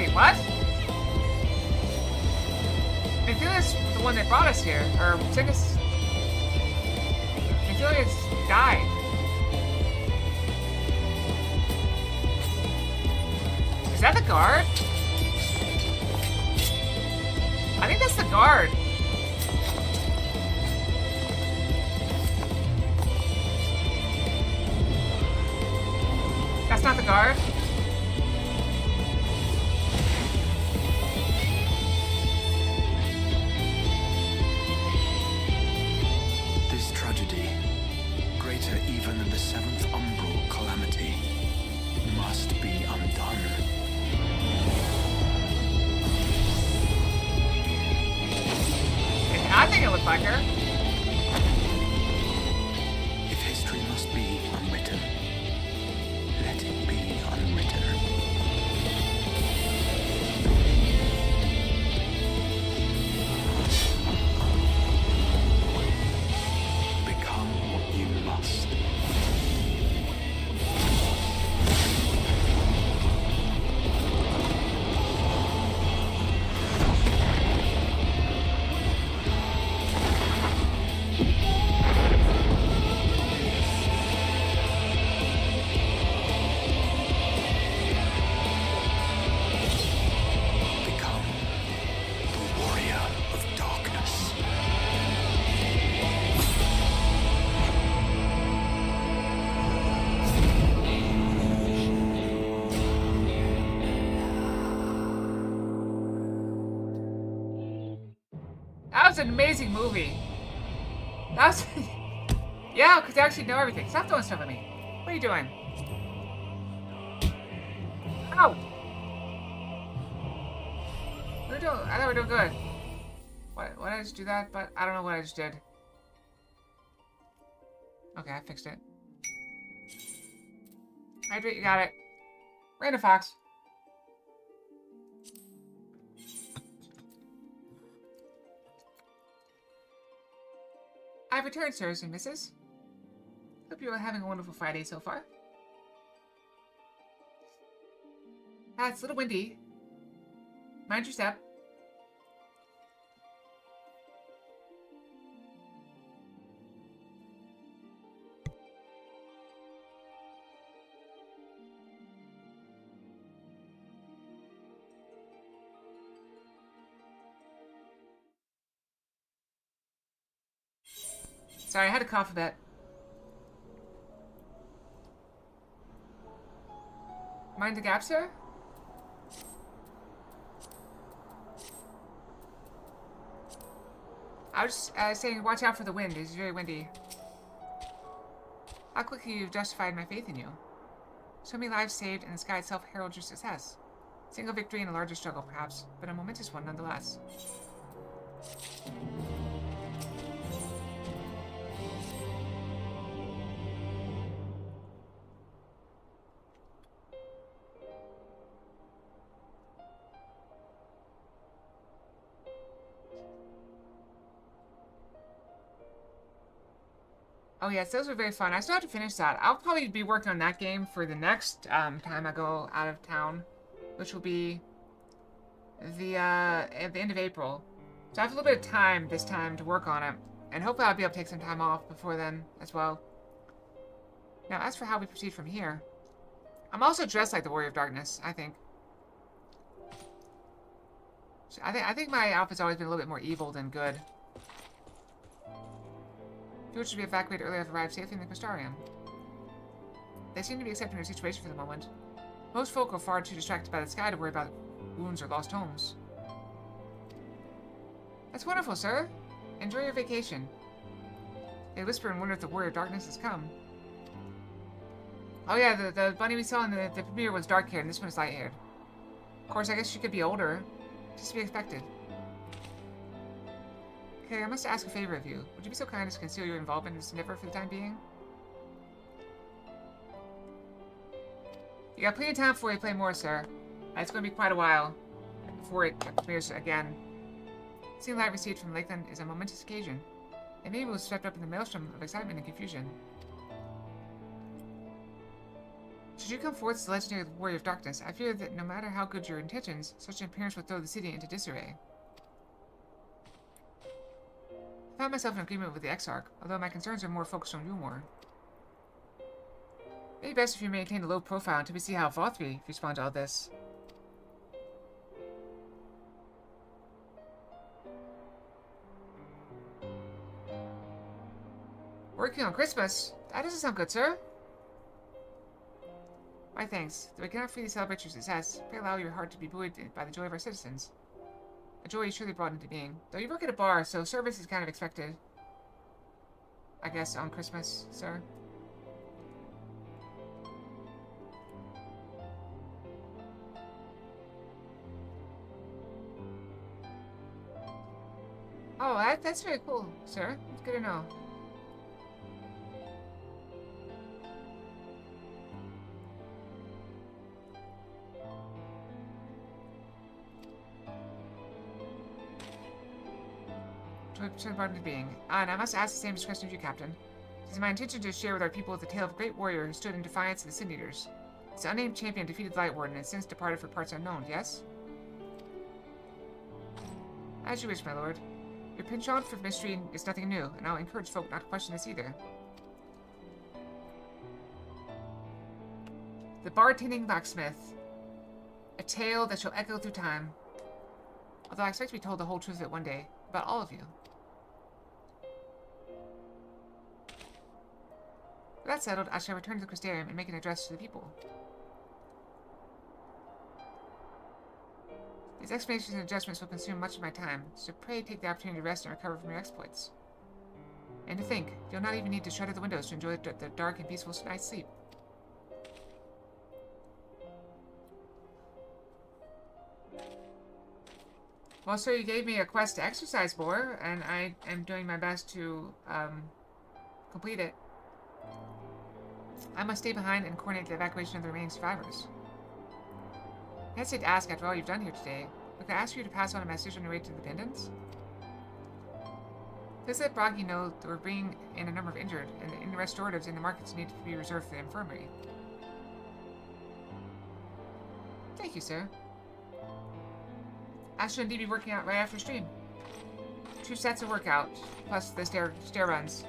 Wait, what? I feel it's the one that brought us here, or sent us. I feel like it's died. Is that the guard? I think that's the guard. That's not the guard? This tragedy, greater even than the seventh umbral calamity, must be undone. I think it looked like her. If history must be unwritten, let it be unwritten. Become what you must. Become the warrior of darkness. That was an amazing movie. That was... yeah, because they actually know everything. Stop throwing stuff at me. What are you doing? Ow! We're doing... I thought we were doing good. Why did I just do that? But I don't know what I just did. Okay, I fixed it. Hydrate, you got it. Random Fox. I've returned, sirs and misses. Hope you are having a wonderful Friday so far. It's a little windy. Mind your step. Sorry, I had to cough a bit. Mind the gap, sir? I was just saying, watch out for the wind. It's very windy. How quickly you've justified my faith in you. So many lives saved, and the sky itself heralds your success. Single victory in a larger struggle, perhaps, but a momentous one nonetheless. Oh yes, those were very fun. I still have to finish that. I'll probably be working on that game for the next time I go out of town, which will be at the end of April. So I have a little bit of time this time to work on it, and hopefully I'll be able to take some time off before then as well. Now, as for how we proceed from here, I'm also dressed like the Warrior of Darkness, I think. So I think my outfit's always been a little bit more evil than good. People should be evacuated earlier have arrived safely in the Crystarium. They seem to be accepting their situation for the moment. Most folk are far too distracted by the sky to worry about wounds or lost homes. That's wonderful, sir. Enjoy your vacation. They whisper and wonder if the Warrior of Darkness has come. Oh yeah, the bunny we saw in the premiere was dark-haired, and this one is light-haired. Of course, I guess she could be older. Just to be expected. Okay, I must ask a favor of you. Would you be so kind as to conceal your involvement in this endeavor for the time being? You got plenty of time before you play more, sir. It's going to be quite a while before it premieres again. Seeing light received from Lakeland is a momentous occasion. And maybe we'll swept up in the maelstrom of excitement and confusion. Should you come forth as the legendary warrior of darkness, I fear that no matter how good your intentions, such an appearance will throw the city into disarray. I found myself in agreement with the Exarch, although my concerns are more focused on Rumor. Maybe best if you maintain a low profile until we see how Vothri respond to all this. Working on Christmas? That doesn't sound good, sir. Why, thanks. Though I cannot freely celebrate your success, pray allow your heart to be buoyed by the joy of our citizens. A joy you surely brought into being. Though you work at a bar, so service is kind of expected. I guess on Christmas, sir. Oh, that's very cool, sir. It's good to know. Pardon to being. And I must ask the same question of you, Captain. It is my intention to share with our people the tale of a great warrior who stood in defiance of the Sin Eaters. This unnamed champion defeated the Light Warden and since departed for parts unknown, yes? As you wish, my lord. Your penchant for mystery is nothing new, and I'll encourage folk not to question this either. The Bartending Blacksmith. A tale that shall echo through time. Although I expect to be told the whole truth of it one day, about all of you. With that settled, I shall return to the Crystarium and make an address to the people. These explanations and adjustments will consume much of my time, so pray take the opportunity to rest and recover from your exploits. And to think, you'll not even need to shutter the windows to enjoy the dark and peaceful night's sleep. Well, sir, you gave me a quest to exercise more, and I am doing my best to complete it. I must stay behind and coordinate the evacuation of the remaining survivors. I hesitate to ask after all you've done here today, but could I ask you to pass on a message on your way to the Pendants? Please let Bragi know that we're bringing in a number of injured, and any restoratives in the markets need to be reserved for the infirmary. Thank you, sir. I should indeed be working out right after stream. 2 sets of workout, plus the stair runs.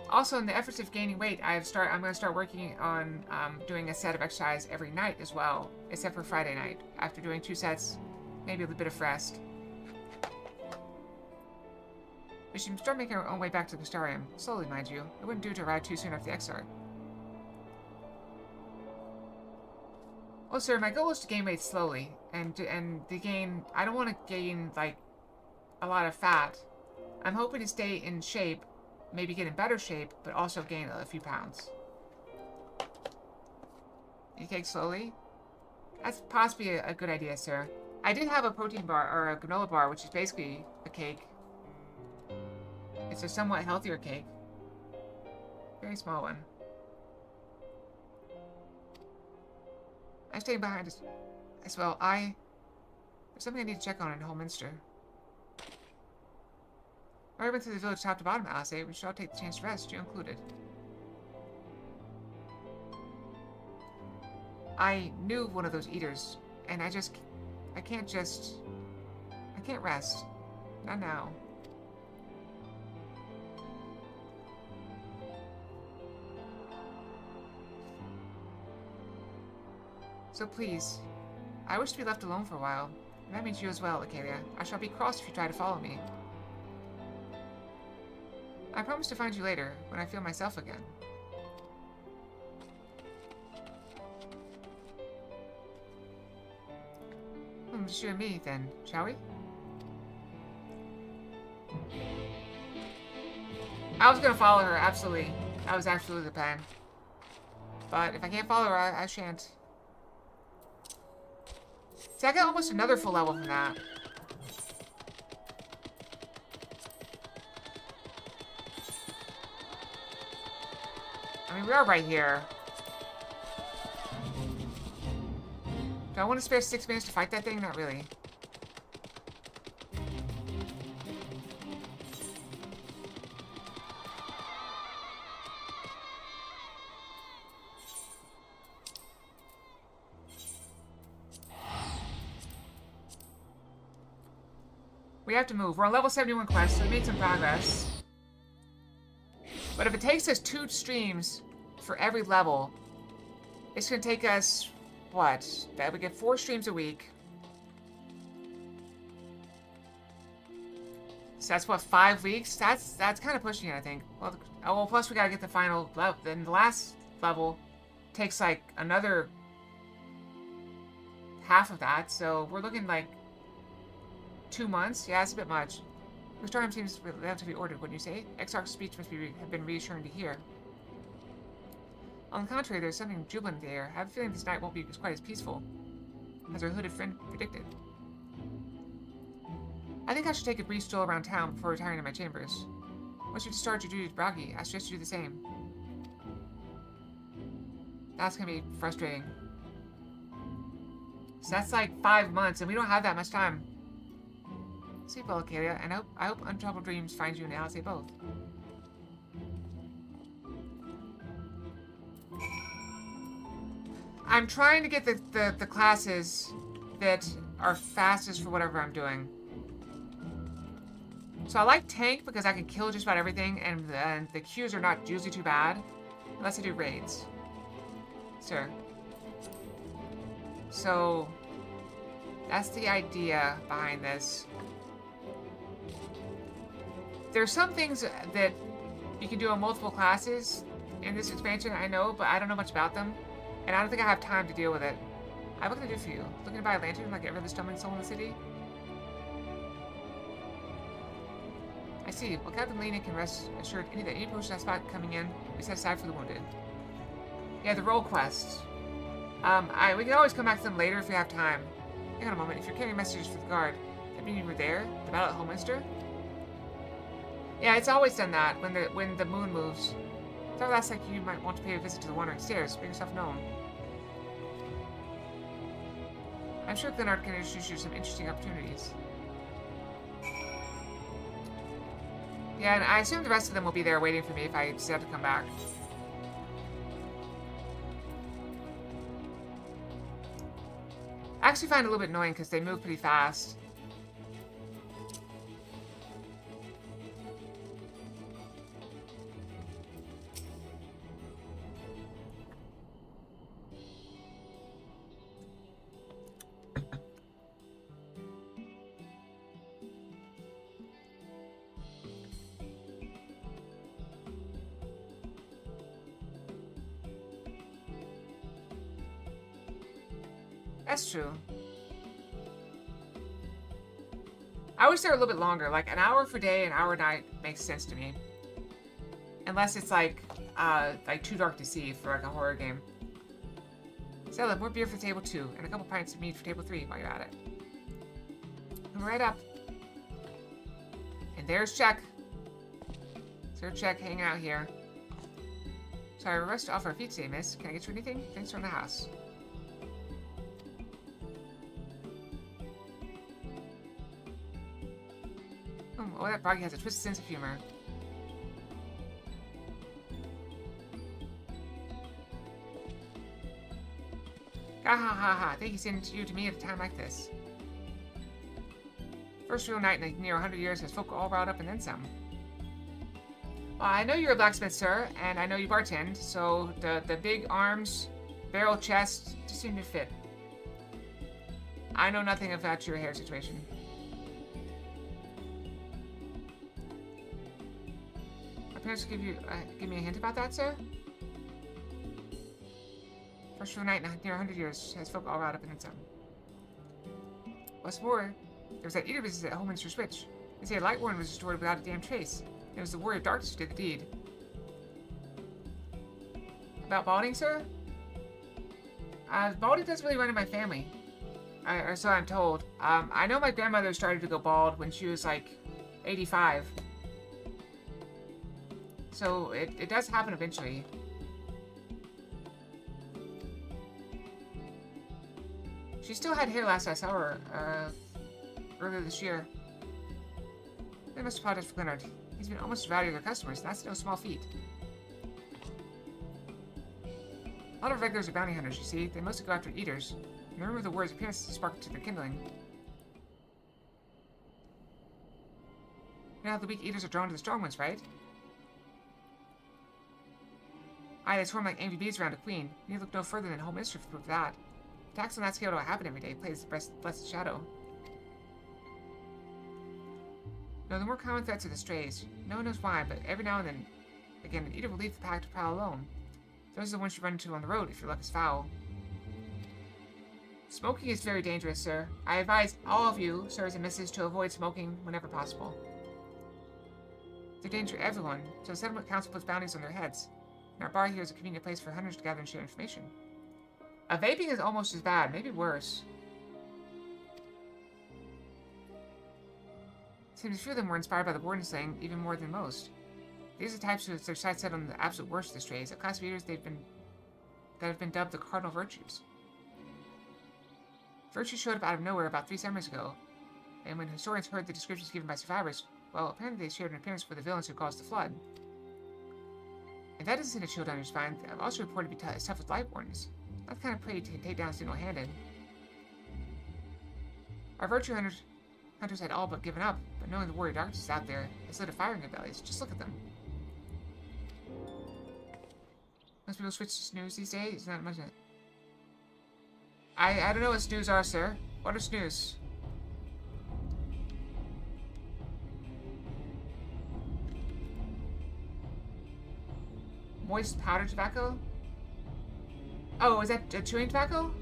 Also, in the efforts of gaining weight, I'm going to start working on doing a set of exercise every night as well, except for Friday night. After doing 2 sets, maybe a little bit of rest. We should start making our own way back to the Crystarium. Slowly, mind you. It wouldn't do to arrive too soon after the Exarch. Oh, sir, my goal is to gain weight slowly, and to gain. I don't want to gain like a lot of fat. I'm hoping to stay in shape, maybe get in better shape, but also gain a few pounds. You take slowly. That's possibly a good idea, sir. I did have a protein bar or a granola bar, which is basically a cake. It's a somewhat healthier cake. Very small one. I'm staying behind as well. There's something I need to check on in Holminster. I went through the village top to bottom, Alice. We should all take the chance to rest, you included. I knew one of those eaters, and I can't rest. Not now. So please, I wish to be left alone for a while. And that means you as well, Acalia. I shall be cross if you try to follow me. I promise to find you later, when I feel myself again. Just you and me, then, shall we? I was gonna follow her, absolutely. That was absolutely the plan. But if I can't follow her, I shan't. See, I got almost another full level from that. I mean, we are right here. Do I want to spare 6 minutes to fight that thing? Not really. We have to move. We're on level 71 quest, so we made some progress. But if it takes us 2 streams for every level, it's going to take us, what? That we get 4 streams a week. So that's what, 5 weeks? That's kind of pushing it, I think. Well, plus we got to get the final level. Then the last level takes like another half of that. So we're looking like 2 months. Yeah, it's a bit much. Restore seems to be ordered, wouldn't you say? Exarch's speech must have been reassuring to hear. On the contrary, there's something jubilant in the air. I have a feeling this night won't be quite as peaceful as our hooded friend predicted. I think I should take a brief stroll around town before retiring to my chambers. Once you discharge your duty to Bragi, I suggest you do the same. That's gonna be frustrating. So that's like 5 months, and we don't have that much time. Sleep well, Kalia, and I hope untroubled dreams find you in Alice both. I'm trying to get the classes that are fastest for whatever I'm doing. So I like tank because I can kill just about everything, and the queues are not usually too bad, unless I do raids. Sure. So that's the idea behind this. There's some things that you can do on multiple classes in this expansion, I know, but I don't know much about them. And I don't think I have time to deal with it. What can I do for you? Looking to buy a lantern, like get rid of the stumbling soul in the city? I see. Well, Captain Lena can rest assured any potion I spot coming in we set aside for the wounded. Yeah, the role quests. We can always come back to them later if we have time. Hang on a moment. If you're carrying messages for the guard, that mean you were there? The battle at Holminster? Yeah, it's always done that when the moon moves. So that's like you might want to pay a visit to the Wandering Stairs. Make yourself known. I'm sure Glenard can introduce you to some interesting opportunities. Yeah, and I assume the rest of them will be there waiting for me if I decide to come back. I actually find it a little bit annoying because they move pretty fast. That's true. I wish they were a little bit longer. Like an hour for day, an hour a night makes sense to me. Unless it's like too dark to see for like a horror game. Stella, more beer for table 2 and a couple pints of meat for table 3 while you're at it. Come right up. And there's Check. Sir Check hanging out here. Sorry, we're rushed off our feet today, miss. Can I get you anything? Thanks from the house. Oh, that Bragi has a twisted sense of humor. Ha ha ha ha. Thank you sent you to me at a time like this. First real night in near 100 years has folk all riled up and then some. Well, I know you're a blacksmith, sir, and I know you bartend, so the big arms, barrel chest just seem to fit. I know nothing about your hair situation. Parents give me a hint about that, sir? First real night in near 100 years has folk all riled up and then some. What's more, there was that eater business at Holminster Switch. They say a light warden was destroyed without a damn trace. And it was the warrior of darkness who did the deed. About balding, sir? Balding doesn't really run in my family. Or so I'm told. I know my grandmother started to go bald when she was like 85. So it does happen eventually. She still had hair last I saw her, earlier this year. They must apologize for Leonard. He's been almost devouring their customers, and that's no small feat. A lot of regulars are bounty hunters, you see. They mostly go after eaters. And the rumor of the warrior's appearance sparked to their kindling. You know how the weak eaters are drawn to the strong ones, right? Aye, they swarm like angry bees around a queen. You need to look no further than home ministry for proof of that. Attacks on that scale don't happen every day. Plays the blessed shadow. No, the more common threats are the strays. No one knows why, but every now and then, again, an eater will leave the pack to prowl alone. Those are the ones you run into on the road if your luck is foul. Smoking is very dangerous, sir. I advise all of you, sirs and misses, to avoid smoking whenever possible. It's a danger to everyone, so the settlement council puts bounties on their heads. And our bar here is a convenient place for hunters to gather and share information. Vaping is almost as bad, maybe worse. Seems a few of them were inspired by the warden slang even more than most. These are the types who their sights set on the absolute worst of the strays, a class of eaters that have been dubbed the cardinal virtues. Virtue showed up out of nowhere about 3 summers ago, and when historians heard the descriptions given by survivors, well, apparently they shared an appearance with the villains who caused the flood. If that doesn't send a chill down your spine, I've also reported to be as tough as light wardens. Not the kind of prey to take down single-handed. Our virtue hunters had all but given up, but knowing the warrior darkness is out there has lit a fire in their bellies. Just look at them. Most people switch to snooze these days. It's not much. I don't know what snooze are, sir. What are snooze? Moist powder tobacco? Oh, is that chewing tobacco?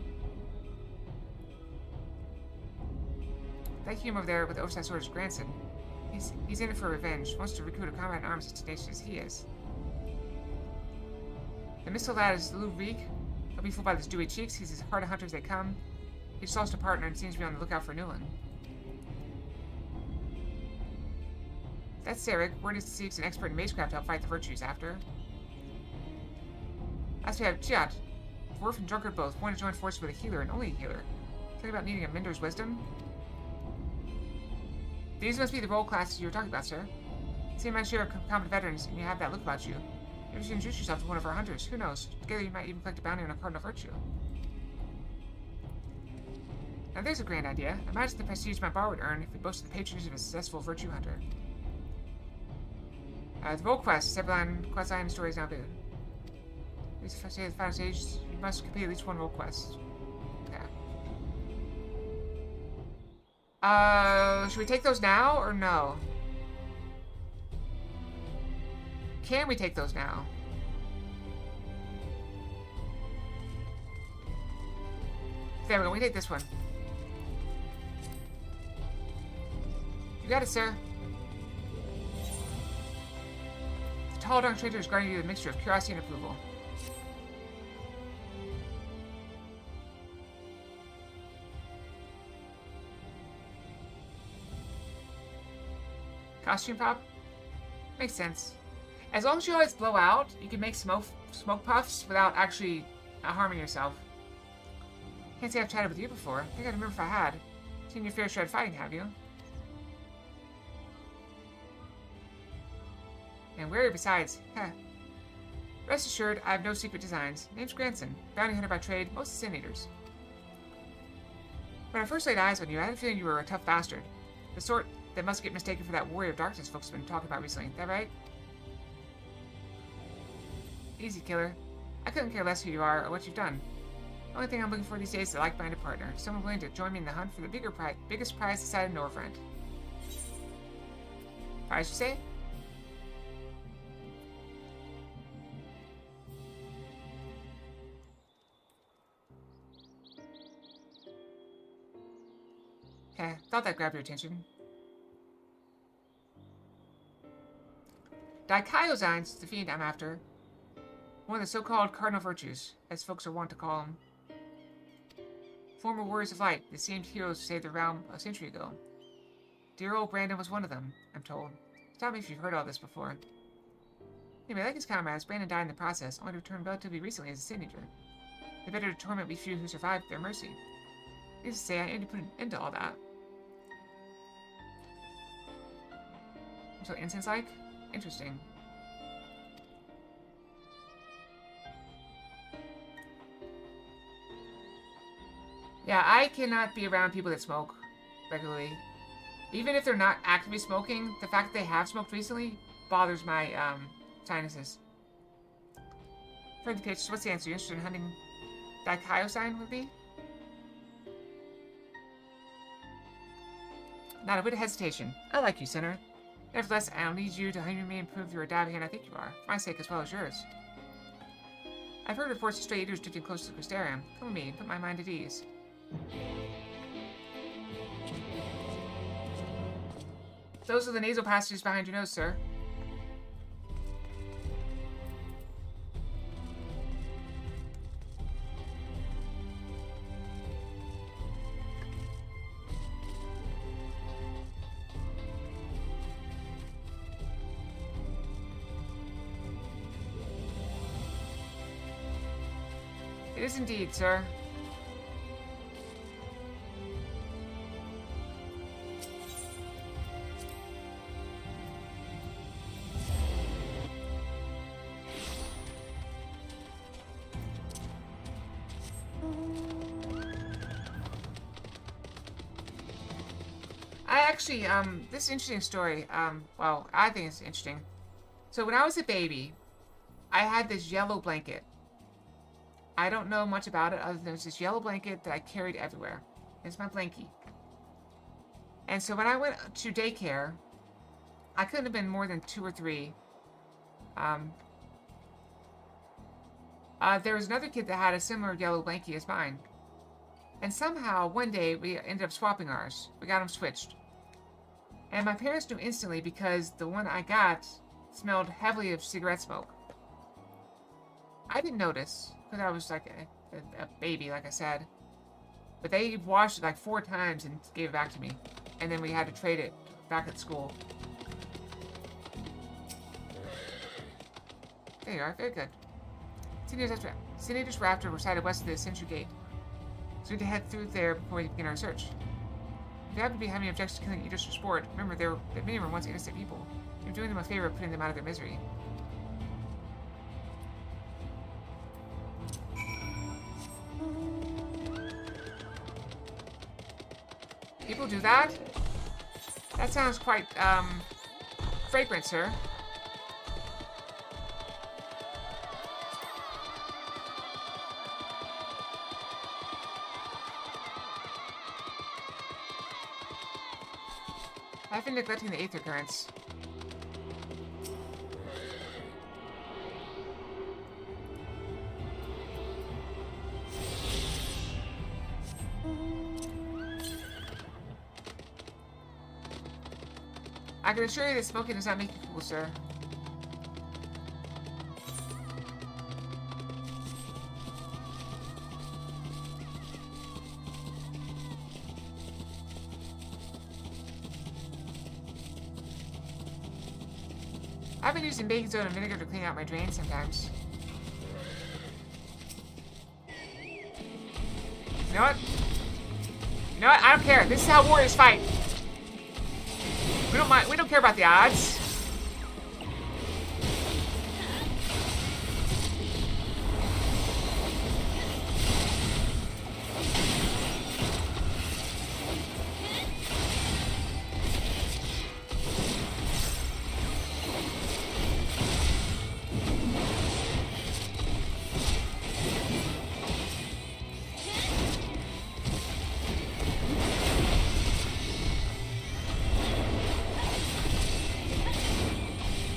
That human over there with the oversized sword is grandson. He's in it for revenge. Wants to recruit a combat in arms as tenacious as he is. The missile lad is Lou Reek. Don't be fooled by his dewy cheeks. He's as hard a hunter as they come. He just lost a partner and seems to be on the lookout for a new one. That's Sarek. Word is to see if he's an expert in magecraft to help fight the virtues after. Last we have Chiat. Dwarf and drunkard both. Want to join forces with a healer and only a healer. Talking about needing a mentor's wisdom. These must be the role classes you were talking about, sir. Same amount share of competent veterans, and you have that look about you. Maybe you should introduce yourself to one of our hunters. Who knows? Together you might even collect a bounty on a cardinal virtue. Now there's a grand idea. Imagine the prestige my bar would earn if we boasted the patronage of a successful virtue hunter. The role quest. Every quest line story is now due. Please say the final stage, you must complete at least one role quest. Okay. Should we take those now or no? Can we take those now? There we go, we take this one. You got it, sir. The tall, dark stranger is guarding you with a mixture of curiosity and approval. Costume prop? Makes sense. As long as you always blow out, you can make smoke puffs without actually harming yourself. Can't say I've chatted with you before. I think I remember if I had. Seen your fair share of fighting, have you? And wary besides. Heh. Rest assured, I have no secret designs. Name's Granson. Bounty hunter by trade, most sin eaters. When I first laid eyes on you, I had a feeling you were a tough bastard. The sort that must get mistaken for that warrior of darkness folks have been talking about recently. Is that right? Easy, killer. I couldn't care less who you are or what you've done. The only thing I'm looking for these days is a like-minded partner. Someone willing to join me in the hunt for the biggest prize this side of Northrend. Prize, you say? Okay, thought that grabbed your attention. Daikaiozynes is the fiend I'm after. One of the so-called cardinal virtues, as folks are wont to call them. Former warriors of light, the seemed heroes who saved the realm a century ago. Dear old Brandon was one of them, I'm told. Stop me if you've heard all this before. Anyway, like his comrades, Brandon died in the process, only to return relatively recently as a sin eater. The better to torment we few who survived their mercy. Needless to say, I aim to put an end to all that. What's what incense like? Interesting. Yeah, I cannot be around people that smoke regularly. Even if they're not actively smoking, the fact that they have smoked recently bothers my sinuses. For the pitch, what's the answer? You're interested in hunting dichyosine with me? Not a bit of hesitation. I like you, Sinner. Nevertheless, I don't need you to help me improve your dab hand. I think you are. For my sake as well as yours. I've heard reports of stray eaters drifting close to the Crystarium. Come with me and put my mind at ease. Those are the nasal passages behind your nose, sir. It is indeed, sir. This is an interesting story. Well, I think it's interesting. So when I was a baby, I had this yellow blanket. I don't know much about it other than it's this yellow blanket that I carried everywhere. It's my blankie. And so when I went to daycare, I couldn't have been more than 2 or 3. There was another kid that had a similar yellow blankie as mine. And somehow, one day, we ended up swapping ours. We got them switched. And my parents knew instantly because the one I got smelled heavily of cigarette smoke. I didn't notice, because I was like a baby, like I said. But they washed it like 4 times and gave it back to me. And then we had to trade it back at school. There you are, very good. Senator's Raptor were sighted west of the Sentry Gate. So we need to head through there before we begin our search. If you happen to be having objections to killing eaters for sport, remember many were once innocent people. You're doing them a favor of putting them out of their misery. People do that? That sounds quite, fragrant, sir. I've been neglecting the aether currents. I can assure you that smoking does not make you cool, sir. I've been using baking soda and vinegar to clean out my drains sometimes. You know what? You know what? I don't care. This is how warriors fight. We don't mind. We don't care about the odds.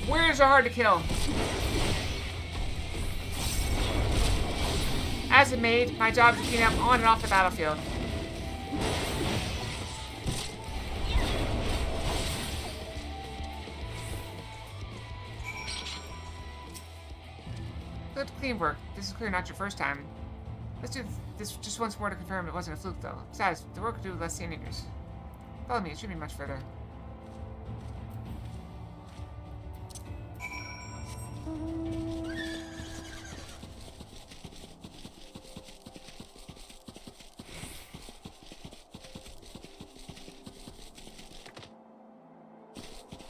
Warriors are hard to kill. As a maid, my job is to clean up on and off the battlefield. Good clean work. This is clearly not your first time. Let's do this just once more to confirm it wasn't a fluke, though. Besides, the work could do with less sandingers. Follow me, it shouldn't be much further.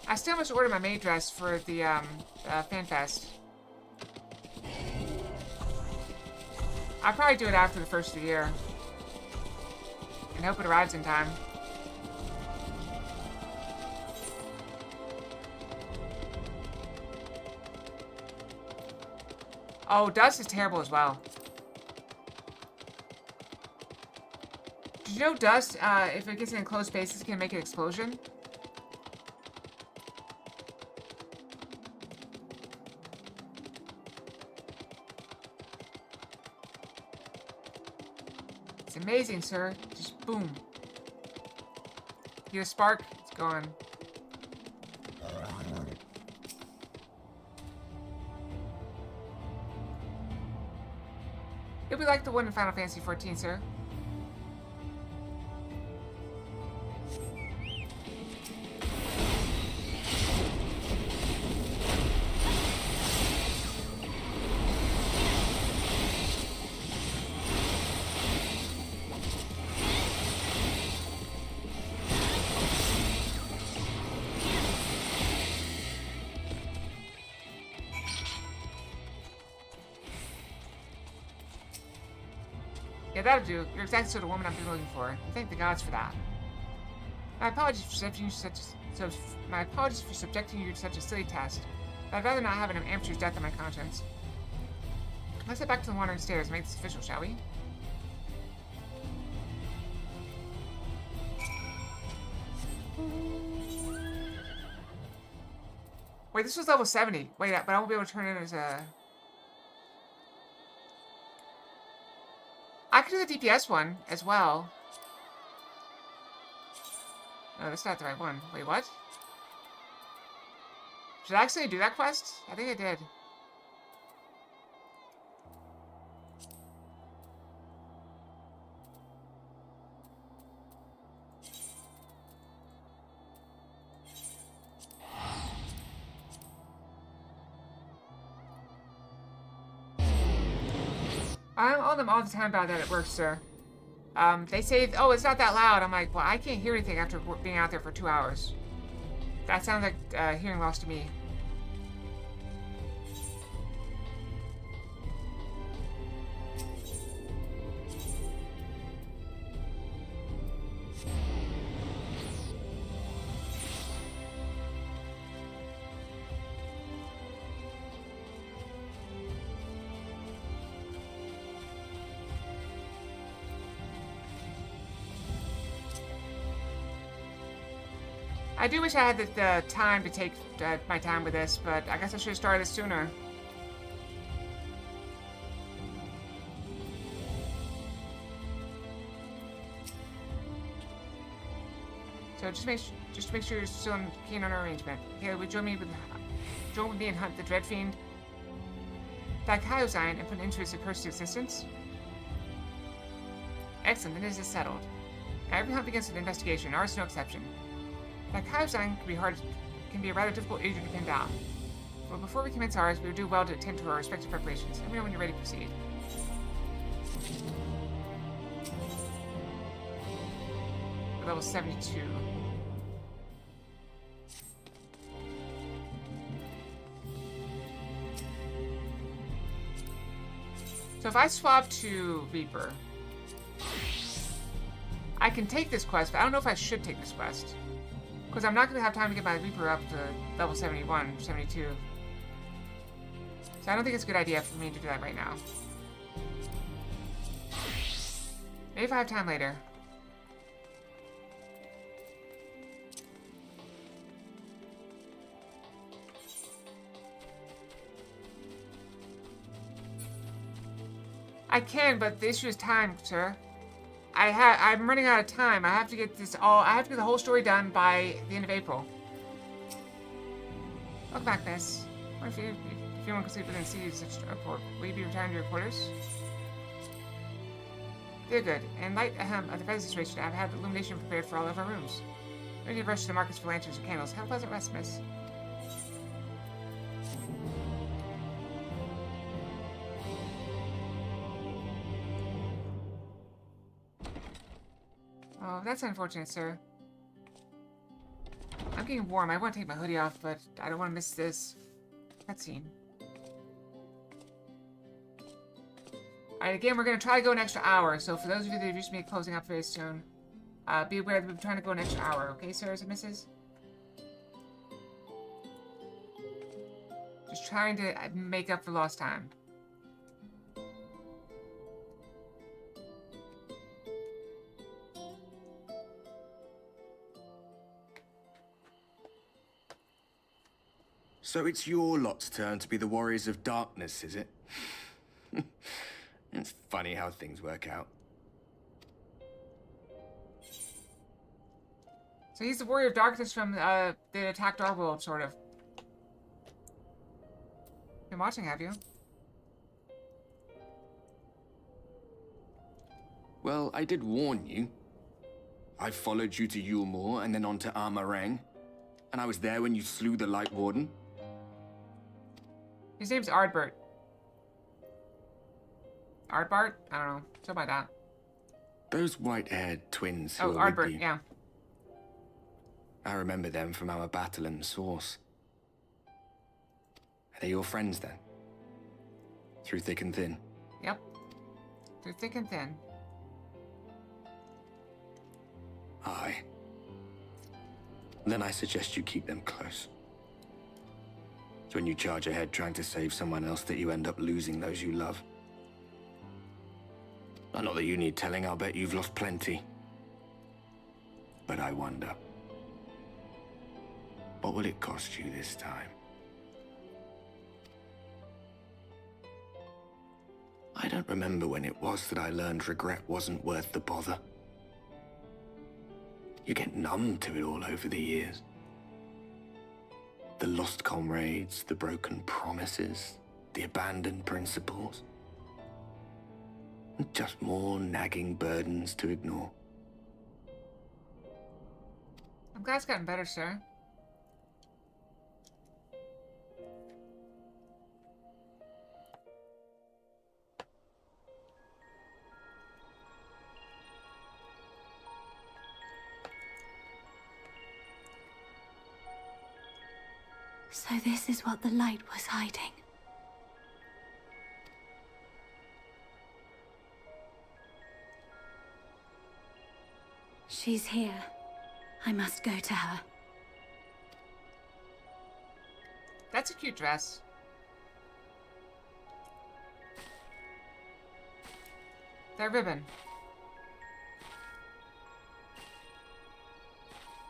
I still must order my maid dress for the fan fest. I'll probably do it after the first of the year. And hope it arrives in time. Oh, dust is terrible as well. Did you know dust, if it gets in enclosed spaces, can make an explosion? It's amazing, sir. Just boom. You get a spark, it's gone. It'll be like the one in Final Fantasy XIV, sir. Yeah, that'll do. You're exactly the sort of woman I've been looking for. Thank the gods for that. My apologies for subjecting you to such a silly test. But I'd rather not have an amateur's death on my conscience. Let's head back to the wandering stairs and make this official, shall we? Wait, this was level 70. Wait, but I won't be able to turn it as a... I could do the DPS one as well. No, that's not the right one. Wait, what? Did I actually do that quest? I think I did. I'm on them all the time about that at work, sir. They say, oh, it's not that loud. I'm like, well, I can't hear anything after being out there for 2 hours. That sounds like hearing loss to me. I do wish I had the time to take my time with this, but I guess I should have started this sooner. So just make sure you're still keen on our arrangement. Okay, would you join with me and hunt the Dread Fiend? That Kaiozine and put an end to his accursed existence? Excellent, then it is settled. Now, every hunt begins with an investigation, ours is no exception. That Kaiozine can be a rather difficult agent to pin down. But before we commence ours, we would do well to attend to our respective preparations. Let me know when you're ready to proceed. Level 72. So if I swap to Reaper, I can take this quest, but I don't know if I should take this quest. Because I'm not going to have time to get my Reaper up to level 71, 72. So I don't think it's a good idea for me to do that right now. Maybe if I have time later. I can, but the issue is time, sir. I'm running out of time. I have to get the whole story done by the end of April. Welcome back, miss. What if anyone can sleep within cities such a report? Will you be returning to your quarters? They're good. In light of the present situation, I've had illumination prepared for all of our rooms. We need to rush to the markets for lanterns or candles. Have a pleasant rest, miss. Oh, that's unfortunate, sir. I'm getting warm. I want to take my hoodie off, but I don't want to miss this cutscene. Alright, again, we're going to try to go an extra hour. So for those of you that are used to me closing up very soon, be aware that we're trying to go an extra hour. Okay, sirs and misses? Just trying to make up for lost time. So it's your lot's turn to be the Warriors of Darkness, is it? It's funny how things work out. So he's the Warrior of Darkness from that attacked our world, sort of. Been watching, have you? Well, I did warn you. I followed you to Yulmore and then on to Armarang. And I was there when you slew the Light Warden. His name's Ardbert. Ardbart? I don't know. Something like that. Those white-haired twins who Oh, are with Ardbert, you. yeah. I remember them from our battle in the Source. Are they your friends then? Through thick and thin? Yep. Through thick and thin. Aye. Then I suggest you keep them close. It's when you charge ahead trying to save someone else that you end up losing those you love. Not that you need telling, I'll bet you've lost plenty. But I wonder, what will it cost you this time? I don't remember when it was that I learned regret wasn't worth the bother. You get numb to it all over the years. The lost comrades, the broken promises, the abandoned principles. Just more nagging burdens to ignore. I'm glad it's gotten better, sir. So this is what the light was hiding. She's here. I must go to her. That's a cute dress. That ribbon.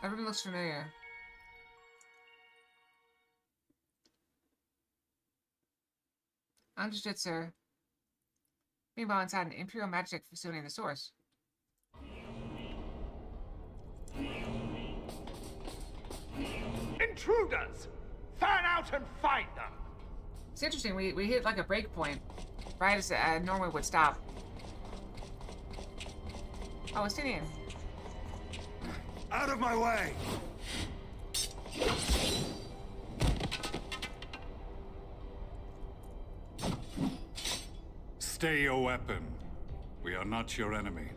That ribbon looks familiar. Understood, sir. Meanwhile, inside an Imperial magic facility in the Source. Intruders! Fan out and find them! It's interesting, we hit like a break point, right as Norway would stop. Oh, Estinian. Out of my way! Stay your weapon. We are not your enemy.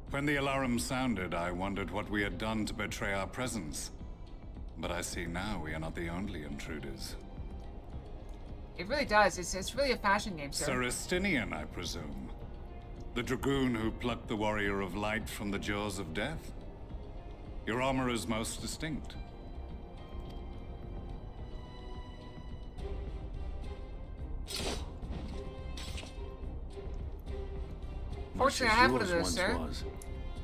When the alarm sounded, I wondered what we had done to betray our presence. But I see now we are not the only intruders. It really does. It's really a fashion game, sir. Sir Estinian, I presume. The dragoon who plucked the Warrior of Light from the jaws of death. Your armor is most distinct. Fortunately, I have one of those, sir.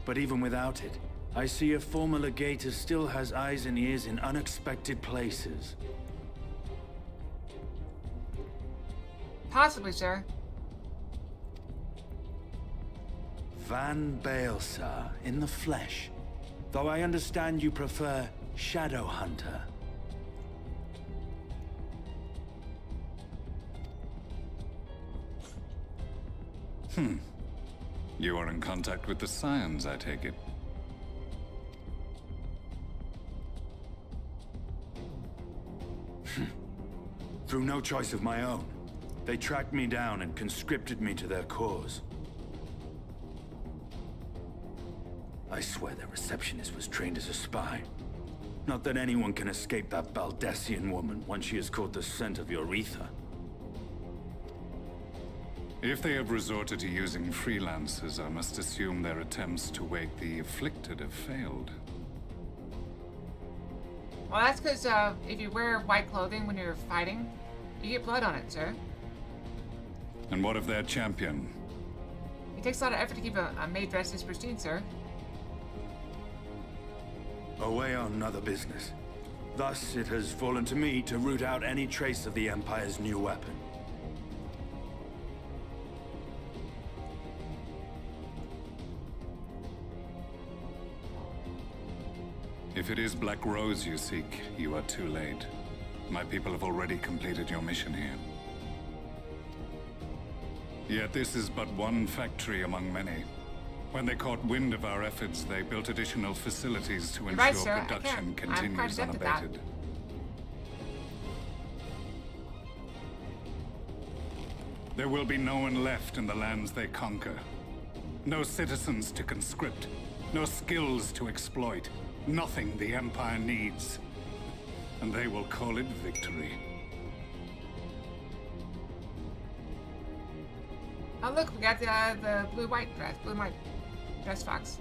But even without it, I see a former legator still has eyes and ears in unexpected places. Possibly, sir. Van Baelsar, in the flesh. Though I understand you prefer Shadow Hunter. You are in contact with the Scions, I take it. Through no choice of my own. They tracked me down and conscripted me to their cause. I swear their receptionist was trained as a spy. Not that anyone can escape that Baldessian woman once she has caught the scent of your ether. If they have resorted to using freelancers, I must assume their attempts to wake the afflicted have failed. Well, that's because if you wear white clothing when you're fighting, you get blood on it, sir. And what of their champion? Takes a lot of effort to keep a maid dressed as pristine, sir. Away on other business. Thus, it has fallen to me to root out any trace of the Empire's new weapon. If it is Black Rose you seek, you are too late. My people have already completed your mission here. Yet this is but one factory among many. When they caught wind of our efforts, they built additional facilities to ensure right, sir. production I'm quite continues adept at that. unabated. There will be no one left in the lands they conquer. No citizens to conscript. No skills to exploit. Nothing the Empire needs. And they will call it victory. Oh look, we got the blue-white dress fox.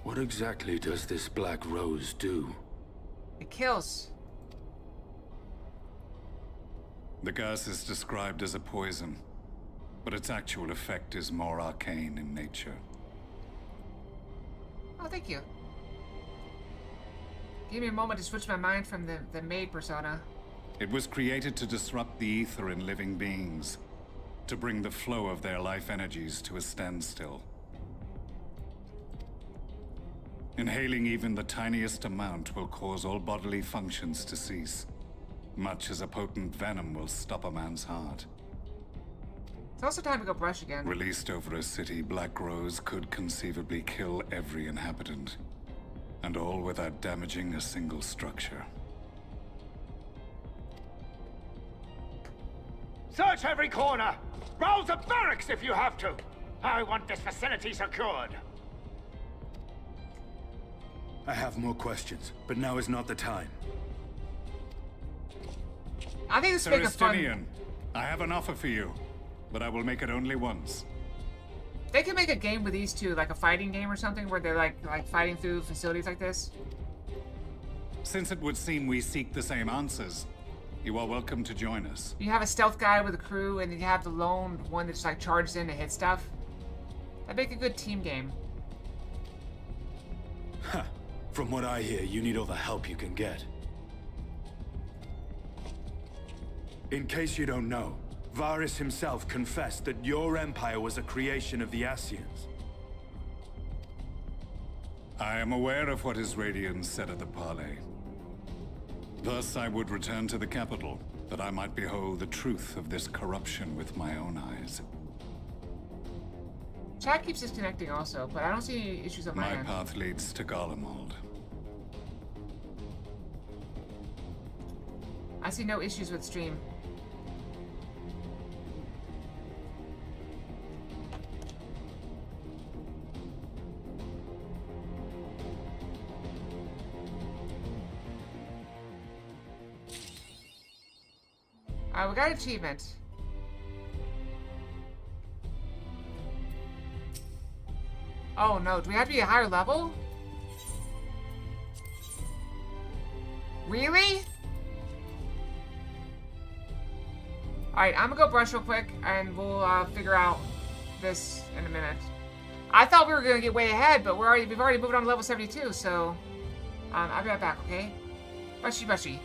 What exactly does this Black Rose do? It kills. The gas is described as a poison, but its actual effect is more arcane in nature. Oh, thank you. Give me a moment to switch my mind from the maid persona. It was created to disrupt the ether in living beings, to bring the flow of their life energies to a standstill. Inhaling even the tiniest amount will cause all bodily functions to cease, much as a potent venom will stop a man's heart. It's also time to go brush again. Released over a city, Black Rose could conceivably kill every inhabitant, and all without damaging a single structure. Search every corner! Rouse the barracks if you have to! I want this facility secured! I have more questions, but now is not the time. I think this Sir is making fun. Estinian, I have an offer for you, but I will make it only once. They could make a game with these two, like a fighting game or something, where they're like fighting through facilities like this. Since it would seem we seek the same answers, you are welcome to join us. You have a stealth guy with a crew, and then you have the lone one that just like charges in to hit stuff. That'd make a good team game. Huh. From what I hear, you need all the help you can get. In case you don't know, Varys himself confessed that your empire was a creation of the Ascians. I am aware of what his Radiance said at the parley. Thus I would return to the capital, that I might behold the truth of this corruption with my own eyes. Chat keeps disconnecting also, but I don't see any issues on my end. My path leads to Garlemald. I see no issues with stream. Alright, we got an achievement. Oh no, do we have to be a higher level? Really? Alright, I'm gonna go brush real quick, and we'll figure out this in a minute. I thought we were gonna get way ahead, but we've already moved on to level 72, so I'll be right back, okay? Brushy, brushy.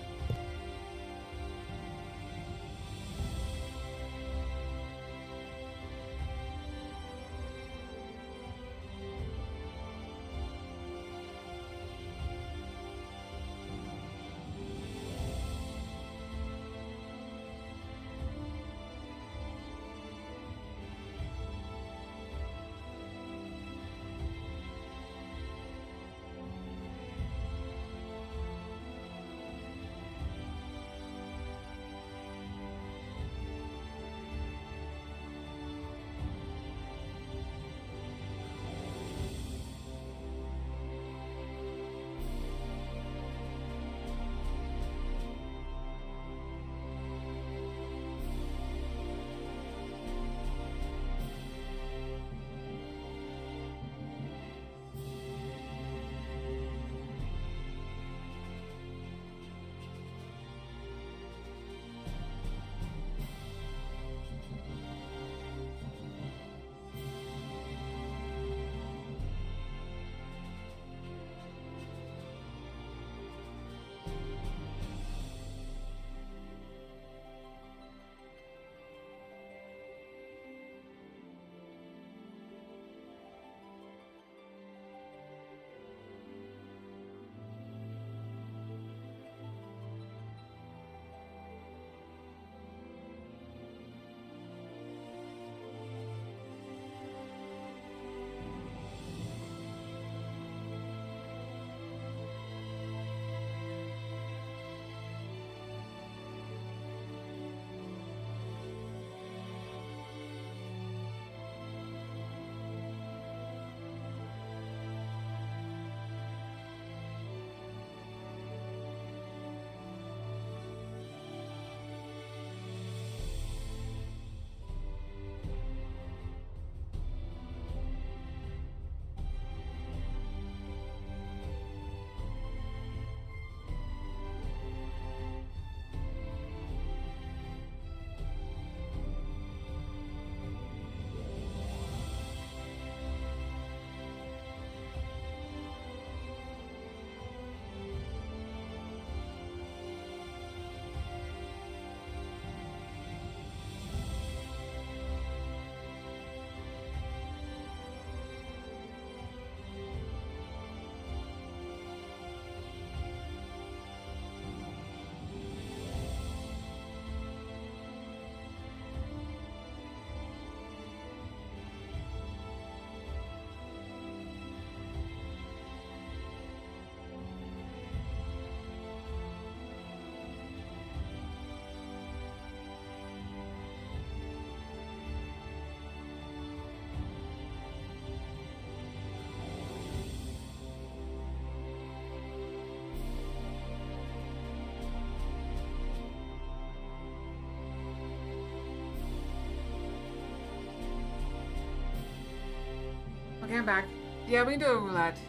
I'm back. Yeah, we can do a roulette.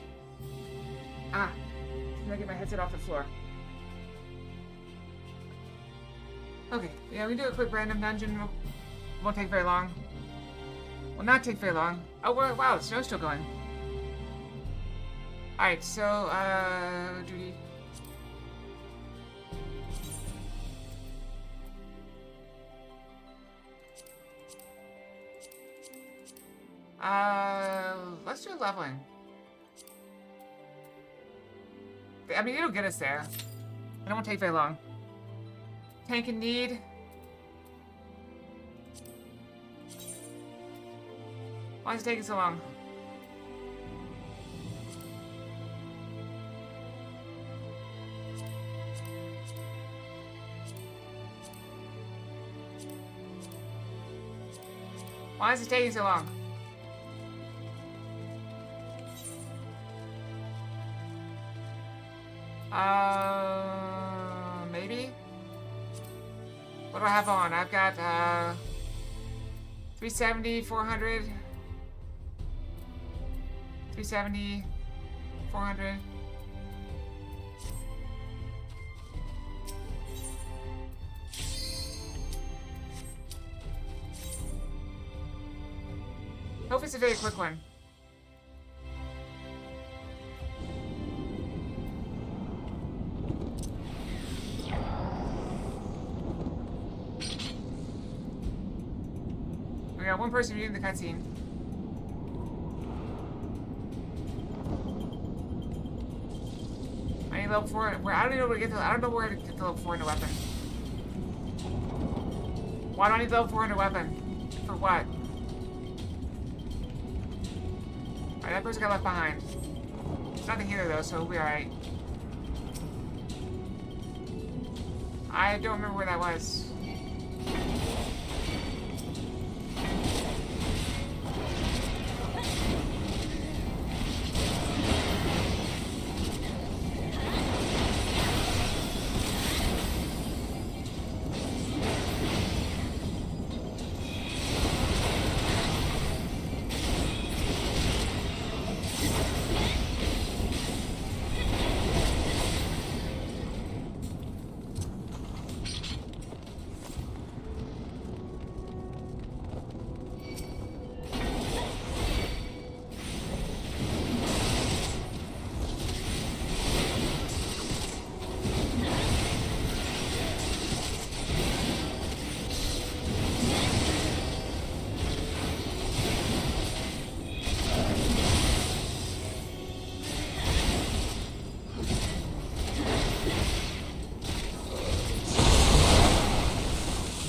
Ah, I'm gonna get my headset off the floor. Okay, yeah, we can do a quick random dungeon. Won't take very long. Will not take very long. Oh, wow, the snow's still going. Alright, so, duty. Let's do leveling. I mean, it'll get us there. It won't take very long. Tank in need. Why is it taking so long? Why is it taking so long? Maybe? What do I have on? I've got, 370, 400. 370, 400. Hope it's a very quick one. We got one person reading the cutscene. I need level 4. Where I don't know where to get to. I don't know where to get to level 4 in a weapon. Why do I need level 4 in a weapon? For what? Alright, that person got left behind. It's not the healer though, so we'll be alright. I don't remember where that was.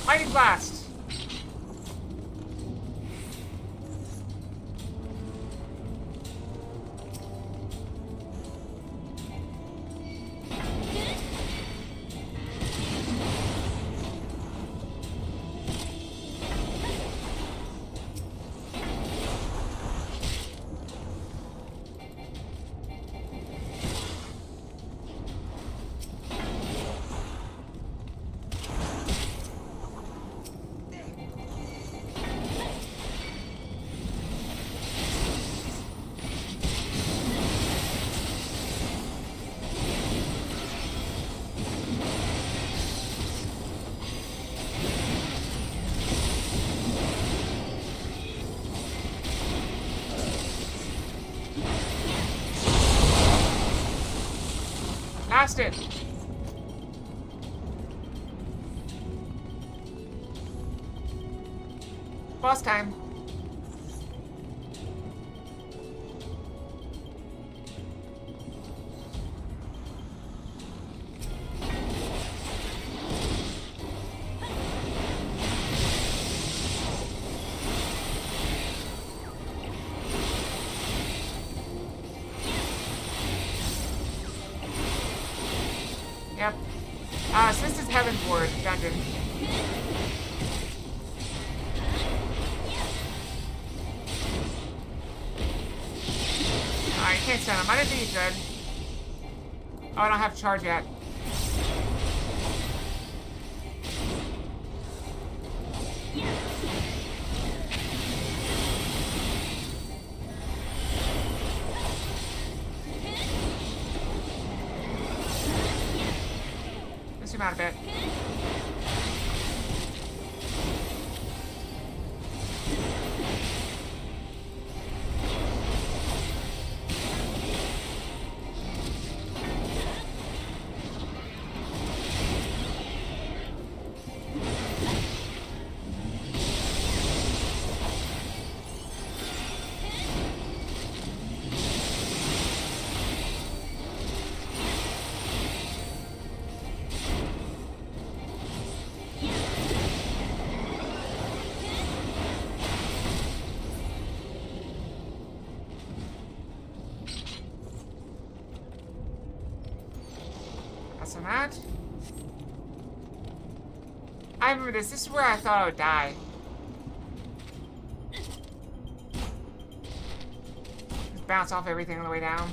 Mighty Blast! Passed it! Boss time. Yep. So this is Heaven's Ward dungeon. Alright, you can't stun him. I didn't think you could. Oh, I don't have charge yet. zoom out a bit. That's on that. I remember this. This is where I thought I would die. Just bounce off everything on the way down.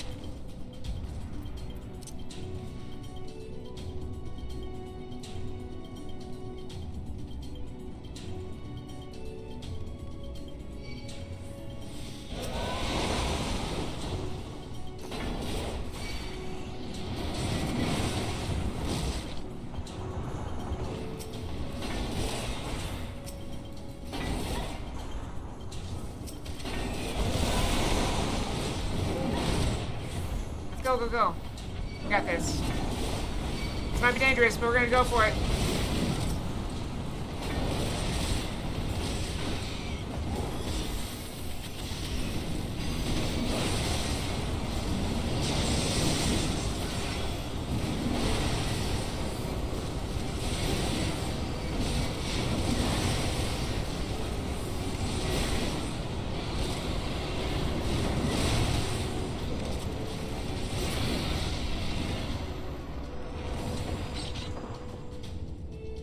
Go, go, go. We got this. This might be dangerous, but we're gonna go for it.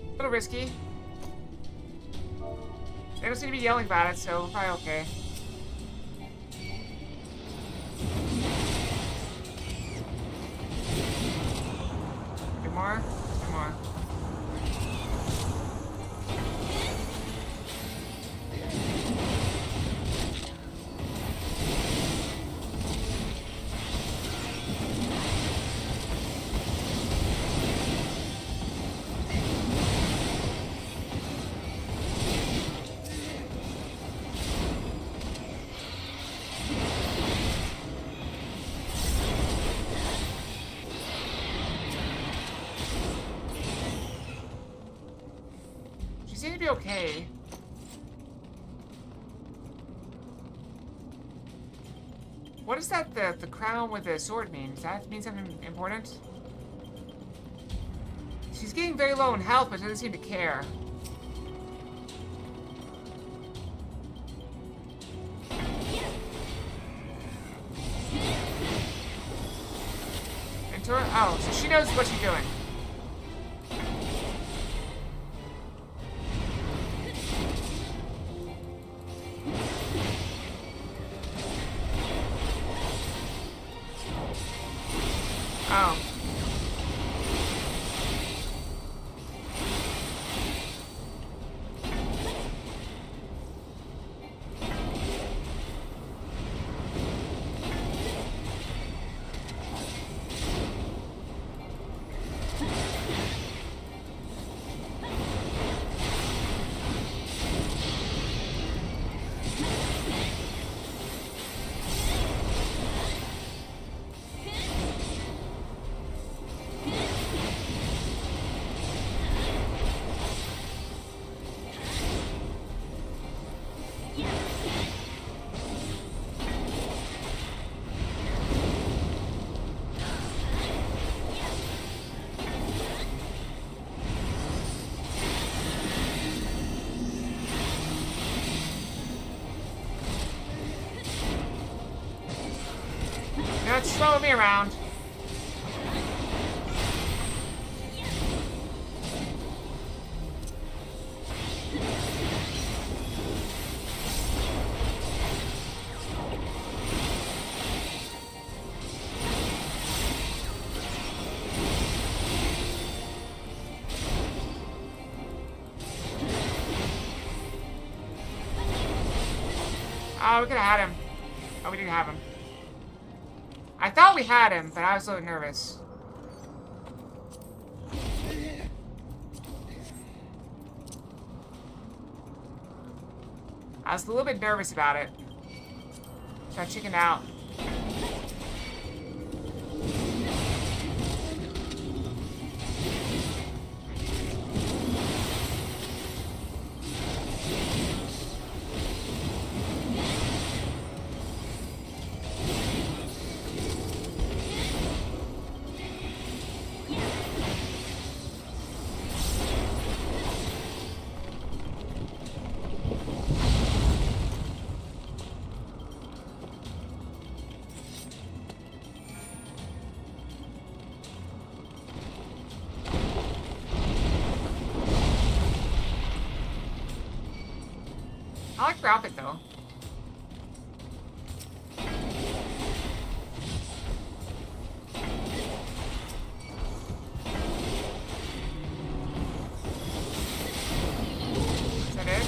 A little risky. They don't seem to be yelling about it, so we're probably okay. Two more. Two more. Seem to be okay. What does that the crown with the sword mean? Does that mean something important? She's getting very low in health, but doesn't seem to care. Mentor? Oh, so she knows what she's doing. Oh. It's slowing me around. Oh, we could have had him. Oh, we didn't have him. I thought we had him, but I was a little nervous. I was a little bit nervous about it. So I chickened out. I like your outfit though. Is that it?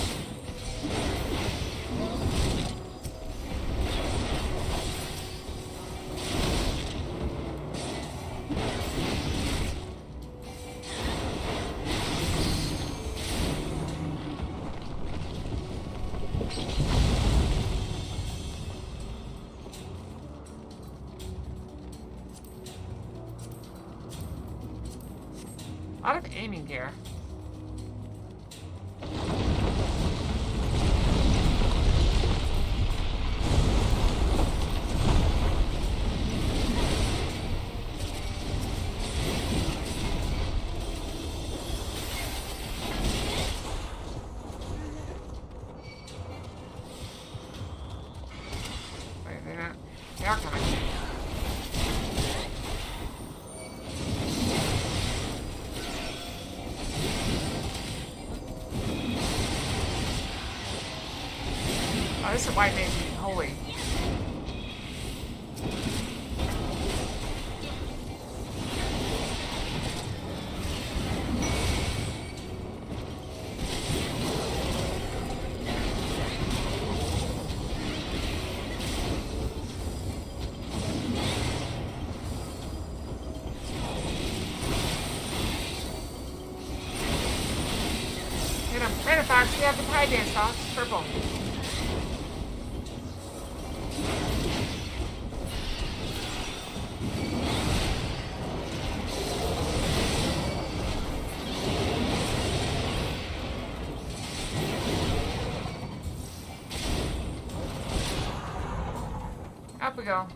A lot of aiming here. Wait, they are coming. Oh, this is a white mage. Holy. Hit him. Fox, we have the pie dance, Fox. Purple. Up we go.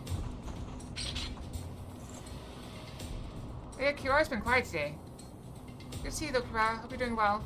Yeah, Kiara's been quiet today. Good to see you though, Kiara. Hope you're doing well.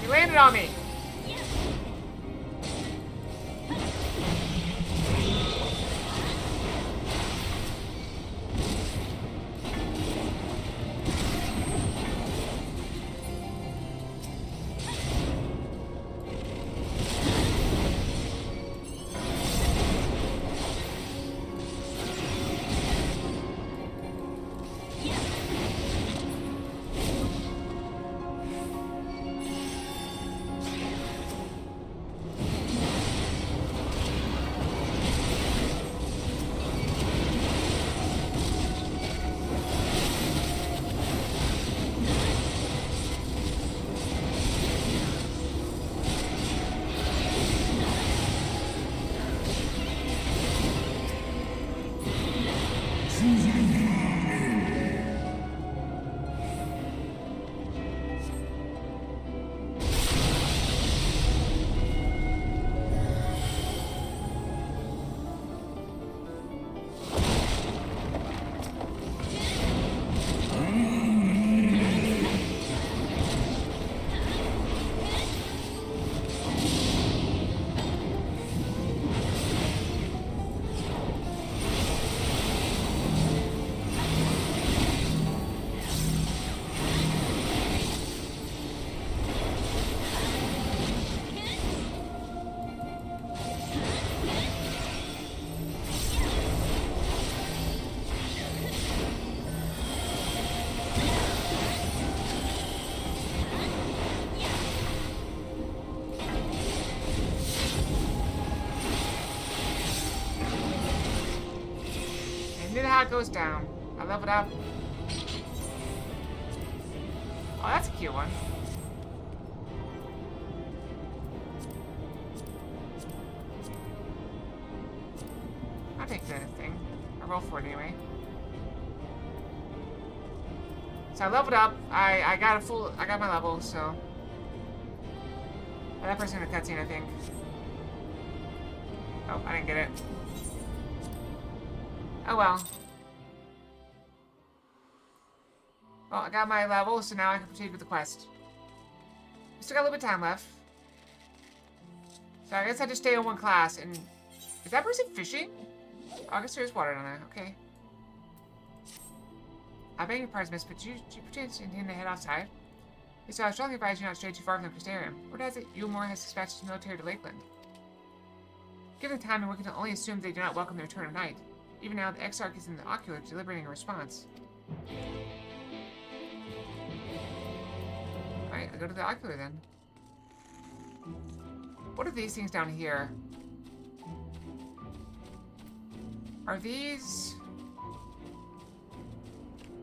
You landed on me. that goes down. I leveled up. Oh, that's a cute one. I'll take the thing. I roll for it anyway. So I leveled up. I got my level, so. Oh, that person in the cutscene, I think. Oh, I didn't get it. Oh well. Well, I got my level, so now I can proceed with the quest. We still got a little bit of time left. So I guess I just stay on one class, and... Is that person fishing? Oh, I guess there's water down there. Okay. I beg your pardon, miss, but do you perchance intend to head outside? So I strongly advise you not stray too far from the Crystarium. Word has it, Eulmore has dispatched his military to Lakeland. Given the time, and we can only assume they do not welcome the return of night. Even now, the Exarch is in the Ocular deliberating a response. Alright, I'll go to the Ocular then. What are these things down here? Are these...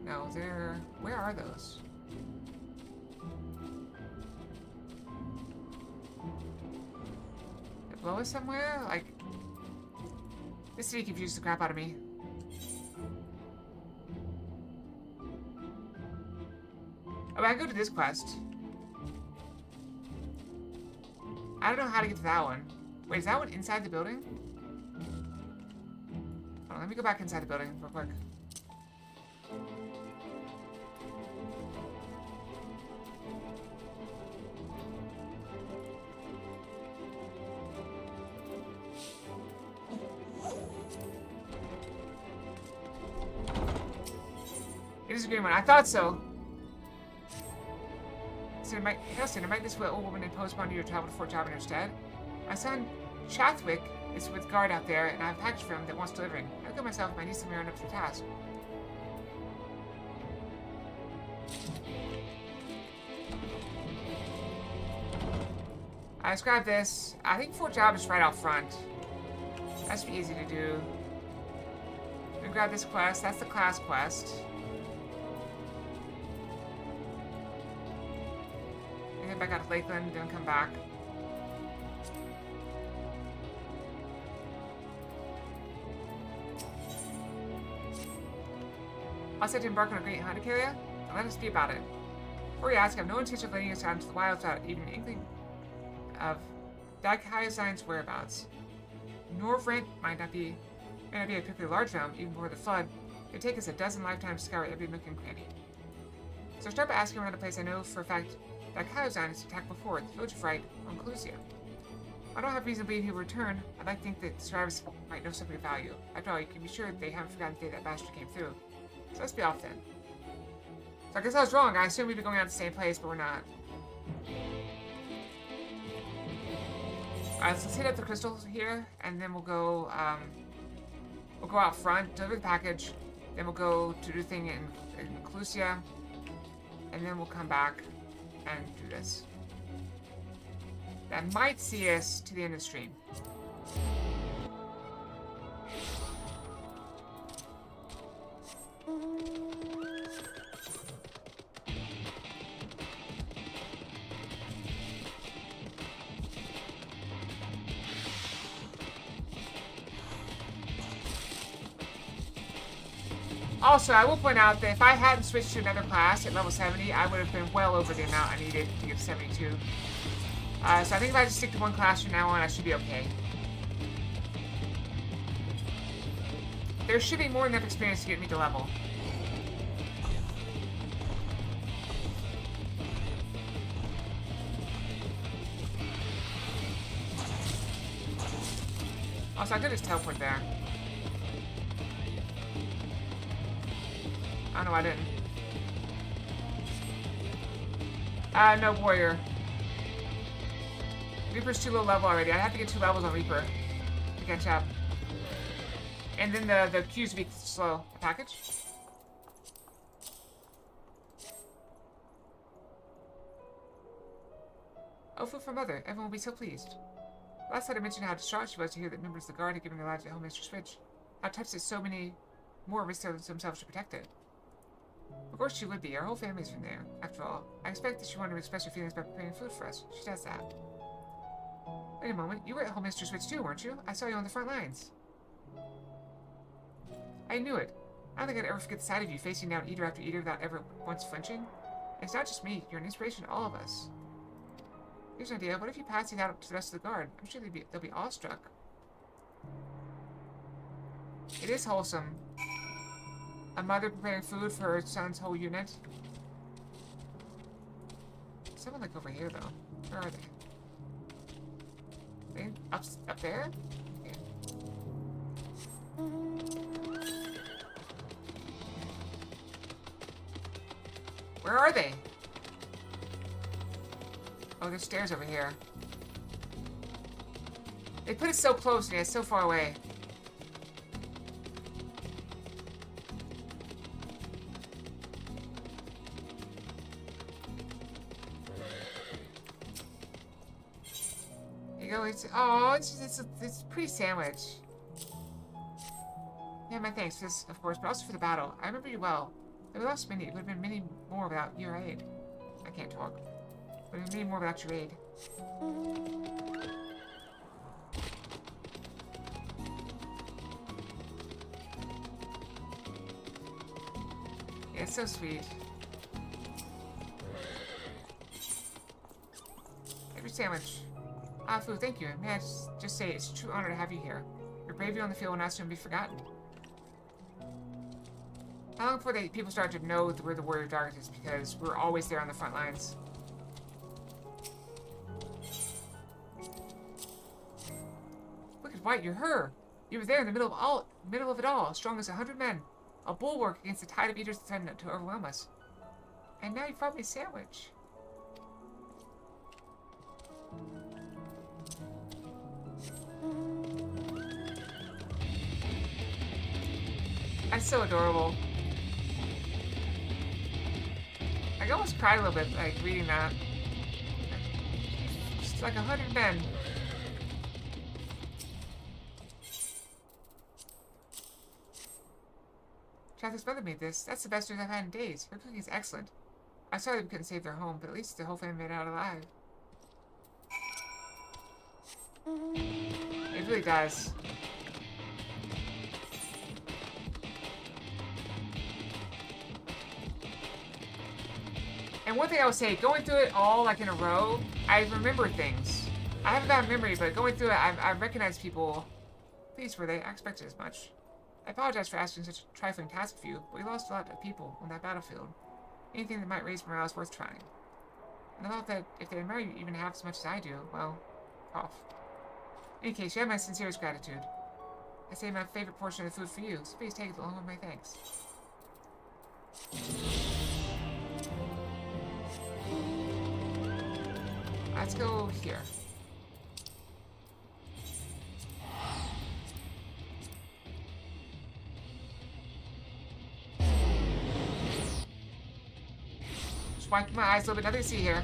No, they're... Where are those? They're below us somewhere? Like... This city confused the crap out of me. Oh, I go to this quest. I don't know how to get to that one. Wait, is that one inside the building? Hold on, let me go back inside the building real quick. It is a green one. I thought so. Hailstone, invite this old woman and postpone your travel to Fort Job in her stead. My son, Chathwick, is with guard out there, and I have a package for him that wants delivering. I'll go myself if my niece and me aren't up to the task. I described this. I think Fort Job is right out front. That should be easy to do. We grab this quest. That's the class quest. Head back out to Lakeland, then come back. I'll set to embark on a great hunting area, and let us be about it. Before you ask, I have no intention of letting us out into the wilds without even an inkling of Dichyosine's whereabouts. Norvrent may not be a particularly large realm, even before the flood. It would take us a dozen lifetimes to scour every nook and cranny. So start by asking around a place I know for a fact Dichyosine has attacked before, the village of Fright on Clusia. I don't have reason to believe he will return. I'd like to think that the survivors might know something of value. After all, you can be sure they haven't forgotten the day that bastard came through. So let's be off then. So I guess I was wrong. I assumed we'd be going out to the same place, but we're not. Alright, so let's hit up the crystals here, and then we'll go out front, deliver the package, then we'll go to do the thing in Clusia, and then we'll come back and do this. That might see us to the end of the stream. Also, I will point out that if I hadn't switched to another class at level 70, I would have been well over the amount I needed to get to 72. So I think if I just stick to one class from now on, I should be okay. There should be more than enough experience to get me to level. Also, I could just teleport there. Oh no, I didn't. No warrior. Reaper's too low level already. I have to get 2 levels on Reaper to catch up. And then the queues would be slow. A package? Oh, food for Mother. Everyone will be so pleased. Last time I mentioned how distraught she was to hear that members of the guard had given their lives to Homemaster Switch. How touched that so many more risk to themselves to protect it. Of course she would be. Our whole family's from there, after all. I expect that she wanted to express her feelings by preparing food for us. She does that. Wait a moment. You were at Home Mistress Switch too, weren't you? I saw you on the front lines. I knew it. I don't think I'd ever forget the sight of you facing down eater after eater without ever once flinching. And it's not just me. You're an inspiration to all of us. Here's an idea. What if you pass it out to the rest of the guard? I'm sure they'll be awestruck. It is wholesome. A mother preparing food for her son's whole unit. Someone like over here though. Where are they? They up there? Okay. Where are they? Oh, there's stairs over here. They put it so close and yet so far away. There you go. It's a pretty sandwich. Yeah, my thanks for this, of course, but also for the battle. I remember you well. If we lost many, it would have been many more without your aid. I can't talk. It would have been many more without your aid. Yeah, it's so sweet. Every sandwich. Ah, Fu, thank you. May I just say it's a true honor to have you here. Your bravery on the field will not soon be forgotten. How long before people started to know we're the Warrior of Darkness? Because we're always there on the front lines. Look at White, you're her. You were there in the middle of it all, strong as 100 men. A bulwark against the tide of eaters that threatened to overwhelm us. And now you brought me a sandwich. That's so adorable. I almost cried a little bit, like, reading that. Just like 100 men. Travis mother made this. That's the best news I've had in days. Her cooking is excellent. I'm sorry we couldn't save their home, but at least the whole family made it out alive. It really does. And one thing I would say, going through it all like in a row, I remember things. I have a bad memory, but going through it, I recognize people. Please, were they? I expected as much. I apologize for asking such a trifling task of you, but we lost a lot of people on that battlefield. Anything that might raise morale is worth trying. And I thought that if they admire you even half as much as I do, well, cough. In any case, you have my sincerest gratitude. I saved my favorite portion of the food for you, so please take it along with my thanks. Let's go here. Just wiping my eyes a little bit. Nothing to see here.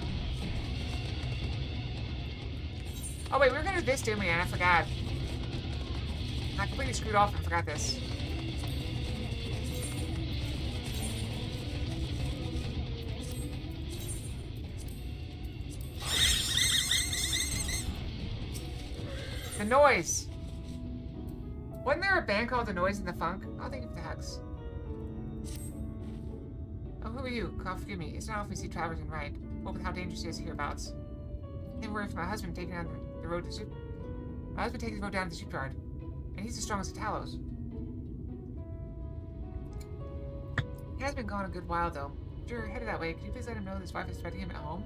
Oh wait, we were gonna do this, didn't we? And I forgot. I completely screwed off and forgot this. The Noise! Wasn't there a band called The Noise and the Funk? I'll think of the hex. Oh, who are you? God, forgive me. It's not often we see travelers in right. What with how dangerous it is hereabouts. I think worried for my husband taking down the road to My husband takes the road down to the shipyard. And he's as strong as the Talos. He has been gone a good while, though. If you're headed that way, could you please let him know that his wife is expecting him at home?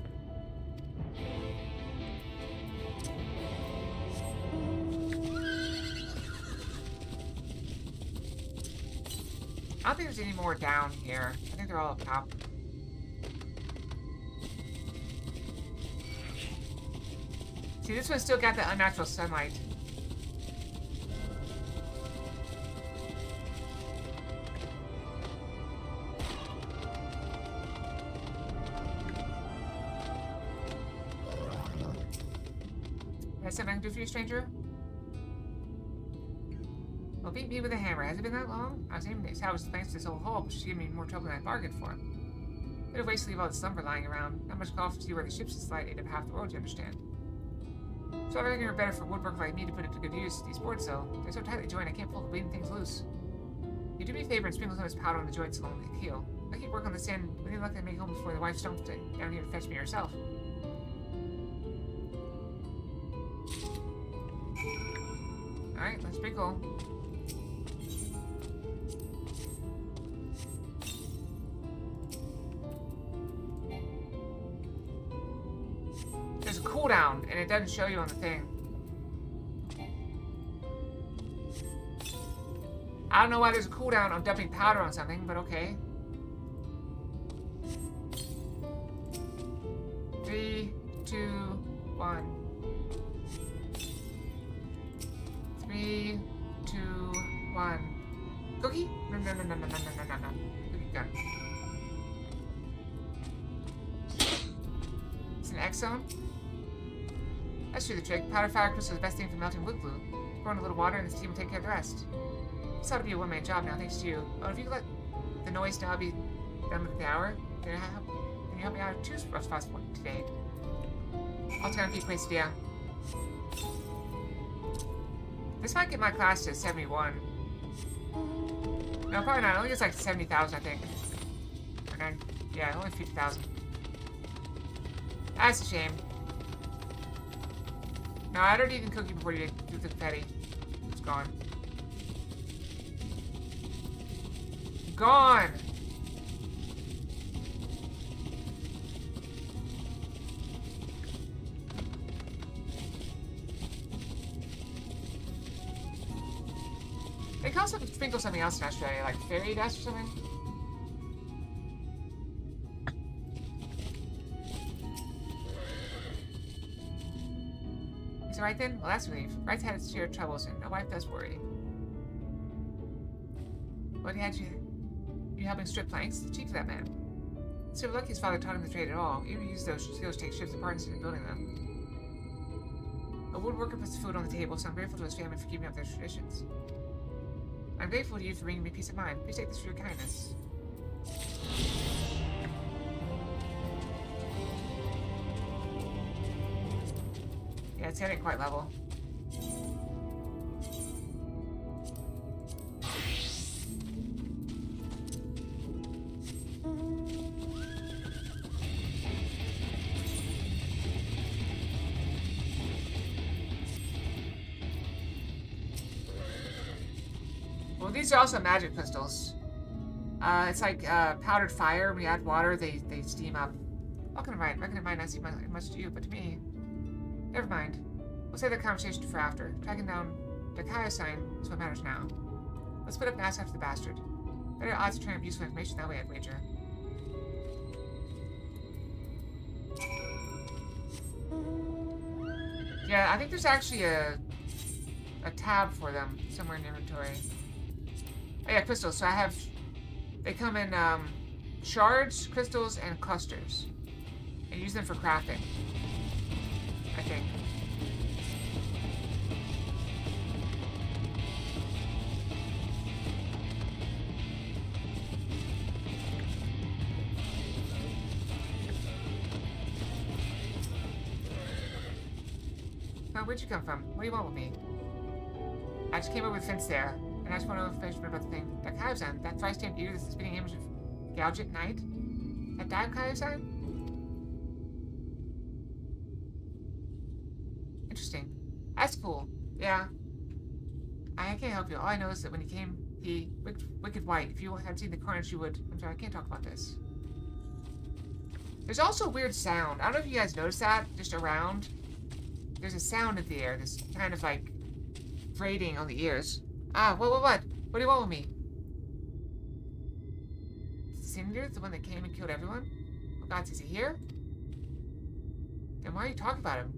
I don't think there's any more down here. I think they're all up top. See, this one's still got the unnatural sunlight. Is that something I can do for you, stranger? Oh, beat me with a hammer. Has it been that long? I was aiming to salvage thanks to this old hole, but she's giving me more trouble than I bargained for. Bit of waste to leave all this lumber lying around. Not much call to see where the ships slide ate up half the world, you understand. So I reckon you're better for woodwork like me to put it to good use. These boards, though, they're so tightly joined I can't pull the bleeding things loose. You do me a favor and sprinkle some of this powder on the joints along the heel. I keep working on this end. With any luck, I make home before the wife stumps down here to fetch me herself. Alright, let's sprinkle. There's a cooldown, and it doesn't show you on the thing. I don't know why there's a cooldown on dumping powder on something, but okay. 3, 2, 1. 3, 2, 1. Cookie? No. Cookie gun. It's an X zone? That's true, the trick. Powder fire crystal is the best thing for melting wood glue. Pour in a little water and the steam will take care of the rest. This ought to be a one-man job now, thanks to you. Oh, if you could let the noise now be done with the hour, can you help me out of 2 spots today? I'll turn a few places down. This might get my class to 71. No, probably not. I think it's like 70,000, I think. Okay. Yeah, only 50,000. That's a shame. No, I'd already eaten cookie before you do the confetti. It's gone. Gone! They can also sprinkle something else in Australia, like fairy dust or something. Is it right then? Well, that's a relief. Right's had its share of troubles, and my wife does worry. What had you helping strip planks? The cheek of that man. So lucky his father taught him the trade at all. He even used those skills to take ships apart instead of building them. A woodworker puts the food on the table, so I'm grateful to his family for keeping up their traditions. I'm grateful to you for bringing me peace of mind. Please take this for your kindness. Yeah, it's getting quite level. Well, these are also magic crystals. It's like powdered fire. When you add water, they steam up. Welcome to mind. Reckon it might not seem much to you, but to me. Never mind. We'll save that conversation for after. Tracking down the Kaya sign is what matters now. Let's put up mass after the bastard. Better odds of turning up useful information that way, I'd wager. Yeah, I think there's actually a tab for them somewhere in the inventory. Oh yeah, crystals. So they come in shards, crystals, and clusters. And use them for crafting, I think. Oh, where'd you come from? What do you want with me? I just came over with Fence there, and I just want to know information about the thing. That Kaiozan, that thrice-stamped ear, that's the spinning image of Galget Knight? That dive Kaiozan? Interesting. That's cool. Yeah. I can't help you. All I know is that when he came, he... Wicked White. If you had seen the carnage, you would... I'm sorry, I can't talk about this. There's also a weird sound. I don't know if you guys noticed that, just around. There's a sound in the air, this kind of like grating on the ears. Ah, what? What do you want with me? Cinder, the one that came and killed everyone? Oh God, is he here? Then why are you talking about him?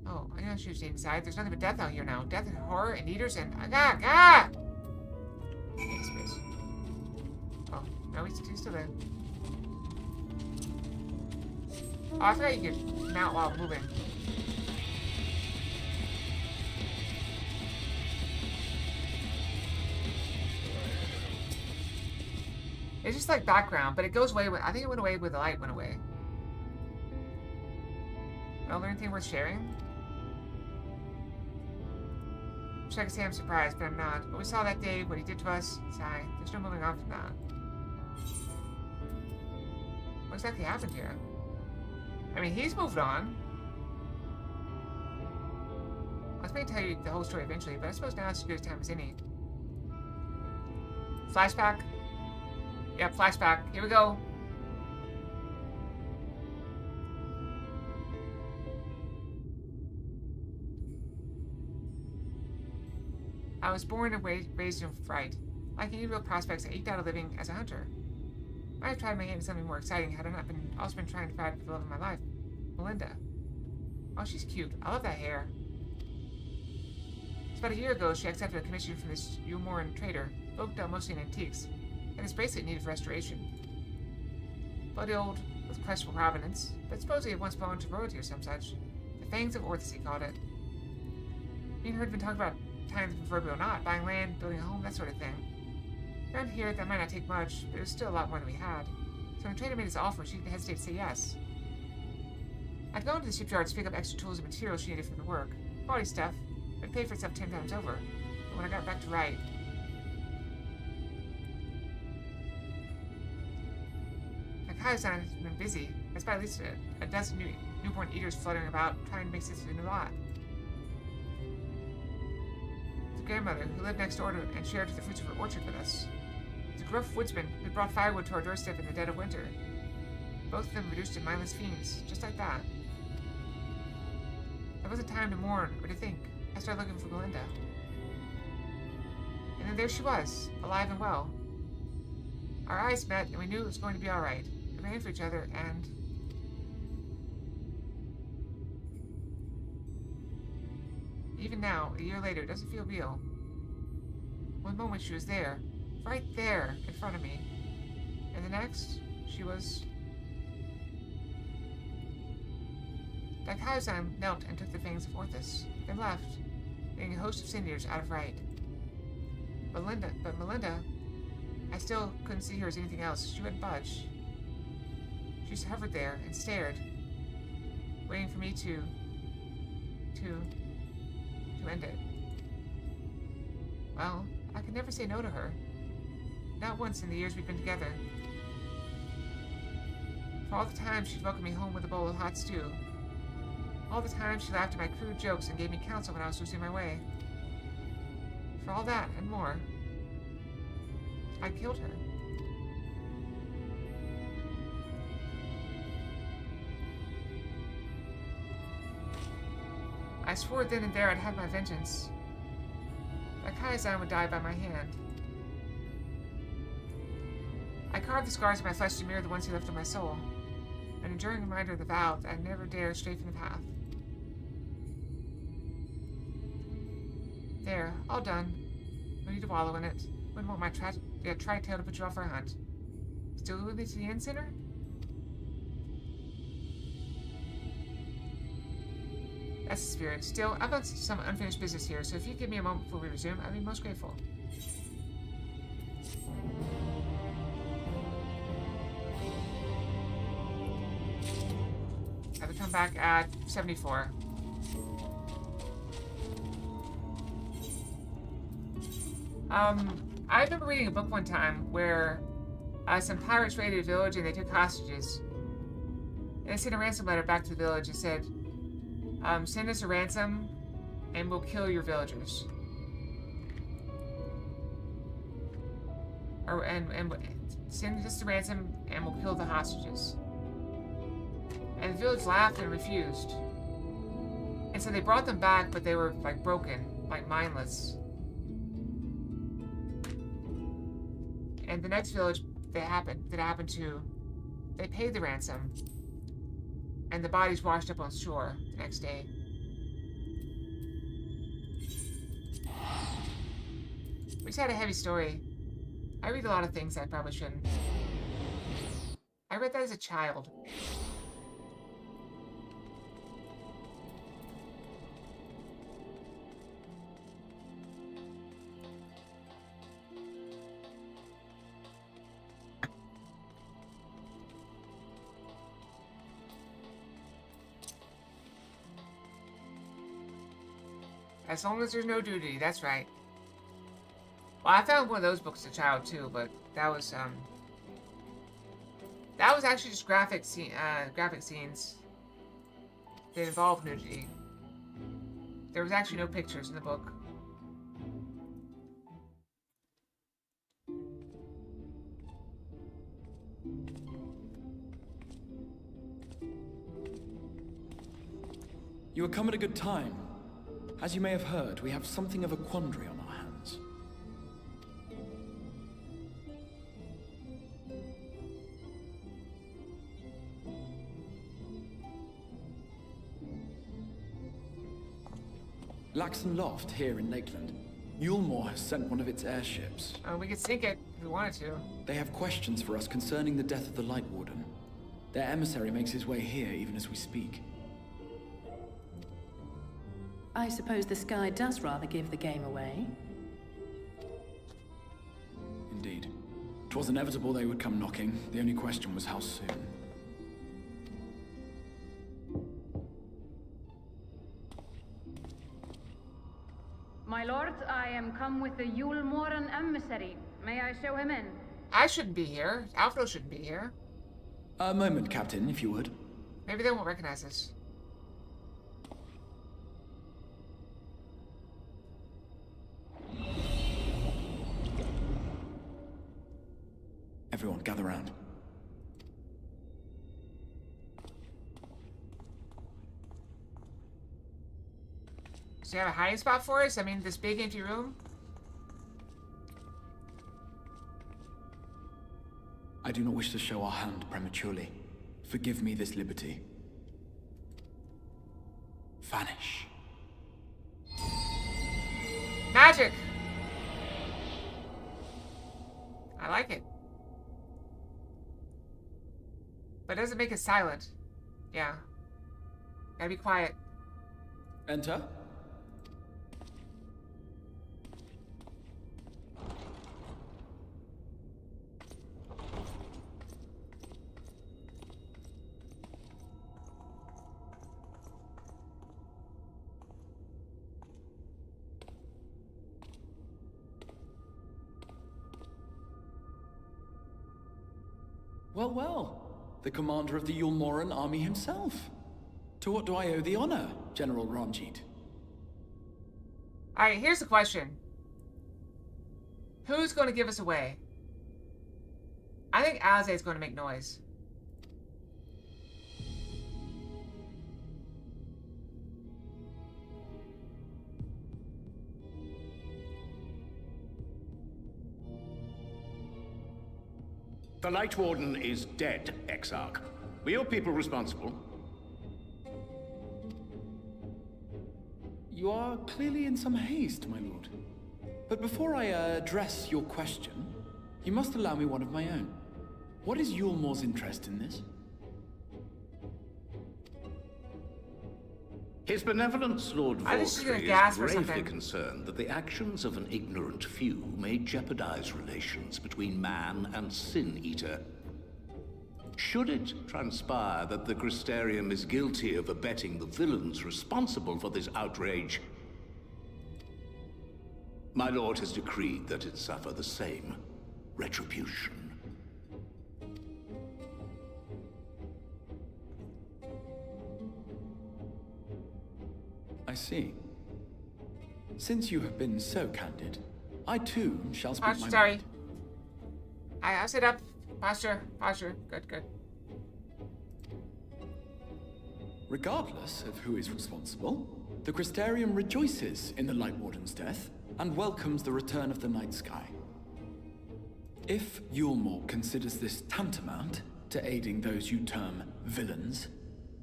Oh, I know I should have stayed inside. There's nothing but death out here now. Death and horror and eaters and... Ah! Thanks, Chris. Oh, no, he's still there. Oh, I forgot you could mount while moving. It's just like background, but it goes away when, I think it went away when the light went away. Well, anything worth sharing? Wish I could say I'm surprised, but I'm not. What we saw that day, what he did to us, sigh. There's no moving on from that. What exactly happened here? I mean, he's moved on. I was going to tell you the whole story eventually, but I suppose now it's as good a time as any. Flashback? Yep, flashback. Here we go. I was born and raised in fright. Like any real prospects, I eked out a living as a hunter. I might have tried my hand at something more exciting had I not also been trying to fight for the love of my life. Melinda. Oh, she's cute. I love that hair. It's about a year ago she accepted a commission from this Umoran trader, focused mostly in antiques, and this bracelet needed restoration. Bloody old, with questionable provenance, but supposedly it once belonged to royalty or some such. The Fangs of Orthus, he called it. Me and her had been talking about tying the proverbial knot, buying land, building a home, that sort of thing. Around here, that might not take much, but it was still a lot more than we had. So when the trader made his offer, she didn't hesitate to say yes. I'd gone to the shipyard to pick up extra tools and materials she needed for the work. Quality stuff. I'd pay for itself 10 times over. But when I got back to write... Nakaya-san has been busy. I spotted at least a dozen newborn eaters fluttering about, trying to make sense of the new lot. The grandmother, who lived next door to and shared the fruits of her orchard with us. The gruff woodsman who brought firewood to our doorstep in the dead of winter. Both of them reduced to mindless fiends, just like that. There wasn't time to mourn or to think. I started looking for Melinda. And then there she was, alive and well. Our eyes met, and we knew it was going to be all right. We ran for each other, and... Even now, a year later, it doesn't feel real. One moment she was there, right there, in front of me. And the next, she was... Nakaya-san knelt and took the fangs of Orthus, then left, leaving a host of seniors out of right. But Melinda, I still couldn't see her as anything else. She wouldn't budge. She just hovered there and stared, waiting for me to end it. Well, I could never say no to her. Not once in the years we've been together. For all the time she'd welcome me home with a bowl of hot stew. All the time she laughed at my crude jokes and gave me counsel when I was losing my way. For all that and more, I killed her. I swore then and there I'd have my vengeance. Nakaya-san would die by my hand. I carved the scars of my flesh to mirror the ones he left on my soul, an enduring reminder of the vow that I'd never dare stray from the path. There, all done. No need to wallow in it. Wouldn't want my tri-tail to put you off our hunt. Still with me to the end, sinner? That's the spirit. Still, I've got some unfinished business here, so if you give me a moment before we resume, I'd be most grateful. I have to come back at 74. I remember reading a book one time where some pirates raided a village and they took hostages. And they sent a ransom letter back to the village and said, send us a ransom and we'll kill your villagers. And send us the ransom and we'll kill the hostages. And the village laughed and refused. And so they brought them back, but they were like broken, like mindless. And the next village that happened to, they paid the ransom. And the bodies washed up on shore the next day. We just had a heavy story. I read a lot of things I probably shouldn't. I read that as a child. As long as there's no nudity, that's right. Well, I found one of those books as a child too, but that was actually just graphic scenes that involved nudity. There was actually no pictures in the book. You have come at a good time. As you may have heard, we have something of a quandary on our hands. Laxon Loft, here in Lakeland. Yulmore has sent one of its airships. We could sink it if we wanted to. They have questions for us concerning the death of the Light Warden. Their emissary makes his way here even as we speak. I suppose the sky does rather give the game away. Indeed. 'Twas inevitable they would come knocking. The only question was how soon. My lord, I am come with the Yulmoran emissary. May I show him in? I shouldn't be here. Alfred shouldn't be here. A moment, Captain, if you would. Maybe they won't recognize us. Everyone, gather round. Do you have a hiding spot for us? I mean, this big empty room? I do not wish to show our hand prematurely. Forgive me this liberty. Vanish. Magic! I like it. But it doesn't make it silent. Yeah. Gotta be quiet. Enter. Well, well. The commander of the Yulmoran army himself. To what do I owe the honor, General Ranjit? Alright, here's the question. Who's going to give us away? I think Alize is going to make noise. The Light Warden is dead, Exarch. Were your people responsible? You are clearly in some haste, my lord. But before I address your question, you must allow me one of my own. What is Yulmore's interest in this? His benevolence, Lord I think she's gonna Vorskry, gasp is or gravely something. concerned that the actions of an ignorant few may jeopardize relations between man and Sin Eater. Should it transpire that the Crystarium is guilty of abetting the villains responsible for this outrage, my lord has decreed that it suffer the same retribution. I see. Since you have been so candid, I too shall speak Posture, my sorry. mind. I'll sit up. Posture. Good, good. Regardless of who is responsible, the Crystarium rejoices in the Light Warden's death and welcomes the return of the night sky. If Yulmore considers this tantamount to aiding those you term villains,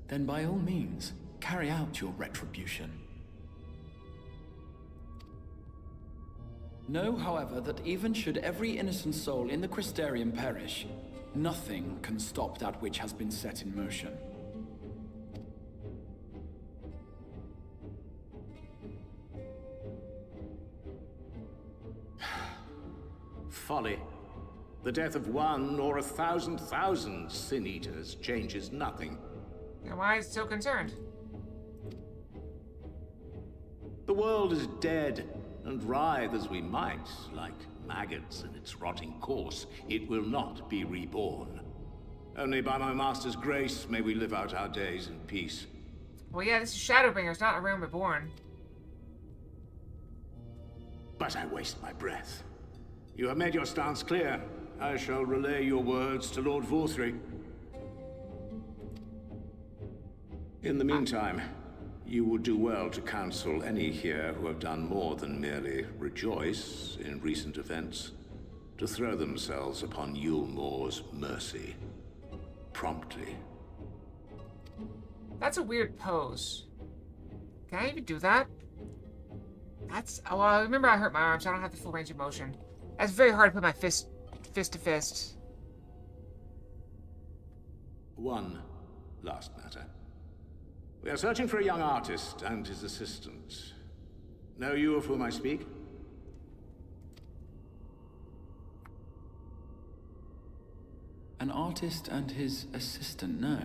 then by all means, carry out your retribution. Know, however, that even should every innocent soul in the Crystarium perish, nothing can stop that which has been set in motion. Folly. The death of one or 1,000,000 Sin Eaters changes nothing. Then why is it so concerned? The The world is dead, and writhe as we might, like maggots in its rotting course, it will not be reborn. Only by my master's grace may we live out our days in peace. Well, yeah, this is Shadowbringers, not a realm reborn. But I waste my breath. You have made your stance clear. I shall relay your words to Lord Vorthry. In the meantime, you would do well to counsel any here who have done more than merely rejoice in recent events, to throw themselves upon Yulmore's mercy. Promptly. That's a weird pose. Can I even do that? That's... Oh, well, remember I hurt my arm, so I don't have the full range of motion. That's very hard to put my fist to fist. One last matter. We are searching for a young artist and his assistant. Know you of whom I speak? An artist and his assistant, no.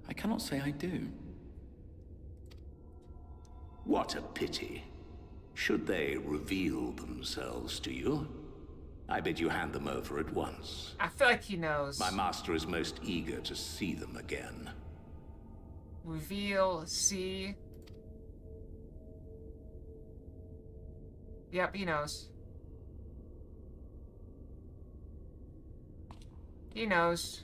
I cannot say I do. What a pity. Should they reveal themselves to you, I bid you hand them over at once. I feel like he knows. My master is most eager to see them again. Reveal, see. Yep, he knows. He knows.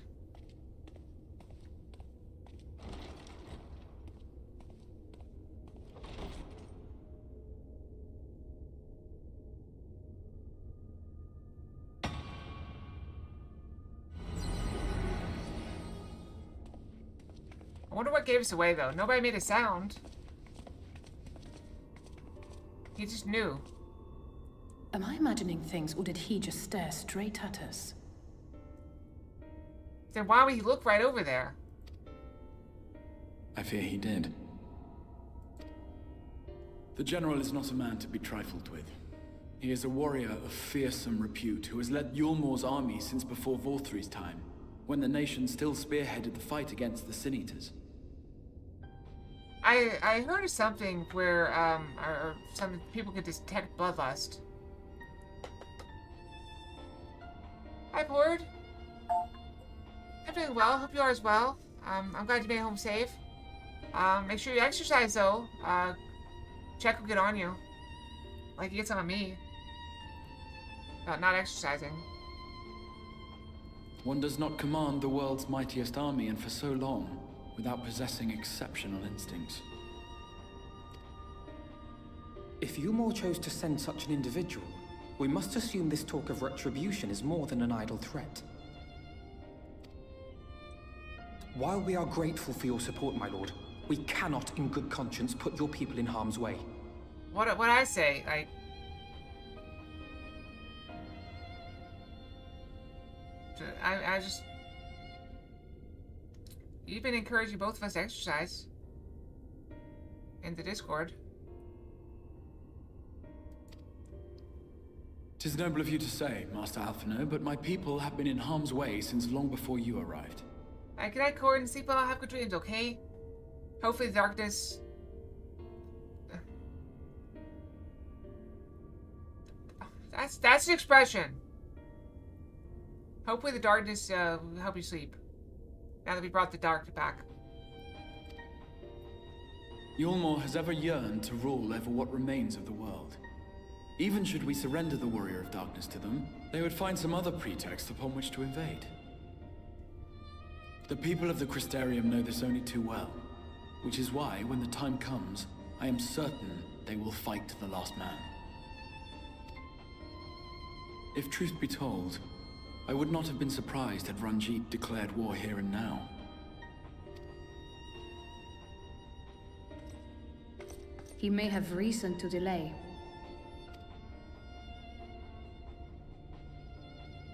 I wonder what gave us away, though. Nobody made a sound. He just knew. Am I imagining things, or did he just stare straight at us? Then why would he look right over there? I fear he did. The General is not a man to be trifled with. He is a warrior of fearsome repute who has led Yulmore's army since before Vorthry's time, when the nation still spearheaded the fight against the Sin-Eaters. I heard of something where, or some people could detect bloodlust. Hi, Pord. I'm doing well. Hope you are as well. I'm glad you made it home safe. Make sure you exercise, though. Check will get on you. Like he gets on me. About not exercising. One does not command the world's mightiest army, and for so long, without possessing exceptional instincts. If Yulmore chose to send such an individual, we must assume this talk of retribution is more than an idle threat. While we are grateful for your support, my lord, we cannot in good conscience put your people in harm's way. What I say? I just... You've been encouraging both of us to exercise. In the Discord. 'Tis noble of you to say, Master Alphino, but my people have been in harm's way since long before you arrived. Alright, good night, Cord, and sleep well. Have good dreams, okay? Hopefully the darkness... That's the expression. Hopefully the darkness will help you sleep. Now that we brought the dark back. Yulmore has ever yearned to rule over what remains of the world. Even should we surrender the Warrior of Darkness to them, they would find some other pretext upon which to invade. The people of the Crystarium know this only too well, which is why, when the time comes, I am certain they will fight to the last man. If truth be told, I would not have been surprised had Ranjit declared war here and now. He may have reason to delay.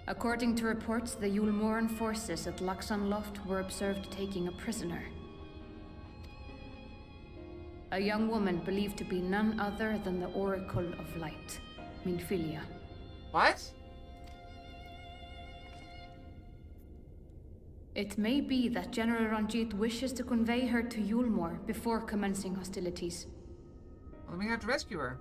According to reports, the Yulmoran forces at Laxan Loft were observed taking a prisoner. A young woman believed to be none other than the Oracle of Light, Minfilia. What? It may be that General Ranjit wishes to convey her to Yulmore before commencing hostilities. Well, then we have to rescue her.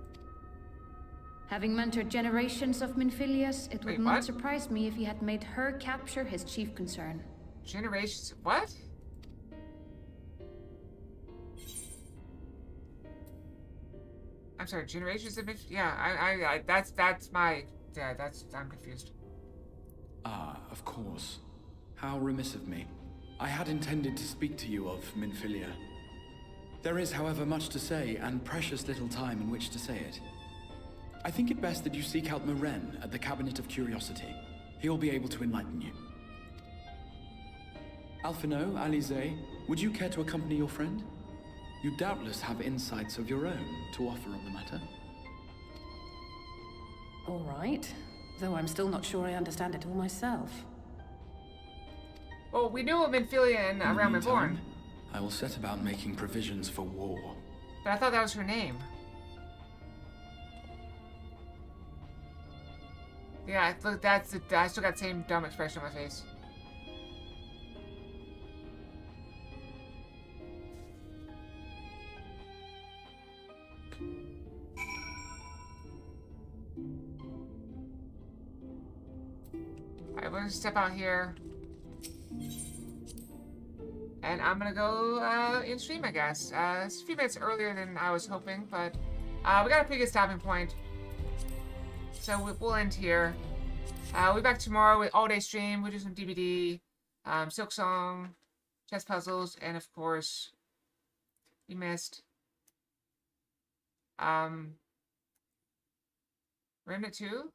Having mentored generations of Minfilius, it would Wait, not what? surprise me if he had made her capture his chief concern. Generations? What? I'm sorry, generations of yeah, I that's my, yeah, I'm confused. Ah, of course. How remiss of me. I had intended to speak to you of Minfilia. There is, however, much to say, and precious little time in which to say it. I think it best that you seek out Maren at the Cabinet of Curiosity. He'll be able to enlighten you. Alphino, Alize, would you care to accompany your friend? You doubtless have insights of your own to offer on the matter. All right. Though I'm still not sure I understand it all myself. Well, we knew of Minfilia and Realm Reborn. I will set about making provisions for war. But I thought that was her name. Yeah, look, that's it. I still got the same dumb expression on my face. Alright, we're gonna step out here. And I'm gonna go in stream, I guess. It's a few minutes earlier than I was hoping, but we got a pretty good stopping point. So we'll end here. We'll be back tomorrow with all-day stream. We'll do some DVD, Silk Song, chess puzzles, and of course, you missed Remnant 2.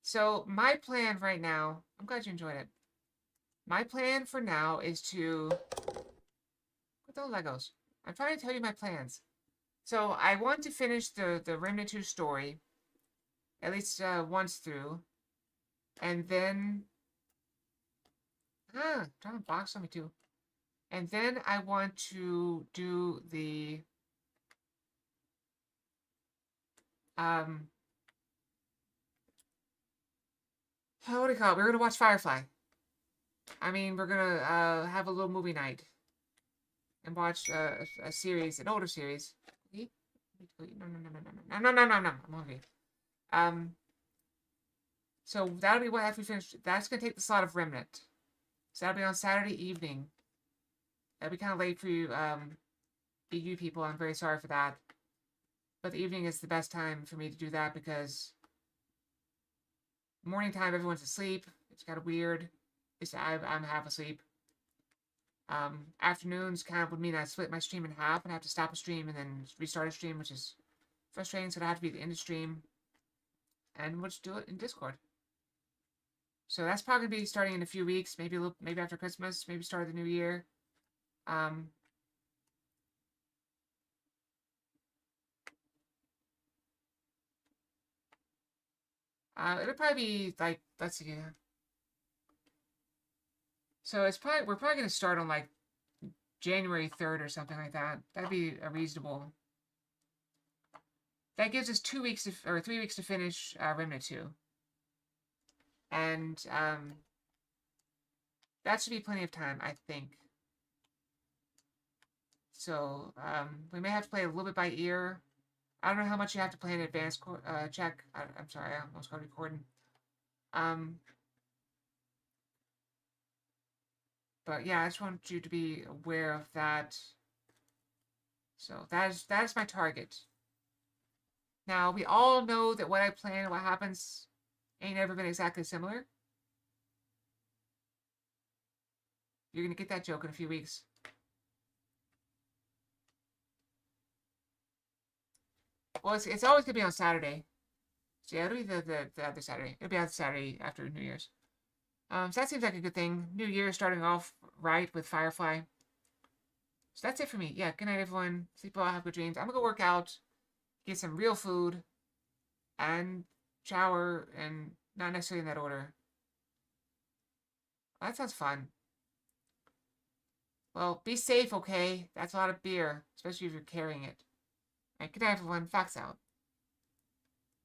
So my plan right now, I'm glad you enjoyed it. My plan for now is to... What the Legos? I'm trying to tell you my plans. So I want to finish the Remnant 2 story, at least once through, and then... trying to box on me too. And then I want to do the... what do you call it? We're going to watch Firefly. I mean, we're going to have a little movie night. And watch a series, an older series. No. I'm hungry. So that'll be what after we finish. That's going to take the slot of Remnant. So that'll be on Saturday evening. That'll be kind of late for you, EU people. I'm very sorry for that. But the evening is the best time for me to do that because morning time, everyone's asleep. It's kind of weird. I'm half asleep. Afternoons kind of would mean I split my stream in half and have to stop a stream and then restart a stream, which is frustrating. So I have to be at the end of stream. And we'll just do it in Discord. So that's probably going to be starting in a few weeks, maybe maybe after Christmas, maybe start of the new year. It'll probably be like, let's see. So we're probably going to start on like January 3rd or something like that. That'd be a reasonable. That gives us 2 weeks or 3 weeks to finish Remnant 2. And that should be plenty of time, I think. So we may have to play a little bit by ear. I don't know how much you have to play in advance check. I'm sorry, I almost got recording. But yeah, I just want you to be aware of that. So that is my target. Now, we all know that what I plan and what happens ain't ever been exactly similar. You're going to get that joke in a few weeks. Well, it's always going to be on Saturday. So yeah, it'll be the other Saturday. It'll be on Saturday after New Year's. So that seems like a good thing. New Year starting off right with Firefly. So that's it for me. Yeah, good night, everyone. Sleep well, have good dreams. I'm going to go work out, get some real food, and shower, and not necessarily in that order. That sounds fun. Well, be safe, okay? That's a lot of beer, especially if you're carrying it. All right, good night, everyone. Fox out.